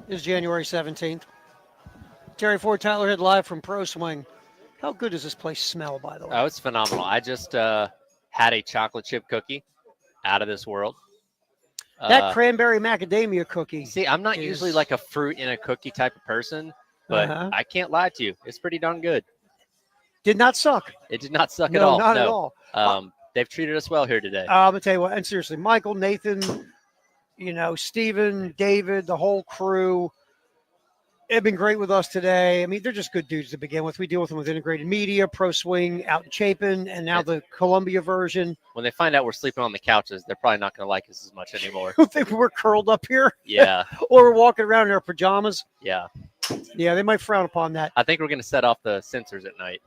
is January 17th. Terry Ford, Tyler Head live from Pro Swing. How good does this place smell, by the way? Oh, it's phenomenal. I just had a chocolate chip cookie out of this world. That cranberry macadamia cookie. See, I'm not usually is- like a fruit in a cookie type of person, but I can't lie to you. It's pretty darn good. Did not suck. It did not suck at No, all. not at No. all. They've treated us well here today. I'm going to tell you what, and seriously, Michael, Nathan, Steven, David, the whole crew have been great with us today. I mean, they're just good dudes to begin with. We deal with them with Integrated Media, Pro Swing out in Chapin, and now the Columbia version. When they find out we're sleeping on the couches, they're probably not going to like us as much anymore. I think we're curled up here. Yeah. Or we're walking around in our pajamas. Yeah. Yeah, they might frown upon that. I think we're going to set off the sensors at night.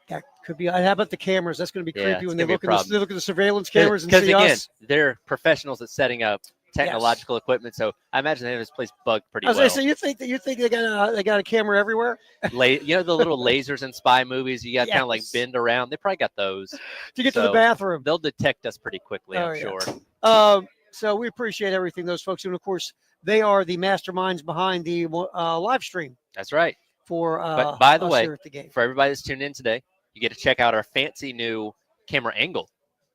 That could be. How about the cameras? That's going to be Yeah, creepy it's when they gonna be a look at problem. the surveillance cameras and Because see again, us. they're professionals at setting up technological equipment, so I imagine they have this place bugged pretty I was well. going to say, you think they got a camera everywhere? The little lasers in spy movies, you got kind of like Yes. bend around. They probably got those. To get to the So, bathroom. They'll detect us pretty quickly, Oh, I'm yeah. sure. So we appreciate everything those folks do. And of course, they are the masterminds behind the live stream That's right. for But by the us way, here at the game. for everybody that's tuned in today, you get to check out our fancy new camera angle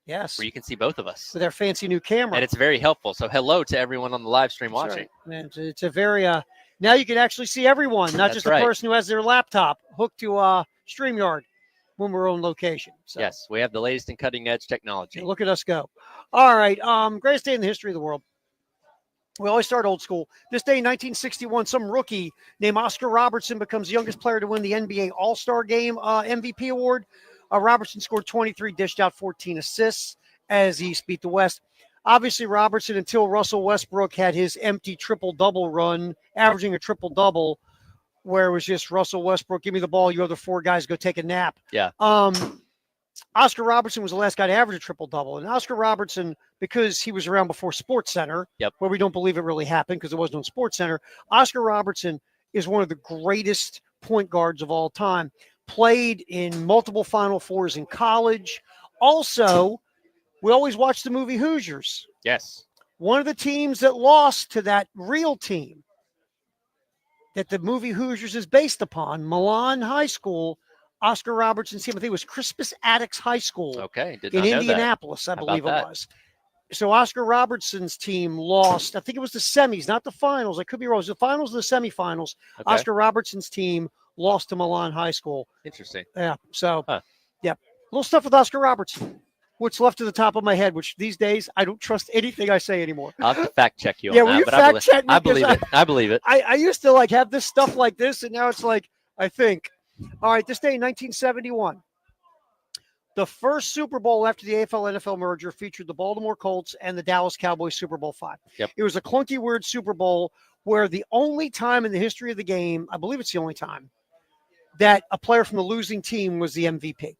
Yes. where you can see both of us. With our fancy new camera. And it's very helpful. So hello to everyone on the live stream That's watching. right. Man, it's a very now you can actually see everyone, not That's just right. the person who has their laptop hooked to StreamYard when we're on location. So Yes, we have the latest and cutting edge technology. look at us go. All right. Greatest day in the history of the world. We always start old school. This day in 1961, some rookie named Oscar Robertson becomes the youngest player to win the NBA All-Star Game MVP award. Robertson scored 23, dished out 14 assists as the East beat the West. Obviously, Robertson, until Russell Westbrook had his empty triple-double run, averaging a triple-double, where it was just Russell Westbrook, give me the ball, you other four guys go take a nap. Yeah. Oscar Robertson was the last guy to average a triple-double. And Oscar Robertson, because he was around before SportsCenter, where we don't believe it really happened because it wasn't on SportsCenter, Oscar Robertson is one of the greatest point guards of all time. Played in multiple Final Fours in college. Also, we always watch the movie Hoosiers. Yes. One of the teams that lost to that real team that the movie Hoosiers is based upon, Milan High School, Oscar Robertson's team, I think it was Crispus Attucks High School Okay. Did in not know that. Indianapolis, I How believe it about that? was. So Oscar Robertson's team lost. I think it was the semis, not the finals. I could be wrong. It was the finals and the semifinals. Okay. Oscar Robertson's team lost to Milan High School. Interesting. Yeah. So, Huh. yeah. Little stuff with Oscar Robertson. What's left to the top of my head, which these days I don't trust anything I say anymore. I'll have to fact check you Yeah, on will that. you but fact check me? I believe it. I believe it. I used to have this stuff like this, and now it's like, I think. All right, this day in 1971. The first Super Bowl after the AFL-NFL merger featured the Baltimore Colts and the Dallas Cowboys Super Bowl V. Yep. It was a clunky, weird Super Bowl where the only time in the history of the game, I believe it's the only time, that a player from the losing team was the MVP.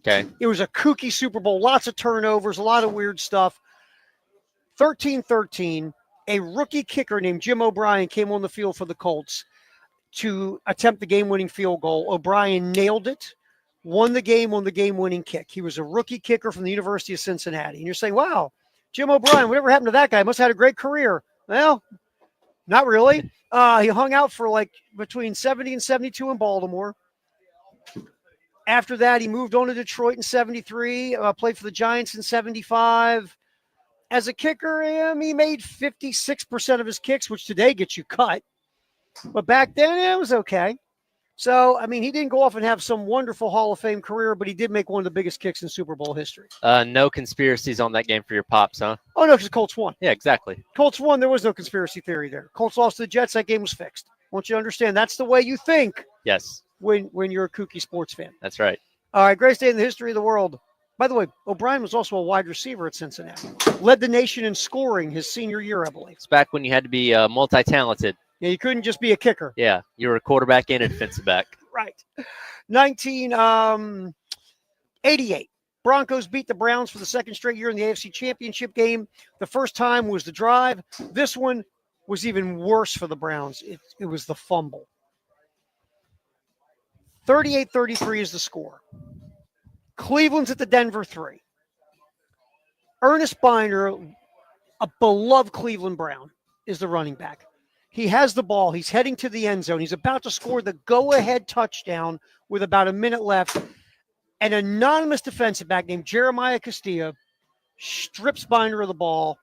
Okay. It was a kooky Super Bowl, lots of turnovers, a lot of weird stuff. 13-13, a rookie kicker named Jim O'Brien came on the field for the Colts to attempt the game-winning field goal. O'Brien nailed it, won the game on the game-winning kick. He was a rookie kicker from the University of Cincinnati. And you're saying, wow, Jim O'Brien, whatever happened to that guy? Must have had a great career. Well, not really. He hung out for between 70 and 72 in Baltimore. After that, he moved on to Detroit in 73, played for the Giants in 75. As a kicker, he made 56% of his kicks, which today gets you cut. But back then, it was okay. So, I mean, he didn't go off and have some wonderful Hall of Fame career, but he did make one of the biggest kicks in Super Bowl history. No conspiracies on that game for your pops, huh? Oh, no, because Colts won. Yeah, exactly. Colts won. There was no conspiracy theory there. Colts lost to the Jets. That game was fixed. I want you to understand that's the way you think Yes, when you're a kooky sports fan. that's right. All right, greatest day in the history of the world. By the way, O'Brien was also a wide receiver at Cincinnati. Led the nation in scoring his senior year, I believe. It's back when you had to be multi-talented. Yeah, you couldn't just be a kicker. Yeah, you were a quarterback and a defensive back. Right. 1988. Broncos beat the Browns for the second straight year in the AFC Championship game. The first time was the drive. This one was even worse for the Browns. It was the fumble. 38-33 is the score. Cleveland's at the Denver 3. Ernest Binder a beloved Cleveland Brown is the running back. He has the ball. He's heading to the end zone. He's about to score the go-ahead touchdown with about a minute left. An anonymous defensive back named Jeremiah Castilla strips Binder of the ball.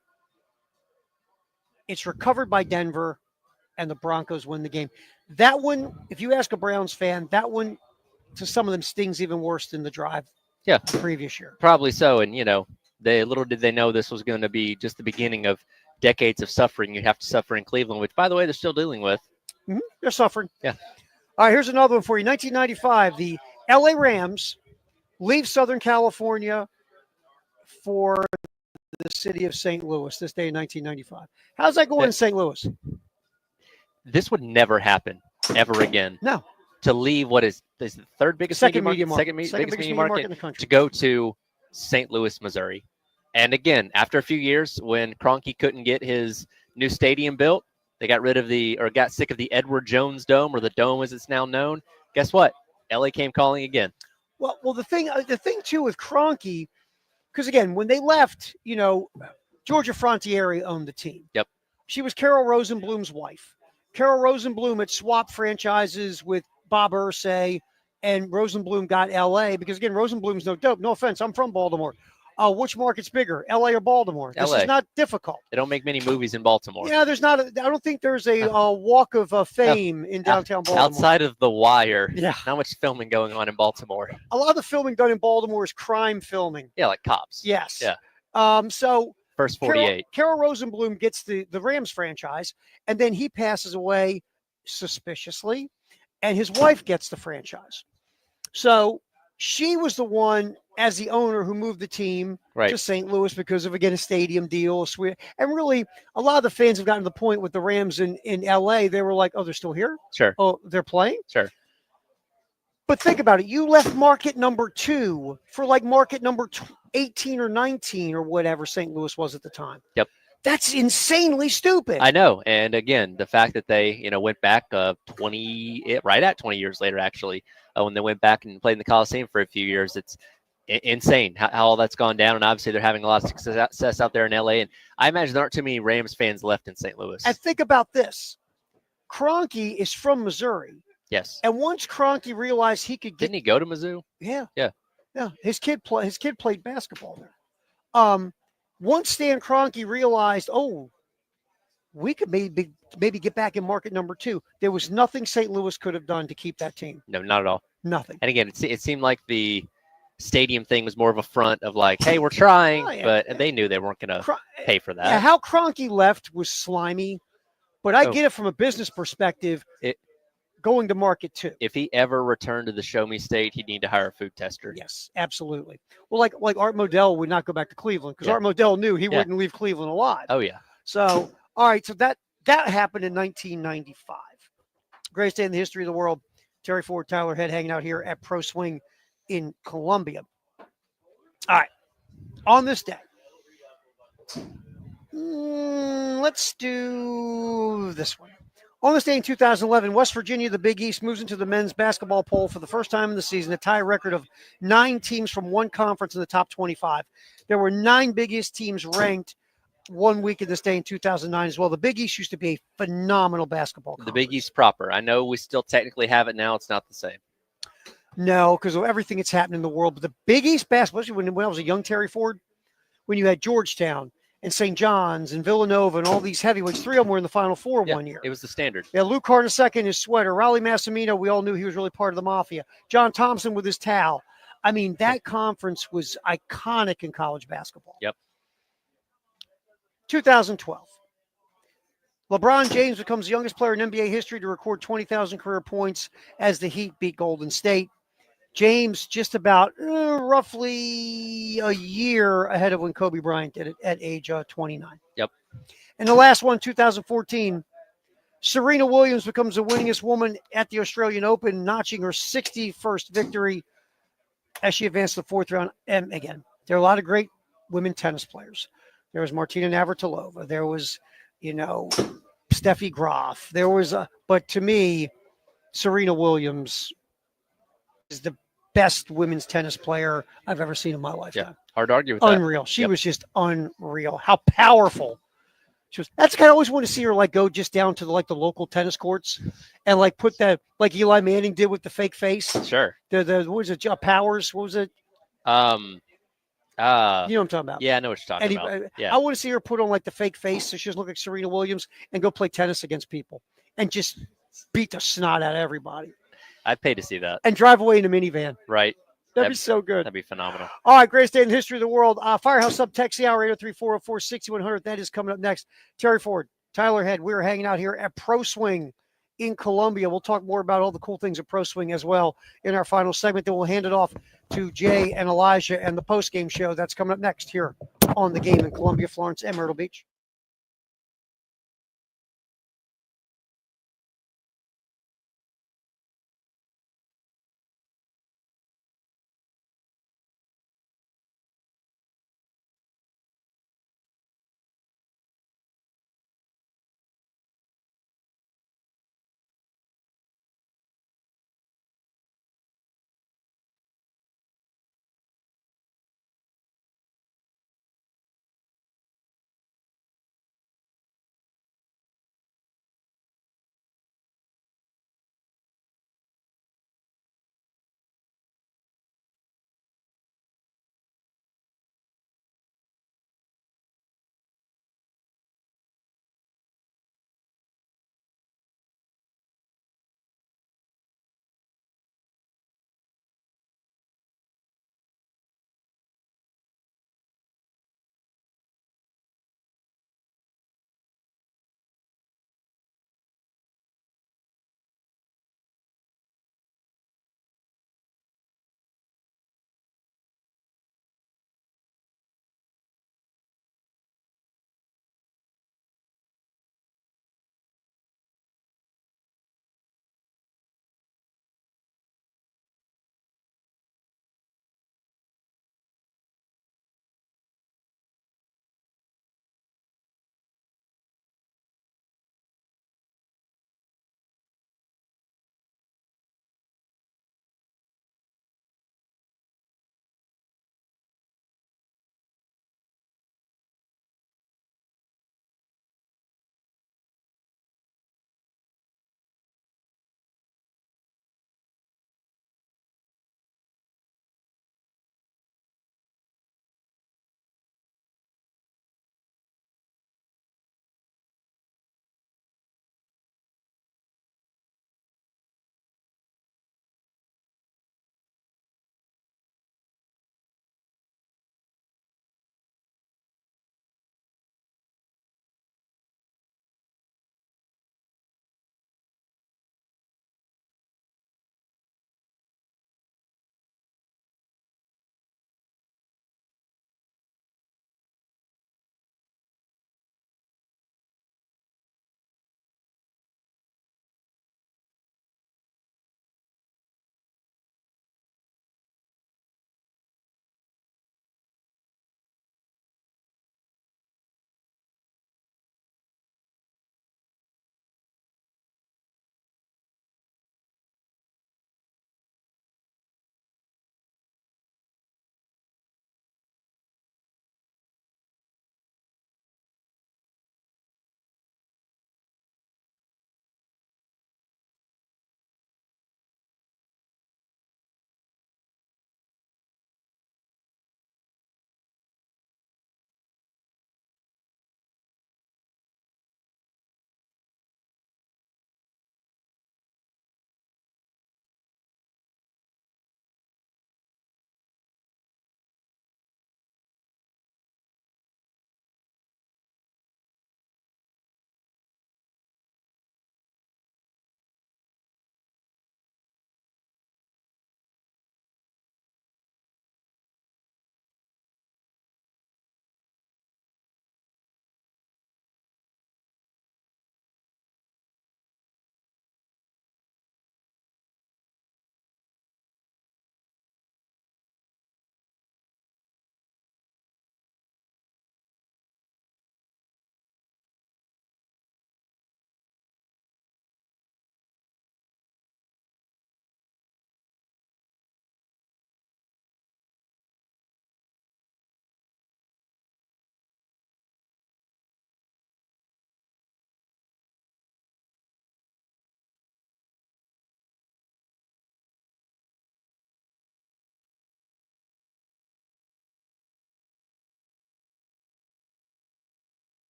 It's recovered by Denver, and the Broncos win the game. That one, if you ask a Browns fan, that one to some of them stings even worse than the drive Yeah. the previous year. Probably so. And, little did they know this was going to be just the beginning of decades of suffering you'd have to suffer in Cleveland, which, by the way, they're still dealing with. Mm-hmm. They're suffering. Yeah. All right, here's another one for you. 1995, the LA Rams leave Southern California for the city of St. Louis this day in 1995. How's that going in St. Louis? This would never happen ever again. No. To leave what is the third biggest Second media biggest media market in the country. to go to St. Louis, Missouri. And again, after a few years, when Kroenke couldn't get his new stadium built, they got sick of the Edward Jones Dome, or the Dome as it's now known. Guess what? LA came calling again. Well, the thing too with Kroenke, because again, when they left, Georgia Frontiere owned the team. Yep. She was Carol Rosenblum's wife. Carol Rosenblum had swapped franchises with Bob Irsay, and Rosenblum got LA because, again, Rosenblum's no dope. No offense, I'm from Baltimore. Which market's bigger, LA or Baltimore? This LA. is not difficult. They don't make many movies in Baltimore. Yeah, I don't think there's a walk of fame in downtown Baltimore. Outside of The Wire, Yeah. not much filming going on in Baltimore. A lot of the filming done in Baltimore is crime filming. Yeah, like Cops. Yes. Yeah. So First 48. Carol Rosenblum gets the Rams franchise, and then he passes away suspiciously, and his wife gets the franchise. So she was the one, as the owner, who moved the team to St. Louis because of, again, a stadium deal. And really, a lot of the fans have gotten to the point with the Rams in LA, they were like, oh, they're still here? Sure. Oh, they're playing? Sure. But think about it. You left market number 2 for like market number 18 or 19 or whatever St. Louis was at the time. Yep. That's insanely stupid. I know. And again, the fact that they, went back 20 years later, actually, when they went back and played in the Coliseum for a few years, it's insane how all that's gone down. And obviously they're having a lot of success out there in LA. And I imagine there aren't too many Rams fans left in St. Louis. And think about this. Kroenke is from Missouri. Yes. And once Kroenke realized he could get... Didn't he go to Mizzou? Yeah. Yeah. Yeah. His kid played basketball there. Once Stan Kroenke realized, we could maybe get back in market number 2, there was nothing St. Louis could have done to keep that team. No, not at all. Nothing. And again, it seemed like the stadium thing was more of a front of like, hey, we're trying, but they knew they weren't going to pay for that. Yeah, how Kroenke left was slimy, but I get it from a business perspective. Going to market 2. If he ever returned to the Show Me State, he'd need to hire a food tester. Yes, absolutely. Well, like Art Modell would not go back to Cleveland because Art Modell knew he wouldn't leave Cleveland alive. Oh, yeah. So, all right. So that happened in 1995. Greatest day in the history of the world. Terry Ford, Tyler Head hanging out here at Pro Swing in Columbia. All right. On this day, let's do this one. On this day in 2011, West Virginia, the Big East, moves into the men's basketball poll for the first time in the season, a tie record of 9 teams from one conference in the top 25. There were 9 Big East teams ranked 1 week in this day in 2009 as well. The Big East used to be a phenomenal basketball conference. The Big East proper. I know we still technically have it now. It's not the same. No, because of everything that's happened in the world. But the Big East basketball, especially when I was a young Terry Ford, when you had Georgetown and St. John's and Villanova and all these heavyweights, 3 of them were in the Final Four one year. It was the standard. Yeah, Luke Carnesecca in his sweater. Raleigh Massimino, we all knew he was really part of the Mafia. John Thompson with his towel. I mean, that conference was iconic in college basketball. Yep. 2012. LeBron James becomes the youngest player in NBA history to record 20,000 career points as the Heat beat Golden State. James just about roughly a year ahead of when Kobe Bryant did it at age 29. Yep. And the last one, 2014, Serena Williams becomes the winningest woman at the Australian Open, notching her 61st victory as she advanced to the 4th round. And again, there are a lot of great women tennis players. There was Martina Navratilova. There was, Steffi Graf. There was, but to me, Serena Williams is best women's tennis player I've ever seen in my lifetime. Hard to argue with that. Unreal. She Yep. was just unreal. How powerful. She was. That's kind of always want to see her like go just down to the local tennis courts and like put that like Eli Manning did with the fake face. Sure. The what was it? Powers. What was it? Um. You know what I'm talking about. Yeah, I know what you're talking about. Yeah. I want to see her put on like the fake face so she doesn't look like Serena Williams and go play tennis against people and just beat the snot out of everybody I'd pay to see that. and drive away in a minivan. Right. That'd be so good. That'd be phenomenal. All right, greatest day in the history of the world. Firehouse Sub Text the hour 803-404-6100. That is coming up next. Terry Ford, Tyler Head. We're hanging out here at Pro Swing in Columbia. We'll talk more about all the cool things at Pro Swing as well in our final segment. Then we'll hand it off to Jay and Elijah and the post-game show that's coming up next here on The Game in Columbia, Florence, and Myrtle Beach.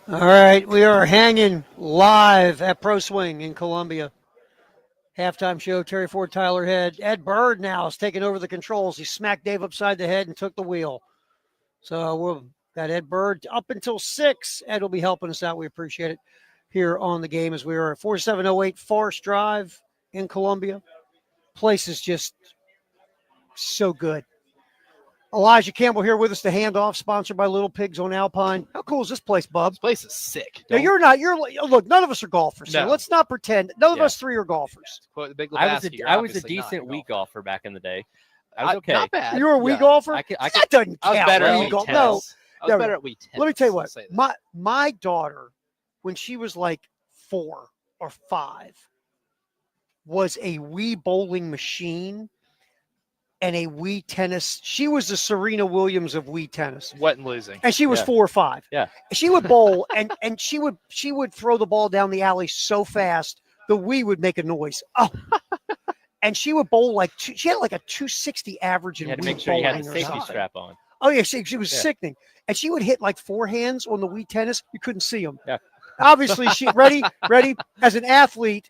All right, we are hanging live at Pro Swing in Columbia. Halftime show, Terry Ford, Tyler Head. Ed Bird now is taking over the controls. He smacked Dave upside the head and took the wheel. So we've got Ed Bird up until 6. Ed will be helping us out. We appreciate it here on the game as we are at 4708 Forest Drive in Columbia. Place is just so good. Elijah Campbell here with us to hand off, sponsored by Little Pigs on Alpine. How cool is this place, Bub? This place is sick. Now, you're not. Look. None of us are golfers. So No. let's not pretend. None of Yeah. us three are golfers. Quote the Big I was Lebowski, you're I was a obviously not decent Wii golfer. golfer back in the day. I was okay. Not bad. You're a Wii Yeah. golfer. I could That doesn't I was count. better at Wii Wii golf. tennis. No. I was No, better no. at Wii tennis. Let me tell you let's what. say that. My daughter, when she was like 4 or 5, was a Wii bowling machine and a Wii tennis. She was the Serena Williams of Wii tennis. Wet and losing. And she was Yeah. 4 or 5. Yeah. She would bowl and she would throw the ball down the alley so fast the Wii would make a noise. Oh. And she would bowl she had like a 260 average in You had to Wii make sure you had the bowling or safety something. strap on. Oh yeah, she was Yeah. sickening. And she would hit like forehands on the Wii tennis. You couldn't see them. Yeah. Obviously, she ready. As an athlete,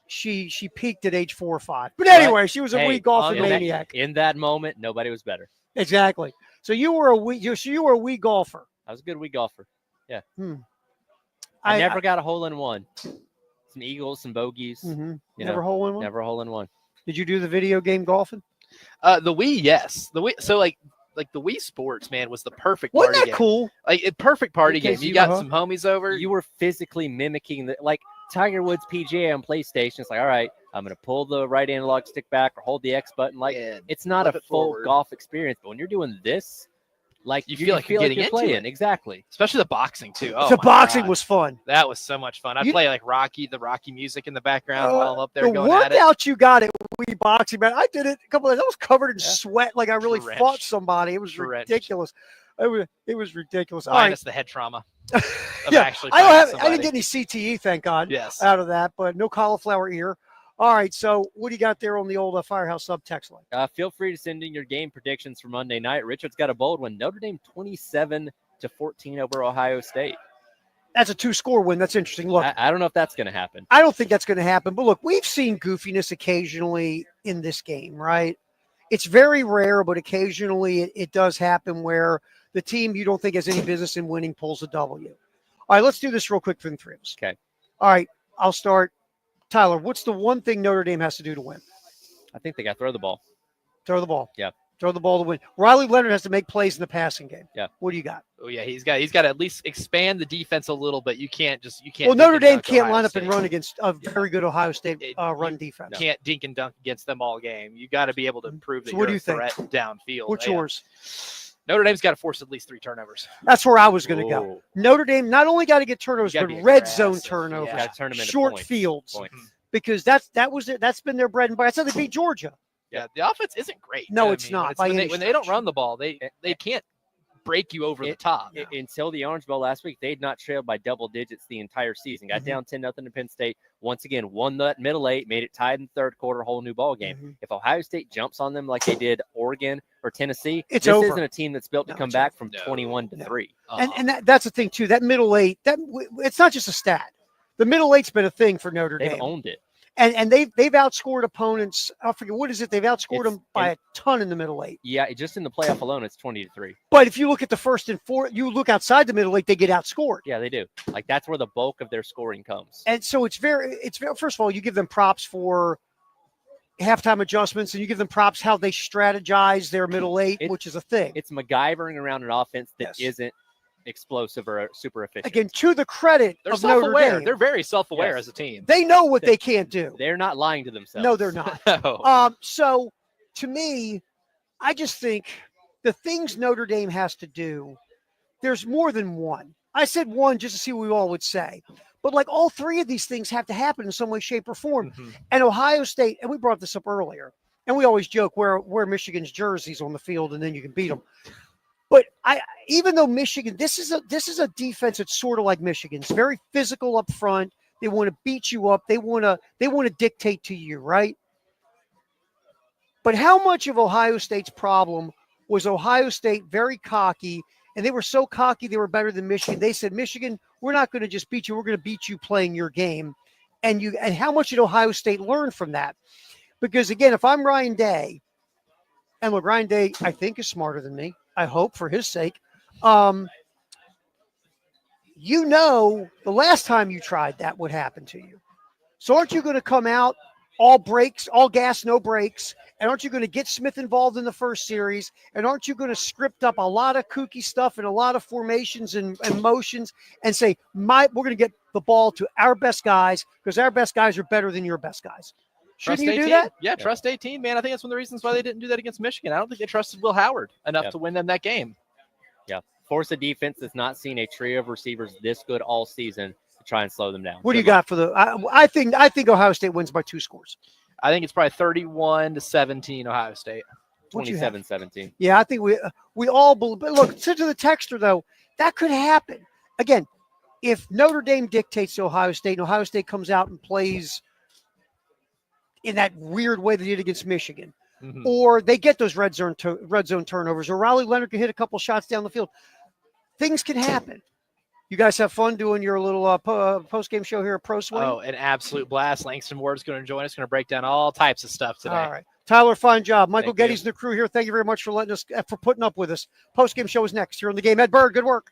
she peaked at age 4 or 5. But anyway, she was a Wii golfing in that- maniac. in that moment, nobody was better. Exactly. So you were a Wii golfer. I was a good Wii golfer. Hmm. I never got a hole in one. Some eagles, some bogeys. Mhm. You Never know, hole in one. never a hole in one. Did you do the video game golfing? The Wii, yes. The Wii. So like the Wii Sports, man, was the perfect Wasn't party that game. cool? Like a perfect party Because game. You you- got uh-huh. some homies over. You were physically mimicking like Tiger Woods PGA on PlayStation. It's like, all right, I'm gonna pull the right analog stick back or hold the X button. Like and it's not flip a it full forward. golf experience, but when you're doing this, like You feel like you're getting into playing. it. Exactly. especially the boxing too. Oh, the my boxing God. was fun. That was so much fun. I You- play like the Rocky music in the background while I'm up there The going at it. workout you got at Wii boxing, man. I did it a couple of times. I was covered in sweat, like I really Drenched. fought somebody. It was Drenched. ridiculous. It was ridiculous. All right. Minus the head trauma of Yeah, actually I don't fighting have. I somebody. didn't get any CTE, thank God, Yes. out of that. But no cauliflower ear. All right. So what do you got there on the old Firehouse sub text line? Feel free to send in your game predictions for Monday night. Richard's got a bold one. Notre Dame 27-14 over Ohio State. That's a 2-score win. That's interesting. Look, I don't know if that's going to happen. I don't think that's going to happen. But look, we've seen goofiness occasionally in this game, right? It's very rare, but occasionally it does happen where the team you don't think has any business in winning pulls a W. All right, let's do this real quick for the three of us. Okay. All right, I'll start. Tyler, what's the one thing Notre Dame has to do to win? I think they got to throw the ball. Throw the ball. Yeah. Throw the ball to win. Riley Leonard has to make plays in the passing game. Yeah. What do you got? Oh yeah, he's got to at least expand the defense a little bit. You can't. Well, Notre dink and Dame dunk can't Ohio line up State. and run against a very good Ohio State run You defense. can't dink and dunk against them all game. You got to be able to prove that So what you're do you a think? threat downfield. What's Yeah. yours? Notre Dame's got to force at least 3 turnovers. That's where I was going to go. Whoa. Notre Dame not only got to get turnovers, You but gotta be red aggressive. zone turnovers, Yeah. Gotta turn them into short points. fields, Points. because that's been their bread and butter. That's how they beat Georgia. Yeah, the offense isn't great. No, I it's mean, not, When, by when any they don't stretch. run the ball, they can't break you over the top. Until the Orange Bowl last week, they'd not trailed by double digits the entire season. Got Mhm. down 10-0 to Penn State. Once again, won that middle 8, made it tied in the third quarter, whole new ball game. Mhm. If Ohio State jumps on them like they did Oregon or Tennessee, It's this over. isn't a team that's built to No, come it's back over. from No. 21-3. And that's the thing too. That middle 8, it's not just a stat. The middle 8's been a thing for Notre They've Dame, owned it. and they've outscored opponents. I forget what is it. They've outscored It's- them by a ton in the middle 8. Yeah, just in the playoff alone, it's 20-3. But if you look at the first and fourth, you look outside the middle 8, they get outscored. Yeah, they do. Like that's where the bulk of their scoring comes. And so it's very. First of all, you give them props for halftime adjustments, and you give them props how they strategize their middle 8, which is a thing. It's MacGyvering around an offense that Yes. not explosive or super efficient. Again, to the credit They're of Notre self-aware. Dame, They're very self-aware Yes. as a team. they know what they can't do. They're not lying to themselves. No, they're not. No. So to me, I just think the things Notre Dame has to do, there's more than one. I said one just to see what we all would say. But like all three of these things have to happen in some way, shape, or form. Mhm. And Ohio State, and we brought this up earlier, and we always joke wear Michigan's jerseys on the field and then you can beat them. But even though Michigan, this is a defense that's sort of like Michigan's, very physical up front. They want to beat you up. They want to dictate to you, right? But how much of Ohio State's problem was Ohio State very cocky and they were so cocky they were better than Michigan. They said, Michigan, we're not going to just beat you. We're going to beat you playing your game. And how much did Ohio State learn from that? Because, again, if I'm Ryan Day, and look, Ryan Day, I think, is smarter than me. I hope for his sake. The last time you tried that would happen to you. So aren't you going to come out all brakes, all gas, no brakes? And aren't you going to get Smith involved in the first series? And aren't you going to script up a lot of kooky stuff and a lot of formations and motions and say, we're going to get the ball to our best guys because our best guys are better than your best guys? Shouldn't you do that? Yeah, trust 18, man. I think that's one of the reasons why they didn't do that against Michigan. I don't think they trusted Will Howard enough to win them that game. Yeah. Force a defense that's not seen a trio of receivers this good all season to try and slow them down. What do you got for the I think Ohio State wins by 2 scores. I think it's probably 31-17 Ohio State. 27-17. Yeah, I think we all believe. But look, to the texter, though, that could happen. Again, if Notre Dame dictates to Ohio State and Ohio State comes out and plays in that weird way they did against Michigan, or they get those red zone turnovers, or Riley Leonard can hit a couple shots down the field, things can happen. You guys have fun doing your little post-game show here at Pro Swing? Oh, an absolute blast. Langston Ward's going to join us, going to break down all types of stuff today. All right. Tyler, fine job. Michael Thank Getty's and the crew here. Thank you very much for putting up with us. Post-game show is next here on the game. Ed Bird, good work.